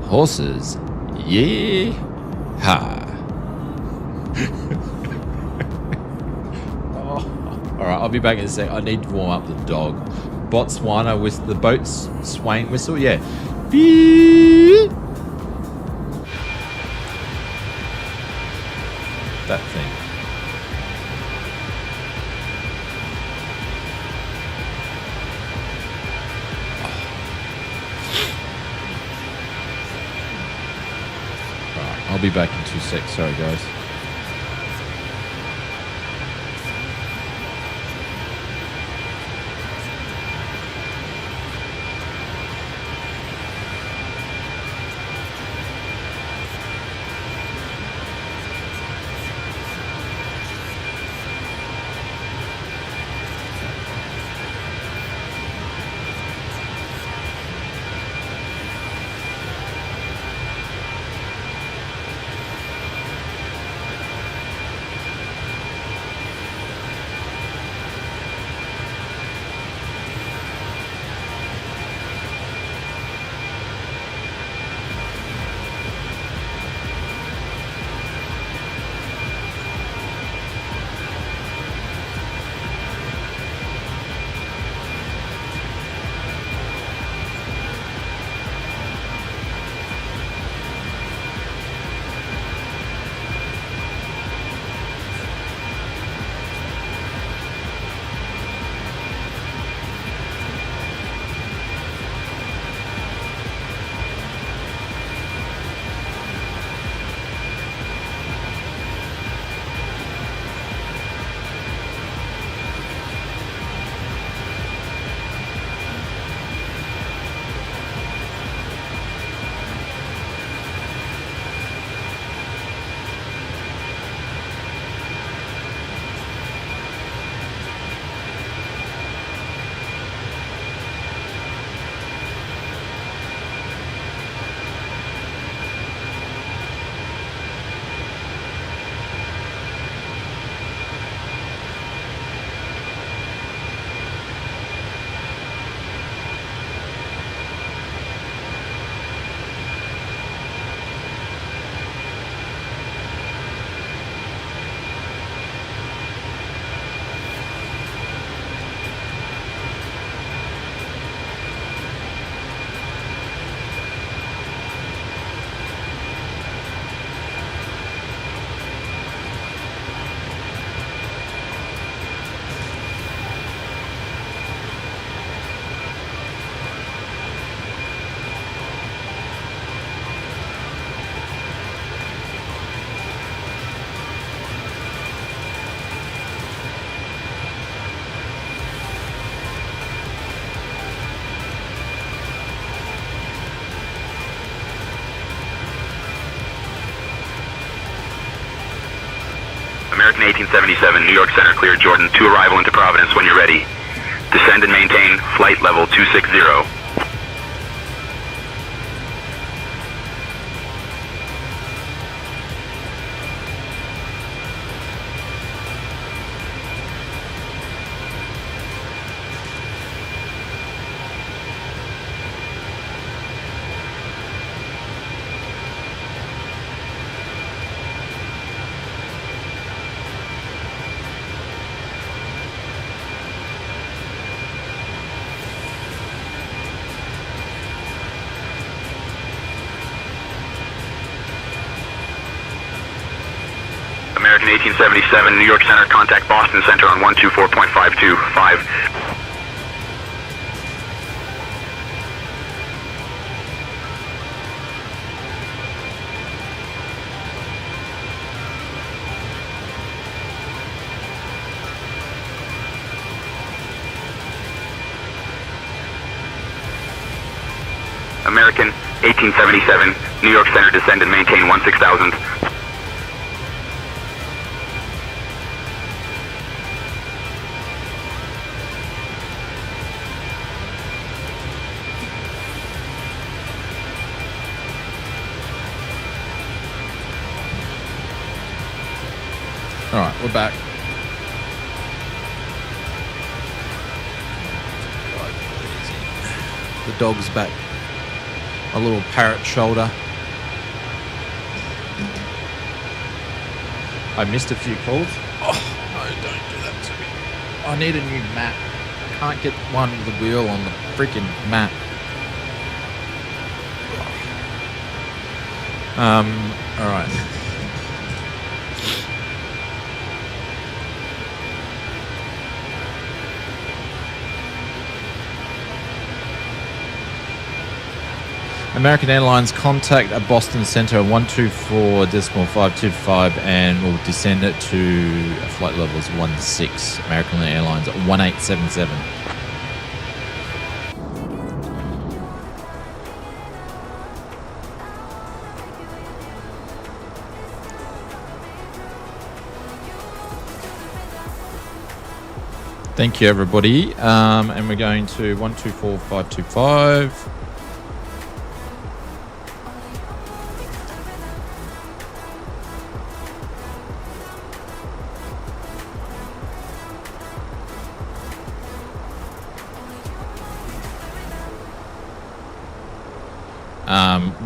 horses. Yeah. Ha. Oh. be back in a sec. I need to warm up the dog. Botswana with the boat's swaying whistle. Yeah. Beep. That thing. Right, I'll be back in 2 secs. Sorry, guys. American 1877, New York Center, clear Jordan 2 arrival into Providence when you're ready. Descend and maintain flight level 260. American 1877, New York Center, contact Boston Center on 124.525. American 1877, New York Center, descend and maintain 16,000. Alright, we're back. The dog's back. A little parrot shoulder. I missed a few calls. Oh, no, don't do that to me. I need a new map. Can't get one with a wheel on the freaking map. All right. American Airlines contact a Boston Center 124.525 and will descend it to flight levels 16. American Airlines 1877. Thank you, everybody. And we're going to 124.525.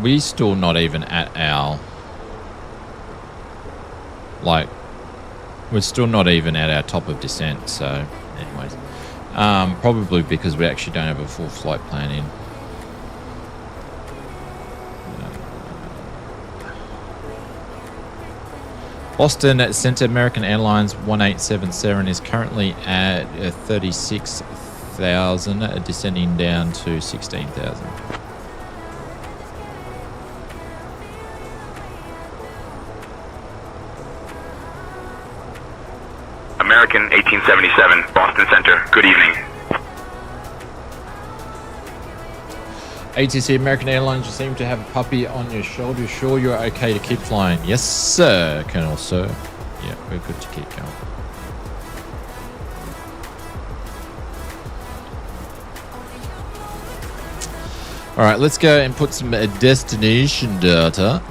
We're still not even at our, like, we're still not even at our top of descent, so anyways. Probably because we actually don't have a full flight plan in. Boston Center American Airlines 1877 is currently at 36,000, descending down to 16,000. American 1877, Boston Center. Good evening. ATC American Airlines, you seem to have a puppy on your shoulder. Sure you're okay to keep flying? Yes, sir, Colonel, sir. Yeah, we're good to keep going. All right, let's go and put some destination data.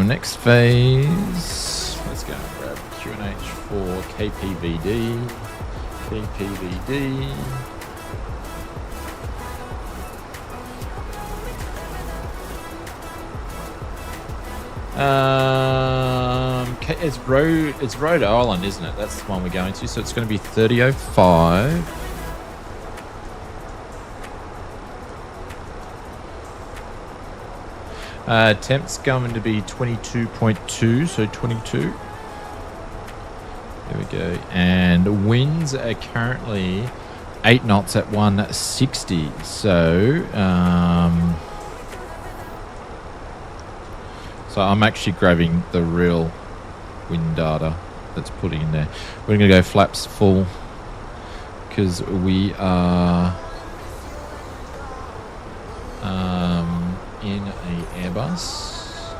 Next phase. Let's go and grab QNH for KPVD. KPVD. It's Rhode Island, isn't it? That's the one we're going to. So it's going to be 3005. Temp's going to be 22.2, so 22. There we go. And winds are currently 8 knots at 160. So, so I'm actually grabbing the real wind data that's put in there. We're going to go flaps full because we are in a Airbus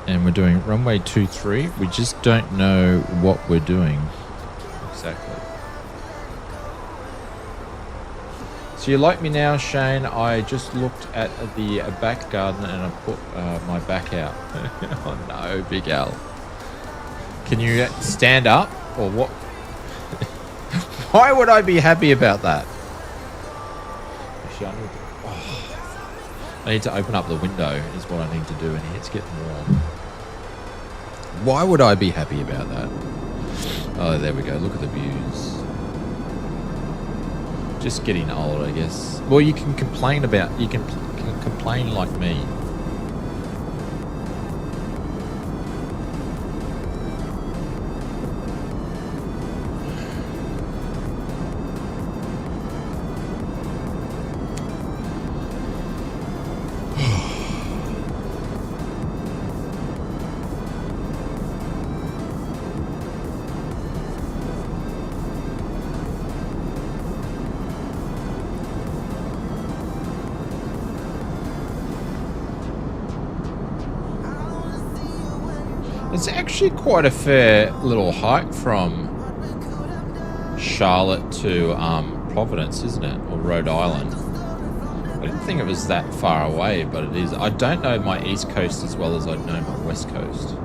and we're doing runway 23. We just don't know what we're doing exactly. So you like me now, Shane? I just looked at the back garden and I put my back out. Oh no, Big Al. Can you stand up or what? Why would I be happy about that? Actually, I need to open up the window is what I need to do, and it's getting warm. Why would I be happy about that? Oh, there we go. Look at the views. Just getting old, I guess. Well, you can complain about... You can complain like me. It's actually quite a fair little hike from Charlotte to Providence, isn't it? Or Rhode Island. I didn't think it was that far away, but it is. I don't know my East Coast as well as I know my West Coast.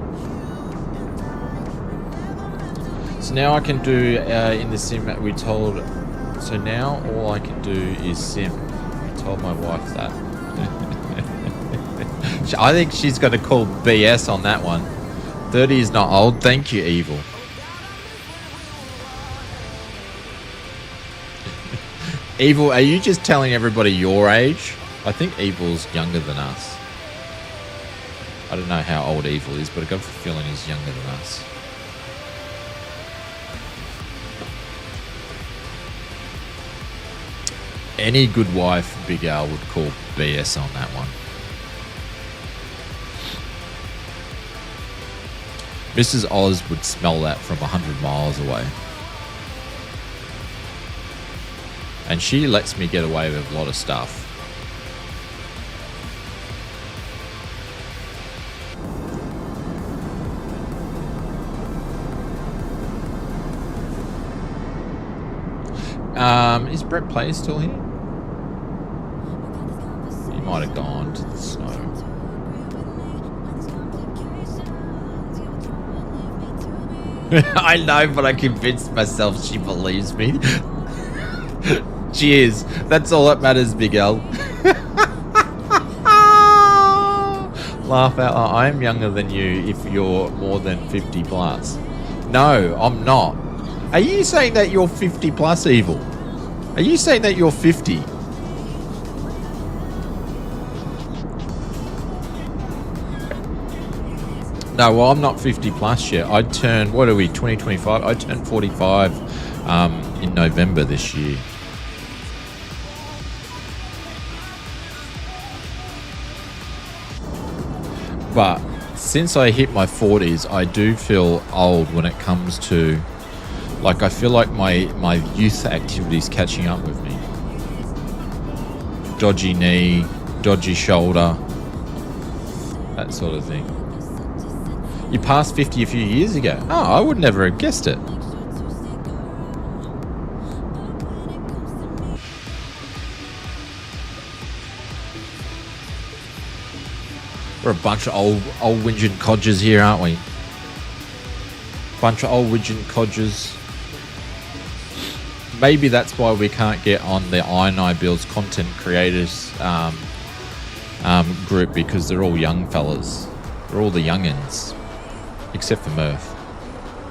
So now I can do in the sim that we told. So now all I can do is sim. I told my wife that. I think she's going to call BS on that one. 30 is not old. Thank you, Evil. Evil, are you just telling everybody your age? I think Evil's younger than us. I don't know how old Evil is, but I got a feeling he's younger than us. Any good wife, Big Al would call BS on that one. Mrs. Oz would smell that from 100 miles away. And she lets me get away with a lot of stuff. Is Brett Play still here? He might have gone to the snow. I know, but I convinced myself she believes me. Cheers. That's all that matters, Big L. Laugh out loud. I am younger than you if you're more than 50 plus. No, I'm not. Are you saying that you're 50 plus, Evil? Are you saying that you're 50? No, well, I'm not 50 plus yet. I turned, what are we, 2025? I turned 45 in November this year. But since I hit my 40s, I do feel old when it comes to, like, I feel like my youth activity's catching up with me. Dodgy knee, dodgy shoulder, that sort of thing. You passed 50 a few years ago. Oh, I would never have guessed it. We're a bunch of old whinging codgers here, aren't we? Bunch of old whinging codgers. Maybe that's why we can't get on the I Builds content creators group, because they're all young fellas. They're all the youngins. Except for Murph.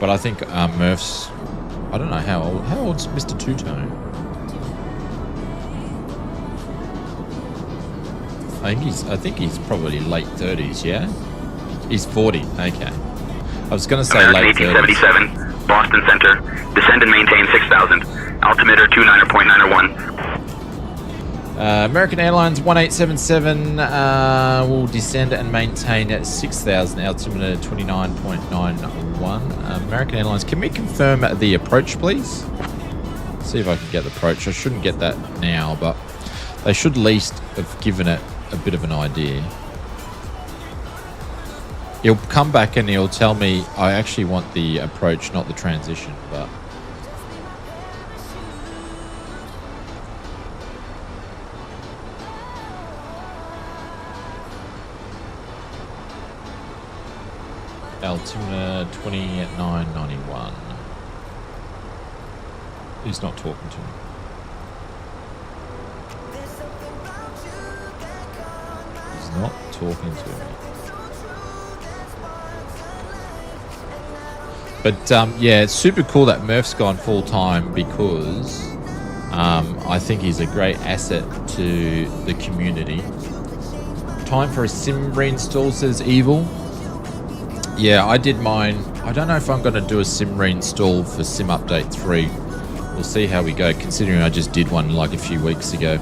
But I think Murph's... I don't know how old... How old's Mr. Two-Tone? I think he's probably late 30s, yeah? He's 40, okay. I was going to say American late 1877, 30s. Boston Center. Descend and maintain 6,000. Altimeter 29.901. American Airlines 1877 will descend and maintain at 6,000, altimeter 29.91. American Airlines, can we confirm the approach, please? See if I can get the approach. I shouldn't get that now, but they should at least have given it a bit of an idea. He'll come back and he'll tell me I actually want the approach, not the transition, but... Altimeter 2991. He's not talking to me. He's not talking to me. But yeah, it's super cool that Murph's gone full time, because I think he's a great asset to the community. Time for a sim reinstall, says Evil. Yeah, I did mine. I don't know if I'm going to do a sim reinstall for Sim Update 3. We'll see how we go, considering I just did one like a few weeks ago.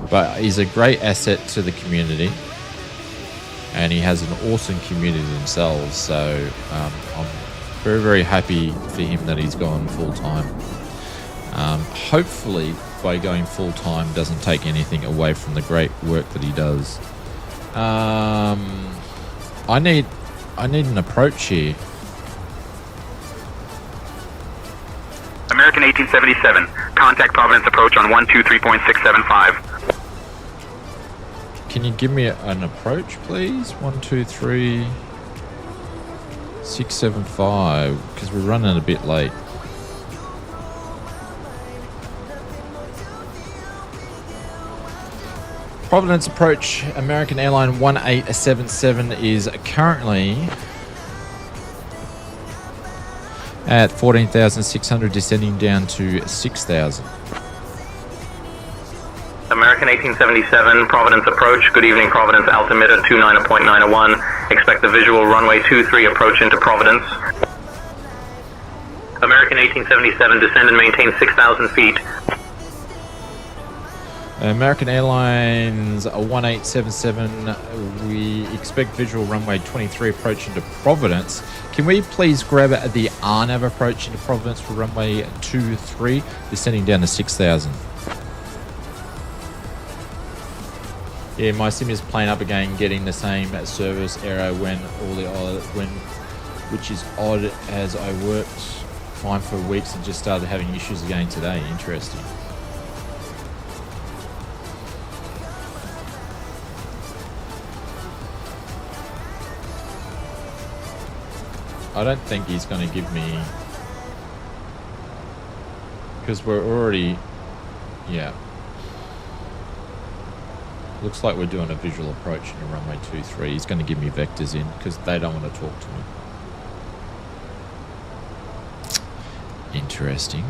But he's a great asset to the community, and he has an awesome community themselves. So I'm very, very happy for him that he's gone full time. Hopefully, by going full time, doesn't take anything away from the great work that he does. I need an approach here. American 1877. Contact Providence approach on 123.675. Can you give me an approach, please? 123.675, because we're running a bit late. Providence approach, American Airline 1877 is currently at 14,600, descending down to 6,000. American 1877, Providence approach. Good evening, Providence, altimeter 29.901. Expect the visual runway 23 approach into Providence. American 1877, descend and maintain 6,000 feet. American Airlines 1877, we expect visual runway 23 approach into Providence. Can we please grab the RNAV approach into Providence for runway 23, descending down to 6,000? Yeah, my sim is playing up again, getting the same service error which is odd, as I worked fine for weeks and just started having issues again today. Interesting. I don't think he's going to give me, because we're already, yeah. Looks like we're doing a visual approach in a runway 23. He's going to give me vectors in because they don't want to talk to me. Interesting.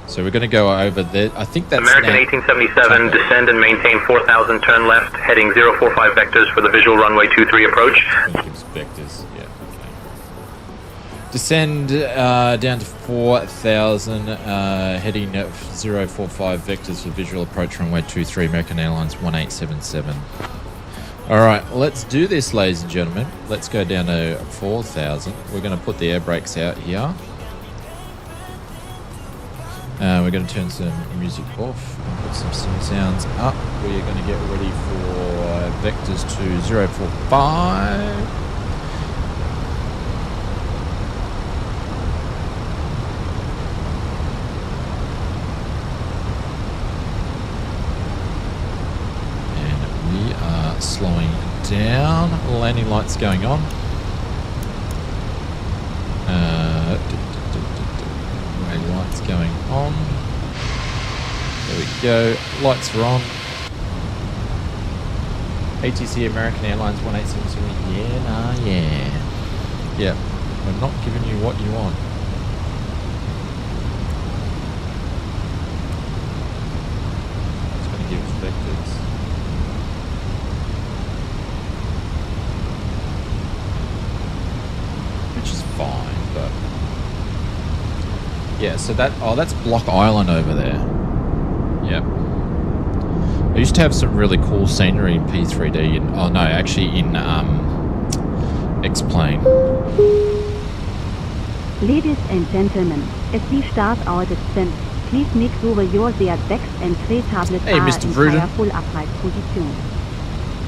So we're going to go over there. I think that's American 1877, descend and maintain 4,000, turn left, heading 045 vectors for the visual runway 23 approach. Gives vectors, yeah. Descend down to 4,000, heading 045 vectors for visual approach runway 23, American Airlines 1877. All right, let's do this, ladies and gentlemen. Let's go down to 4,000. We're going to put the air brakes out here. We're going to turn some music off and put some sounds up. We're going to get ready for vectors to 045. Slowing down, landing lights going on. Runway lights going on. There we go. Lights are on. ATC American Airlines 1877. Yeah, nah, yeah. Yeah, we're not giving you what you want. It's going to give us vectors. Fine, but yeah, so that's Block Island over there. Yep. I used to have some really cool scenery in P3D and actually in X-Plane. Ladies and gentlemen, as we start our descent, please make sure your seatbacks and tray tablets are Mr. in Vruden. full upright position.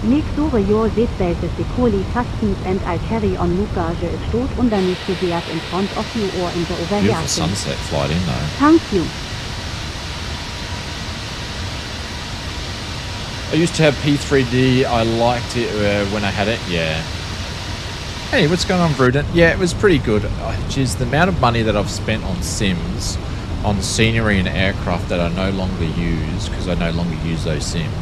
Make sure your seatbelt securely fastens and all carry-on luggage is stowed underneath the seat in front of you or in the overhead. Beautiful sunset flight in though. Thank you. I used to have P3D. I liked it when I had it. Yeah. Hey, what's going on, Vruden? Yeah, it was pretty good. Geez, the amount of money that I've spent on sims, on scenery and aircraft that I no longer use because I no longer use those sims.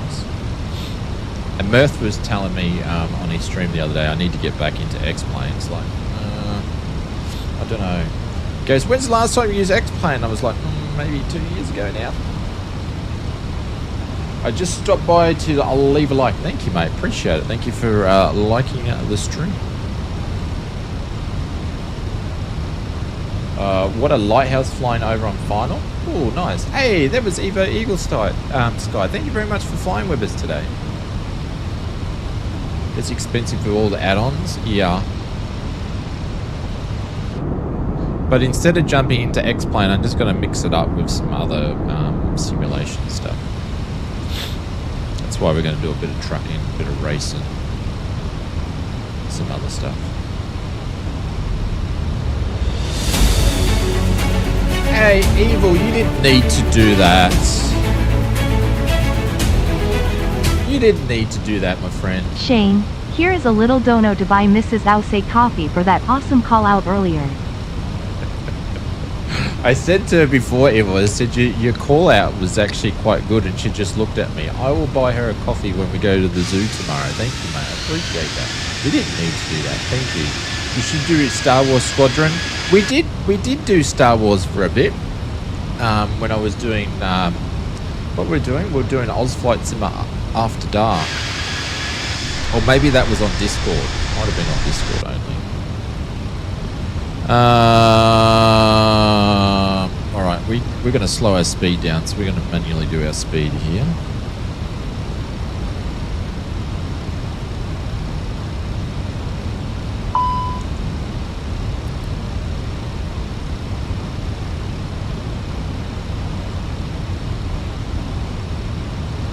And Mirth was telling me on his stream the other day, I need to get back into X-Planes. Like, I don't know. He goes, when's the last time you used X-Plane? I was like, maybe 2 years ago now. I just stopped by to leave a like. Thank you, mate. Appreciate it. Thank you for liking the stream. What a lighthouse flying over on final. Oh, nice. Hey, that was Eva Eagle Sky. Thank you very much for flying with us today. It's expensive for all the add-ons, yeah. But instead of jumping into X-Plane, I'm just going to mix it up with some other simulation stuff. That's why we're going to do a bit of trucking, a bit of racing, some other stuff. Hey, Evil, you didn't need to do that. You didn't need to do that, my friend. Shane, here is a little dono to buy Mrs. Ouse coffee for that awesome call out earlier. I said to her before, Eva, I said, your call out was actually quite good, and she just looked at me. I will buy her a coffee when we go to the zoo tomorrow. Thank you, mate. I appreciate that. We didn't need to do that. Thank you. You should do Star Wars Squadron. We did do Star Wars for a bit. When I was doing, what were we doing? We were doing Oz Flight Simmer After Dark. Or maybe that was on Discord. Might have been on Discord only. Alright, we're going to slow our speed down, so we're going to manually do our speed here.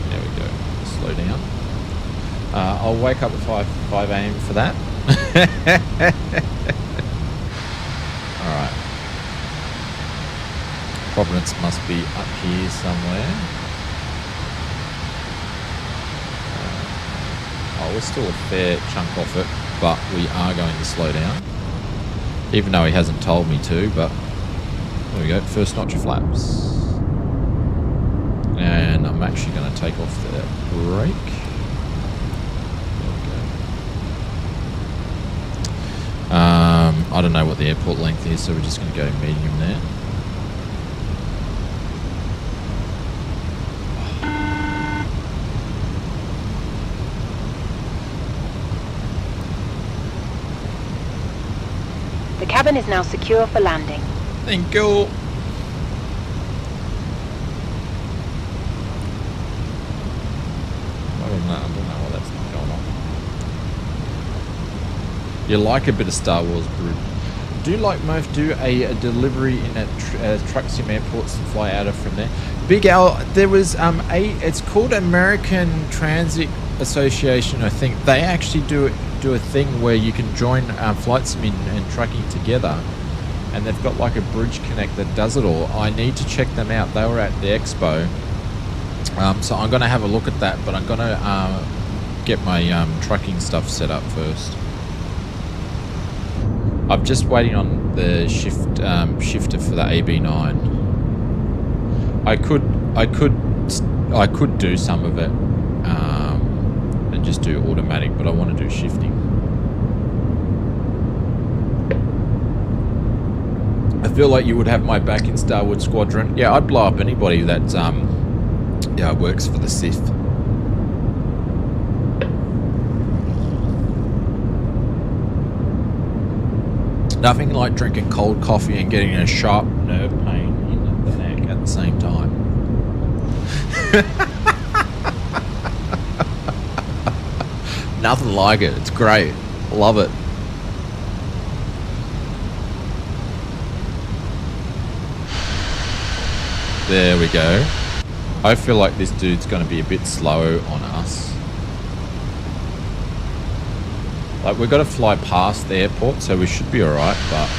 There we go. Slow down. I'll wake up at 5 a.m. for that. Alright. Providence must be up here somewhere. We're still a fair chunk off it, but we are going to slow down. Even though he hasn't told me to, but there we go. First notch of flaps. And I'm actually going to take off the brake. I don't know what the airport length is, so we're just going to go medium there. The cabin is now secure for landing. Thank you. I don't know why that's not going on. You like a bit of Star Wars, Brood. Do like Murph do a delivery in at Truck Sim airports and fly out of from there? Big Al, there was it's called American Transit Association, I think. They actually do a thing where you can join Flight Sim and trucking together, and they've got like a bridge connect that does it all. I need to check them out. They were at the expo, so I'm going to have a look at that, but I'm going to get my trucking stuff set up first. I'm just waiting on the shifter for the AB9. I could do some of it and just do automatic, but I want to do shifting. I feel like you would have my back in Star Wars Squadron. Yeah, I'd blow up anybody that works for the Sith. Nothing like drinking cold coffee and getting a sharp nerve pain in the neck at the same time. Nothing like it. It's great. Love it. There we go. I feel like this dude's going to be a bit slow on us. Like, we've got to fly past the airport, so we should be alright, but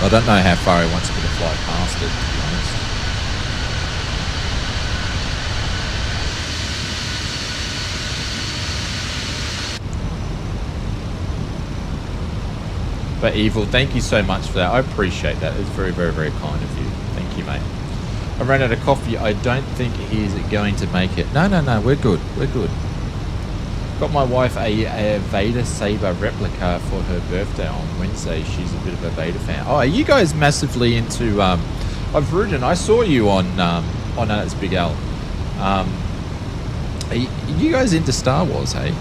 I don't know how far he wants me to fly past it, to be honest. But Evil, thank you so much for that. I appreciate that. It's very, very, very kind of you. Thank you, mate. I ran out of coffee. I don't think he's going to make it. No, we're good. We're good. Got my wife a Vader Saber replica for her birthday on Wednesday. She's a bit of a Vader fan. Oh, are you guys massively into I've ridden. I saw you on oh no, it's Big Al. Are you guys into Star Wars, hey?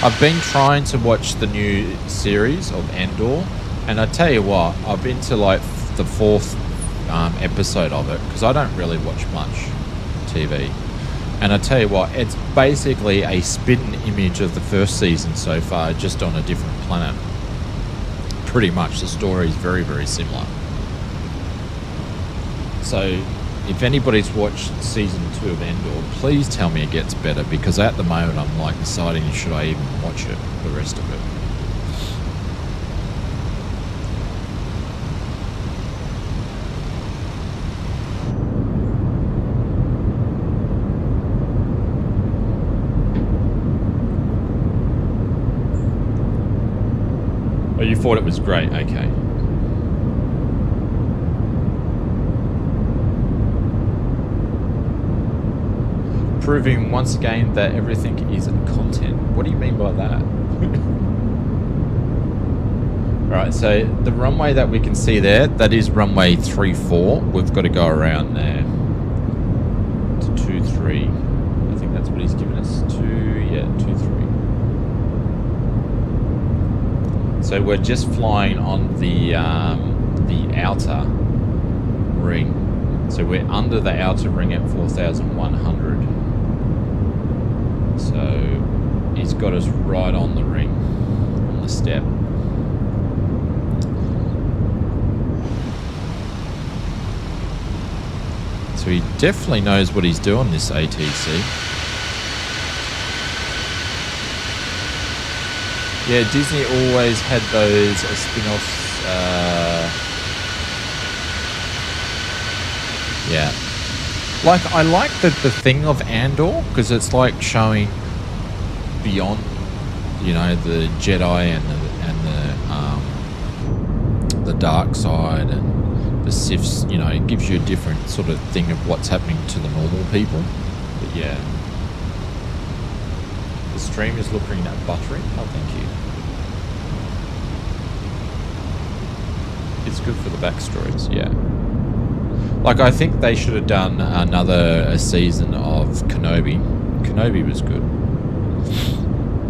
I've been trying to watch the new series of Andor, and I tell you what, I've been to like the 4th episode of it, because I don't really watch much TV. And I tell you what, it's basically a spitting image of the first season so far, just on a different planet. Pretty much, the story is very, very similar. So, if anybody's watched season 2 of Andor, please tell me it gets better, because at the moment I'm like deciding should I even watch it, the rest of it. Oh, you thought it was great. Okay. Proving once again that everything is content. What do you mean by that? Alright, so the runway that we can see there, that is runway 34. We've got to go around there to 23. I think that's what he's given us. 23. So we're just flying on the outer ring. So we're under the outer ring at 4,100. So he's got us right on the ring, on the step. So he definitely knows what he's doing, this ATC. Yeah, Disney always had those spin-offs. Yeah. Like, I like the thing of Andor, because it's like showing beyond, you know, the Jedi and the dark side and the Siths. You know, it gives you a different sort of thing of what's happening to the normal people. But yeah. The stream is looking at buttering. Oh, thank you. It's good for the backstories, yeah. Like, I think they should have done another season of Kenobi. Kenobi was good.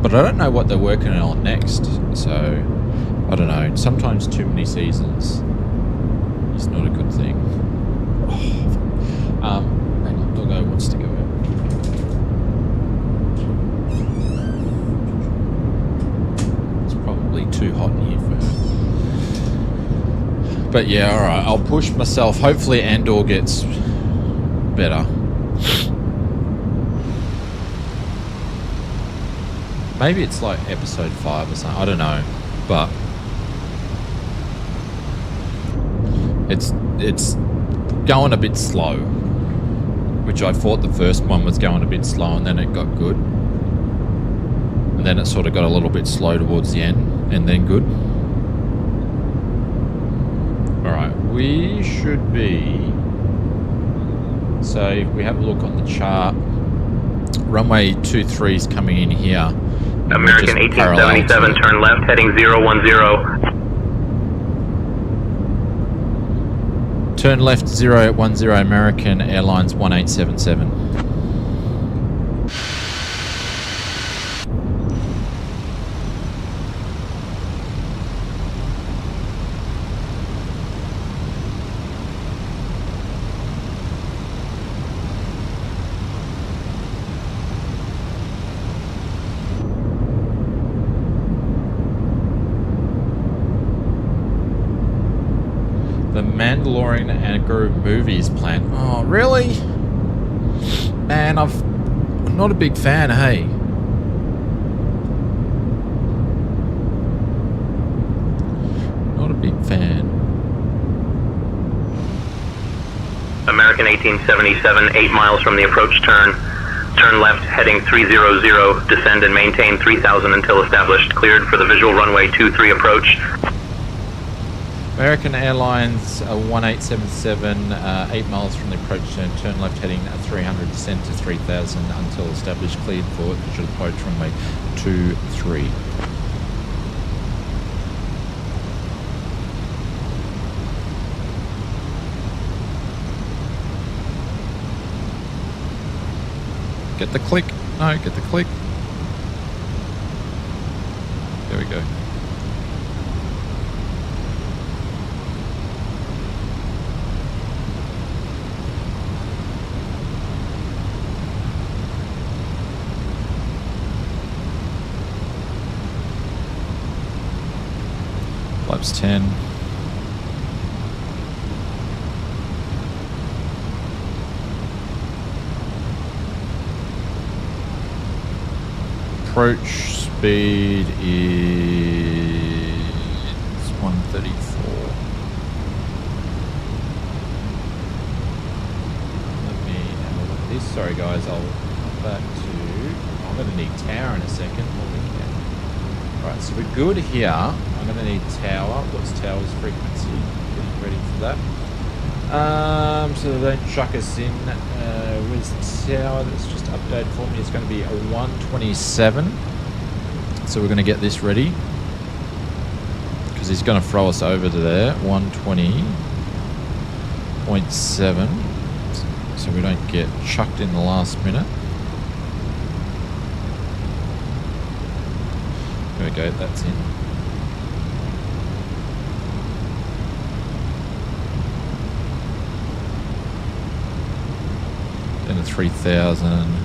But I don't know what they're working on next. So, I don't know. Sometimes too many seasons is not a good thing. Oh. Hang on, Doggo wants to go out. It's probably too hot in here for her. But yeah, alright, I'll push myself. Hopefully Andor gets better. Maybe it's like episode 5 or something. I don't know. But it's going a bit slow. Which I thought the first one was going a bit slow and then it got good. And then it sort of got a little bit slow towards the end and then good. Alright, we should be... So if we have a look on the chart, runway 23 is coming in here. American 1877, turn left, heading 010. Turn left 010, American Airlines 1877. Mandalorian and a group movies planned. Oh, really? Man, I'm not a big fan, hey. Not a big fan. American 1877, 8 miles from the approach turn. Turn left, heading 300. Descend and maintain 3000 until established. Cleared for the visual runway 23 approach. American Airlines 1877, 8 miles from the approach turn left heading 300, descend to 3000 until established, cleared for visual approach runway 23. Get the click. No, get the click. There we go. Flaps 10. Approach speed is 134. Let me have a look at this. Sorry guys, I'll come back to... I'm going to need tower in a second. Alright, so we're good here. I'm going to need tower. What's tower's frequency? Getting ready for that. So they don't chuck us in. Where's the tower? That's just updated for me. It's going to be a 127. So we're going to get this ready. Because he's going to throw us over to there. 120.7. So we don't get chucked in the last minute. There we go, that's in. Then a 3,000.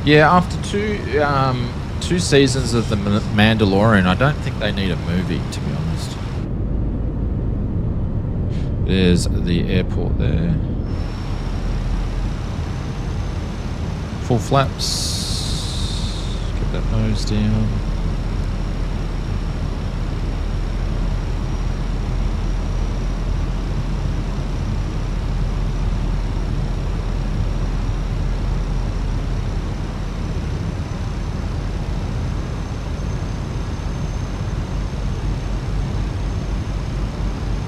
Yeah, after two seasons of The Mandalorian, I don't think they need a movie, to be honest. There's the airport there. Full flaps. Get that nose down.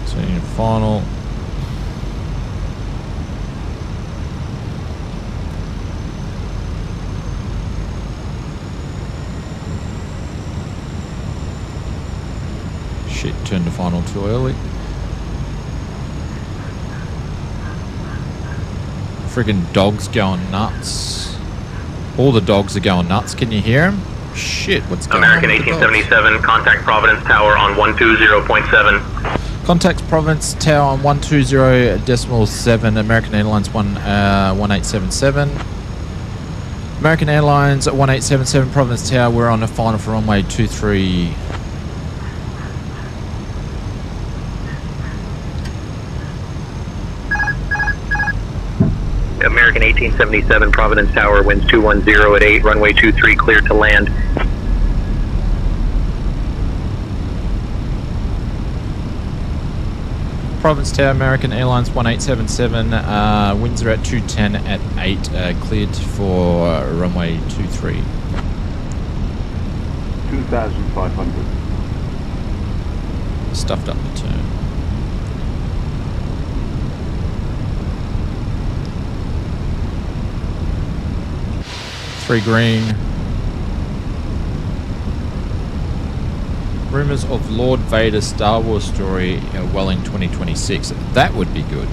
So in final. Shit, turned to final too early. Friggin' dog's going nuts. All the dogs are going nuts. Can you hear them? Shit, what's going American on with the 1877, contact Providence Tower on 120.7. Contact Providence Tower on 120.7. American Airlines 1877. American Airlines 1877 Providence Tower. We're on a final for runway 23. American 1877 Providence Tower, winds 210 at 8, runway 23 cleared to land. Providence Tower, American Airlines 1877, winds are at 210 at 8, cleared for runway 23. 2,500. Stuffed up the turn. Green. Rumors of Lord Vader Star Wars story well in 2026. That would be good.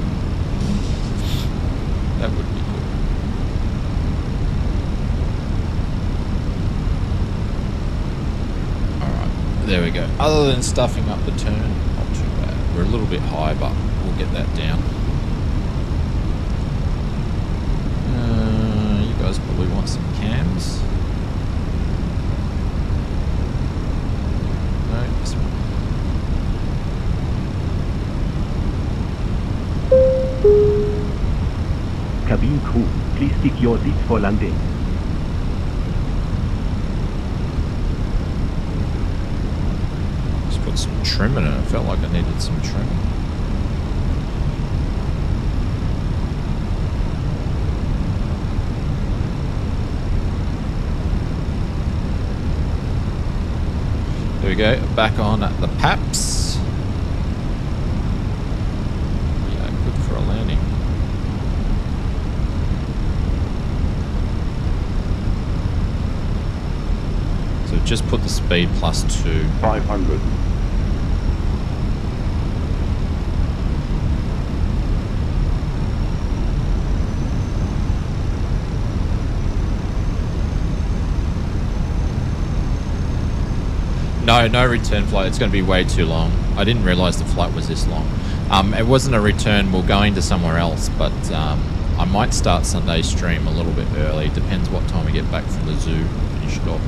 That would be good. Alright, there we go. Other than stuffing up the turn, not too bad. We're a little bit high, but we'll get that down. You guys probably want some cams. No, this one. Cabin crew, please take your seats for landing. Just put some trim in it. I felt like I needed some trim. There we go, back on at the PAPS. Yeah, good for a landing. So just put the speed +2. 500. No return flight. It's going to be way too long. I didn't realize the flight was this long. It wasn't a return. We're going to somewhere else, but I might start Sunday's stream a little bit early. Depends what time we get back from the zoo. Finish it off.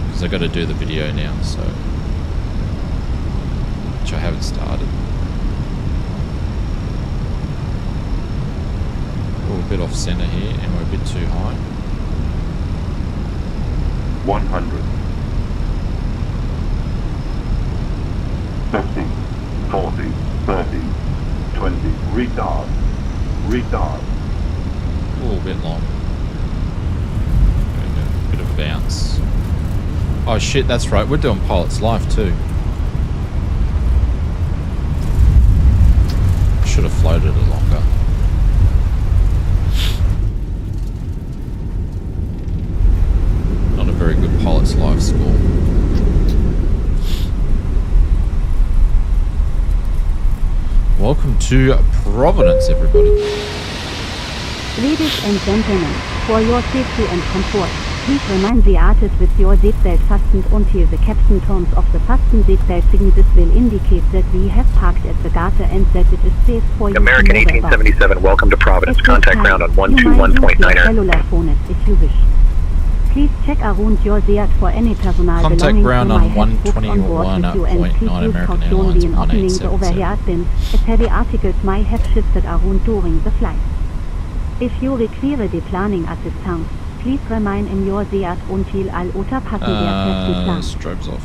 Because I've got to do the video now, so... which I haven't started. We're a bit off center here, and we're a bit too high. 100. 50, 40, 30, 20, retard, retard, Ooh, a bit long. A bit of bounce. Oh shit, that's right. We're doing pilots live too. Should have floated it longer. Not a very good pilots live score. Welcome to Providence, everybody. Ladies and gentlemen, for your safety and comfort, please remain seated with your seatbelt fastened until the captain turns off the fasten seatbelt signal. This will indicate that we have parked at the gate and that it is safe for you American to move about. 1877, welcome to Providence. At this Contact time, ground on you might use 121.9. your cellular phone if you wish. Please check around your seat for any personal Contact belongings ground you on might have booked on board with you, and please 121.9 use American caution Airlines when opening the 1877. overhead bins, as heavy articles might have shifted around during the flight. If you require deplaning assistance, please remain in your seat until all other passengers have deplaned. Strobes off.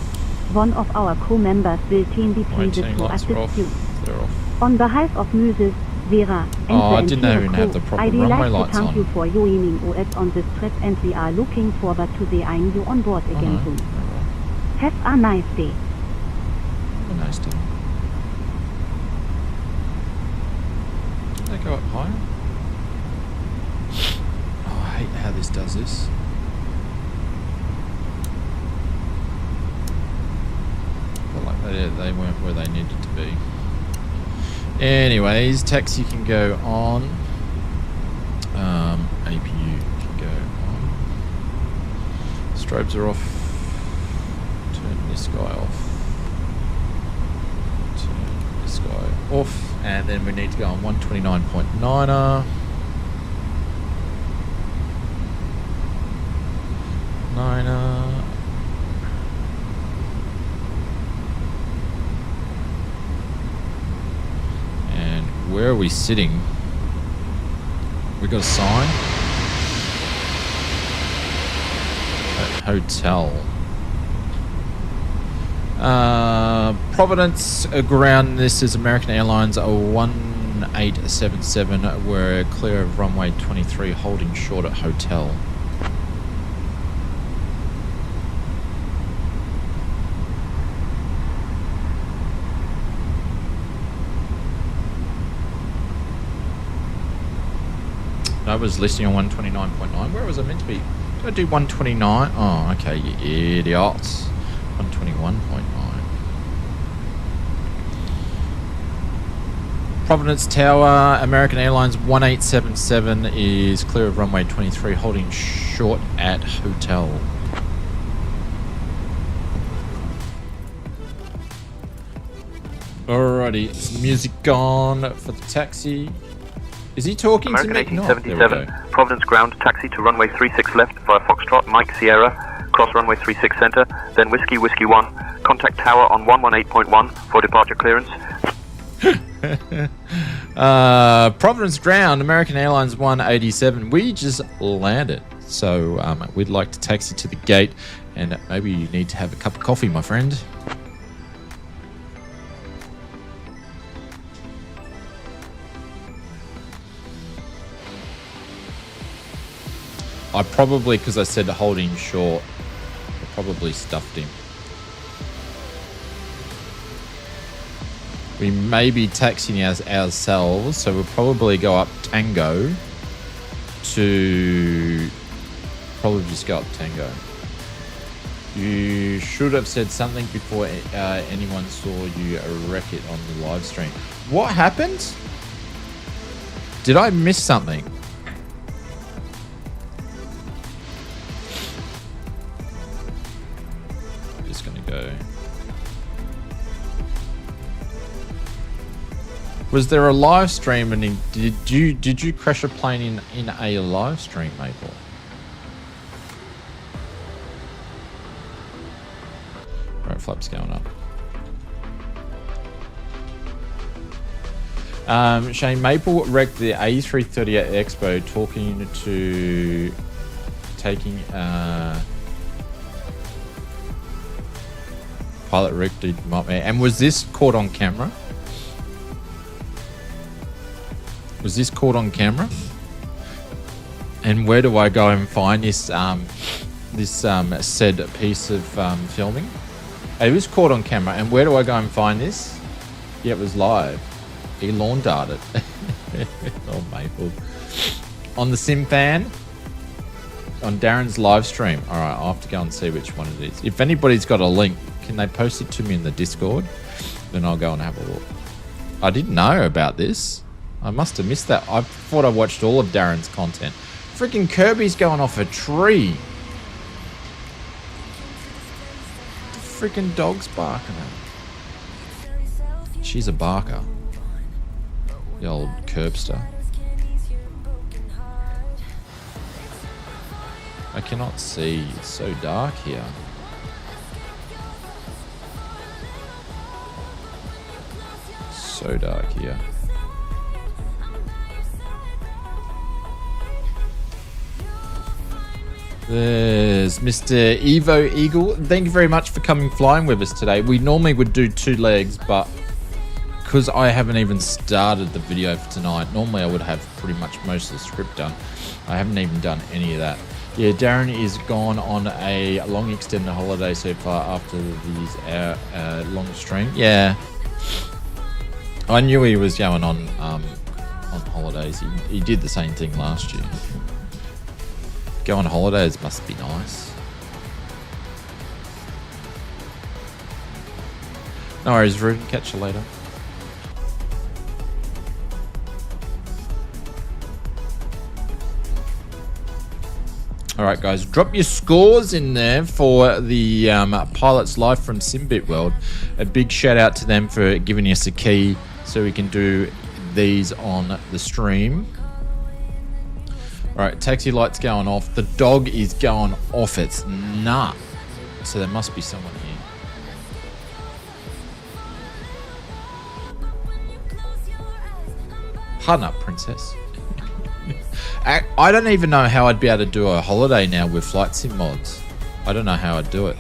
One of our crew members will team be pleased Waiting to lights are off. assist you. They're off. On behalf of Mrs. Vera and Oh, I the didn't entire even have crew, the proper I'd runway like to lights thank on. you for joining us on this trip, and we are looking forward to seeing you on board again soon. Have a nice day. Have a nice day. Did they go up higher? Oh, I hate how this does this. Felt like they weren't where they needed to be. Anyways, taxi can go on. APU can go on. Strobes are off. Turn this guy off. Turn this guy off. And then we need to go on 129.9er. 9er. And where are we sitting? We got a sign. Hotel. Providence ground. This is American Airlines 1877. We're clear of runway 23, holding short at hotel. I was listing on 129.9. Where was I meant to be? Did I do 129? Oh, okay, you idiots. 121.9. Providence Tower, American Airlines 1877 is clear of runway 23, holding short at hotel. Alrighty, is music gone for the taxi? Is he talking American to me? 1877, Providence ground, taxi to runway 36 left via Foxtrot, Mike Sierra, cross runway 36 center, then Whiskey 1, contact tower on 118.1 for departure clearance. Providence ground, American Airlines 187. We just landed, so we'd like to taxi to the gate, and maybe you need to have a cup of coffee, my friend. I probably, because I said holding short, I probably stuffed him. We may be taxiing ourselves, so we'll probably go up Tango to... Probably just go up Tango. You should have said something before anyone saw you wreck it on the live stream. What happened? Did I miss something? Just gonna go. Was there a live stream, and did you crash a plane in a live stream, Maple? Right, flaps going up. Shane, Maple wrecked the A330 at Expo taking pilot Rick did and was this caught on camera? Was this caught on camera? And where do I go and find this said piece of filming? It was caught on camera. And where do I go and find this? Yeah, it was live. He lawn darted. Oh, Maple. On the Sim Fan. On Darren's live stream. All right, I'll have to go and see which one it is. If anybody's got a link, can they post it to me in the Discord? Then I'll go and have a look. I didn't know about this. I must have missed that. I thought I watched all of Darren's content. Freaking Kirby's going off a tree. The freaking dog's barking at her. She's a barker. The old Curbster. I cannot see. It's so dark here. So dark here. There's Mr. Evo Eagle. Thank you very much for coming flying with us today. We normally would do 2 legs, but because I haven't even started the video for tonight, normally I would have pretty much most of the script done. I haven't even done any of that. Yeah, Darren is gone on a long extended holiday so far after these long stream. Yeah. I knew he was going on holidays. He did the same thing last year. Go on holidays must be nice. No worries, Rude. Catch you later. Alright guys, drop your scores in there for the pilots live from Simbit World. A big shout out to them for giving us a key so we can do these on the stream. Alright, taxi light's going off. The dog is going off its nut. So there must be someone here. Harden up, princess. I don't even know how I'd be able to do a holiday now with flight sim mods. I don't know how I'd do it.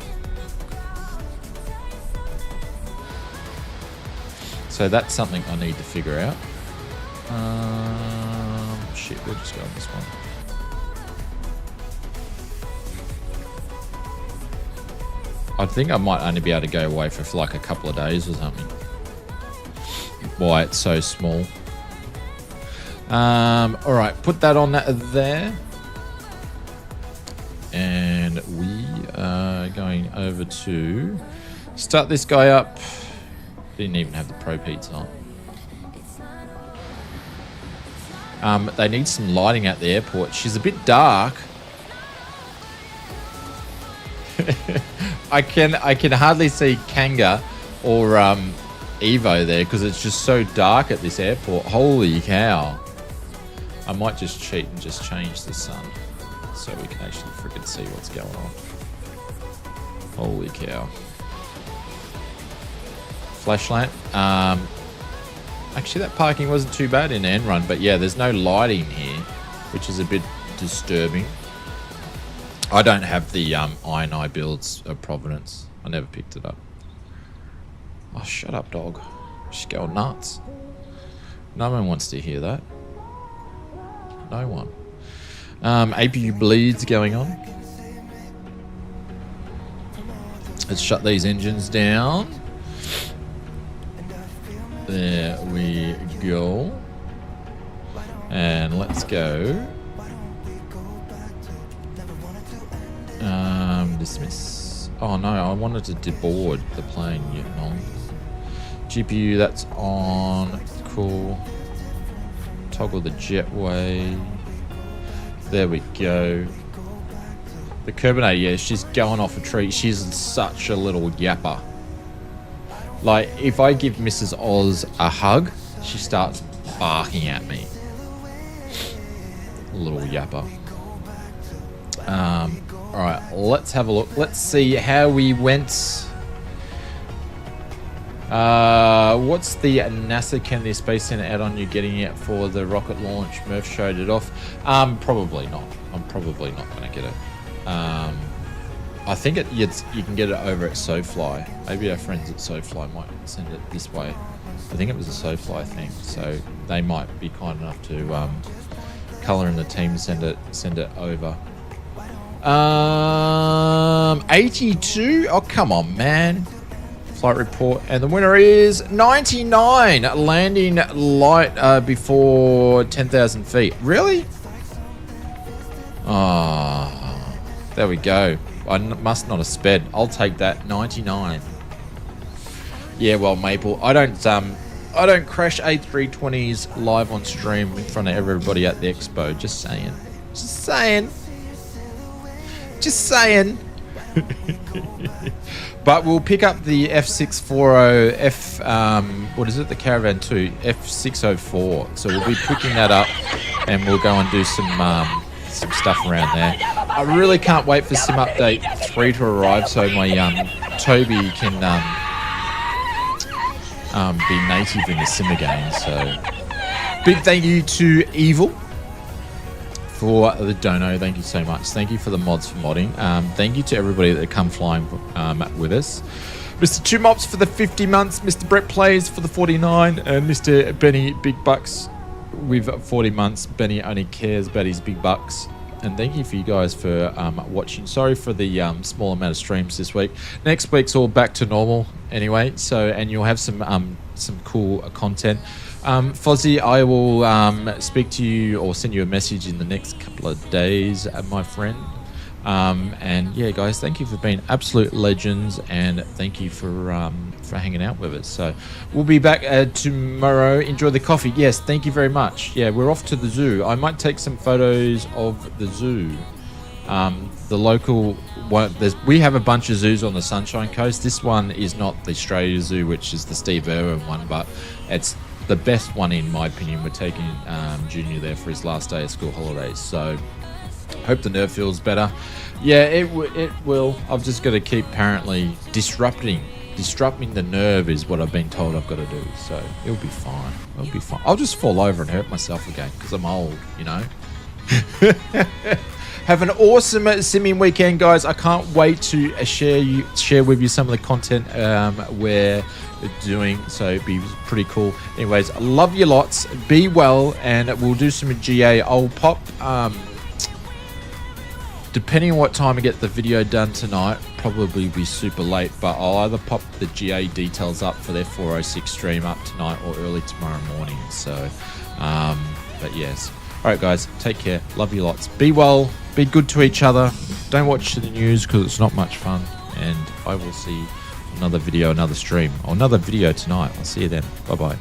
So that's something I need to figure out. Shit, we'll just go on this one. I think I might only be able to go away for like a couple of days or something. Why it's so small. All right, put that on there. And we are going over to start this guy up. Didn't even have the Pro Peats on. They need some lighting at the airport. She's a bit dark. I can hardly see Kanga or Evo there because it's just so dark at this airport. Holy cow. I might just cheat and just change the sun so we can actually freaking see what's going on. Holy cow. Flash lamp. Actually, that parking wasn't too bad in end run, but yeah, there's no lighting here, which is a bit disturbing. I don't have the Iron Eye builds of Providence. I never picked it up. Oh, shut up, dog. She's going nuts. No one wants to hear that. No one. APU bleeds going on. Let's shut these engines down. There we go. And let's go. Dismiss. Oh no, I wanted to deboard the plane. Yeah, no. GPU, that's on. Cool. Toggle the jetway. There we go. The Kerbinator, yeah, she's going off a tree. She's such a little yapper. Like, if I give Mrs. Oz a hug, she starts barking at me. Little yapper. Alright, let's have a look. Let's see how we went. What's the NASA Kennedy Space Center add-on you're getting it for the rocket launch? Murph showed it off. Probably not. I'm probably not going to get it. I think you can get it over at SoFly. Maybe our friends at SoFly might send it this way. I think it was a SoFly thing, so they might be kind enough to Color and the team send it over. 82. Oh, come on, man. Flight report, and the winner is 99, landing light before 10,000 feet. Really? Oh, there we go. I must not have sped. I'll take that. 99. Yeah, well, Maple, I don't crash A320s live on stream in front of everybody at the expo. Just saying. Just saying. Just saying. But we'll pick up the F640 what is it? The Caravan 2 F604. So we'll be picking that up, and we'll go and do some stuff around there. I really can't wait for Sim Update 3 to arrive, so my Toby can be native in the sim again. So big thank you to Evil for the dono. Thank you so much. Thank you for the mods for modding. Thank you to everybody that come flying with us. Mr. Two Mops for the 50 months, Mr. Brett Plays for the 49, and Mr. Benny Big Bucks with 40 months. Benny only cares about his big bucks. And thank you for you guys for watching. Sorry for the small amount of streams this week. Next week's all back to normal anyway. So, and you'll have some cool content. Fozzie, I will speak to you or send you a message in the next couple of days, my friend. And yeah, guys, thank you for being absolute legends, and thank you for hanging out with us. So we'll be back tomorrow. Enjoy the coffee. Yes, thank you very much. Yeah, we're off to the zoo. I might take some photos of the zoo. The local one. We have a bunch of zoos on the Sunshine Coast. This one is not the Australia Zoo, which is the Steve Irwin one, but it's the best one in my opinion. We're taking Junior there for his last day of school holidays. So hope the nerve feels better. Yeah, it will. I've just got to keep apparently disrupting the nerve is what I've been told I've got to do. So it'll be fine. It'll be fine. I'll just fall over and hurt myself again because I'm old, you know. Have an awesome simming weekend, guys. I can't wait to share with you some of the content we're doing. So it'd be pretty cool. Anyways, I love you lots. Be well, and we'll do some GA. I'll pop. Depending on what time I get the video done tonight, probably be super late, but I'll either pop the GA details up for their 406 stream up tonight or early tomorrow morning. So, but yes. All right, guys, take care. Love you lots. Be well. Be good to each other. Don't watch the news because it's not much fun. And I will see another video, another stream, or another video tonight. I'll see you then. Bye-bye.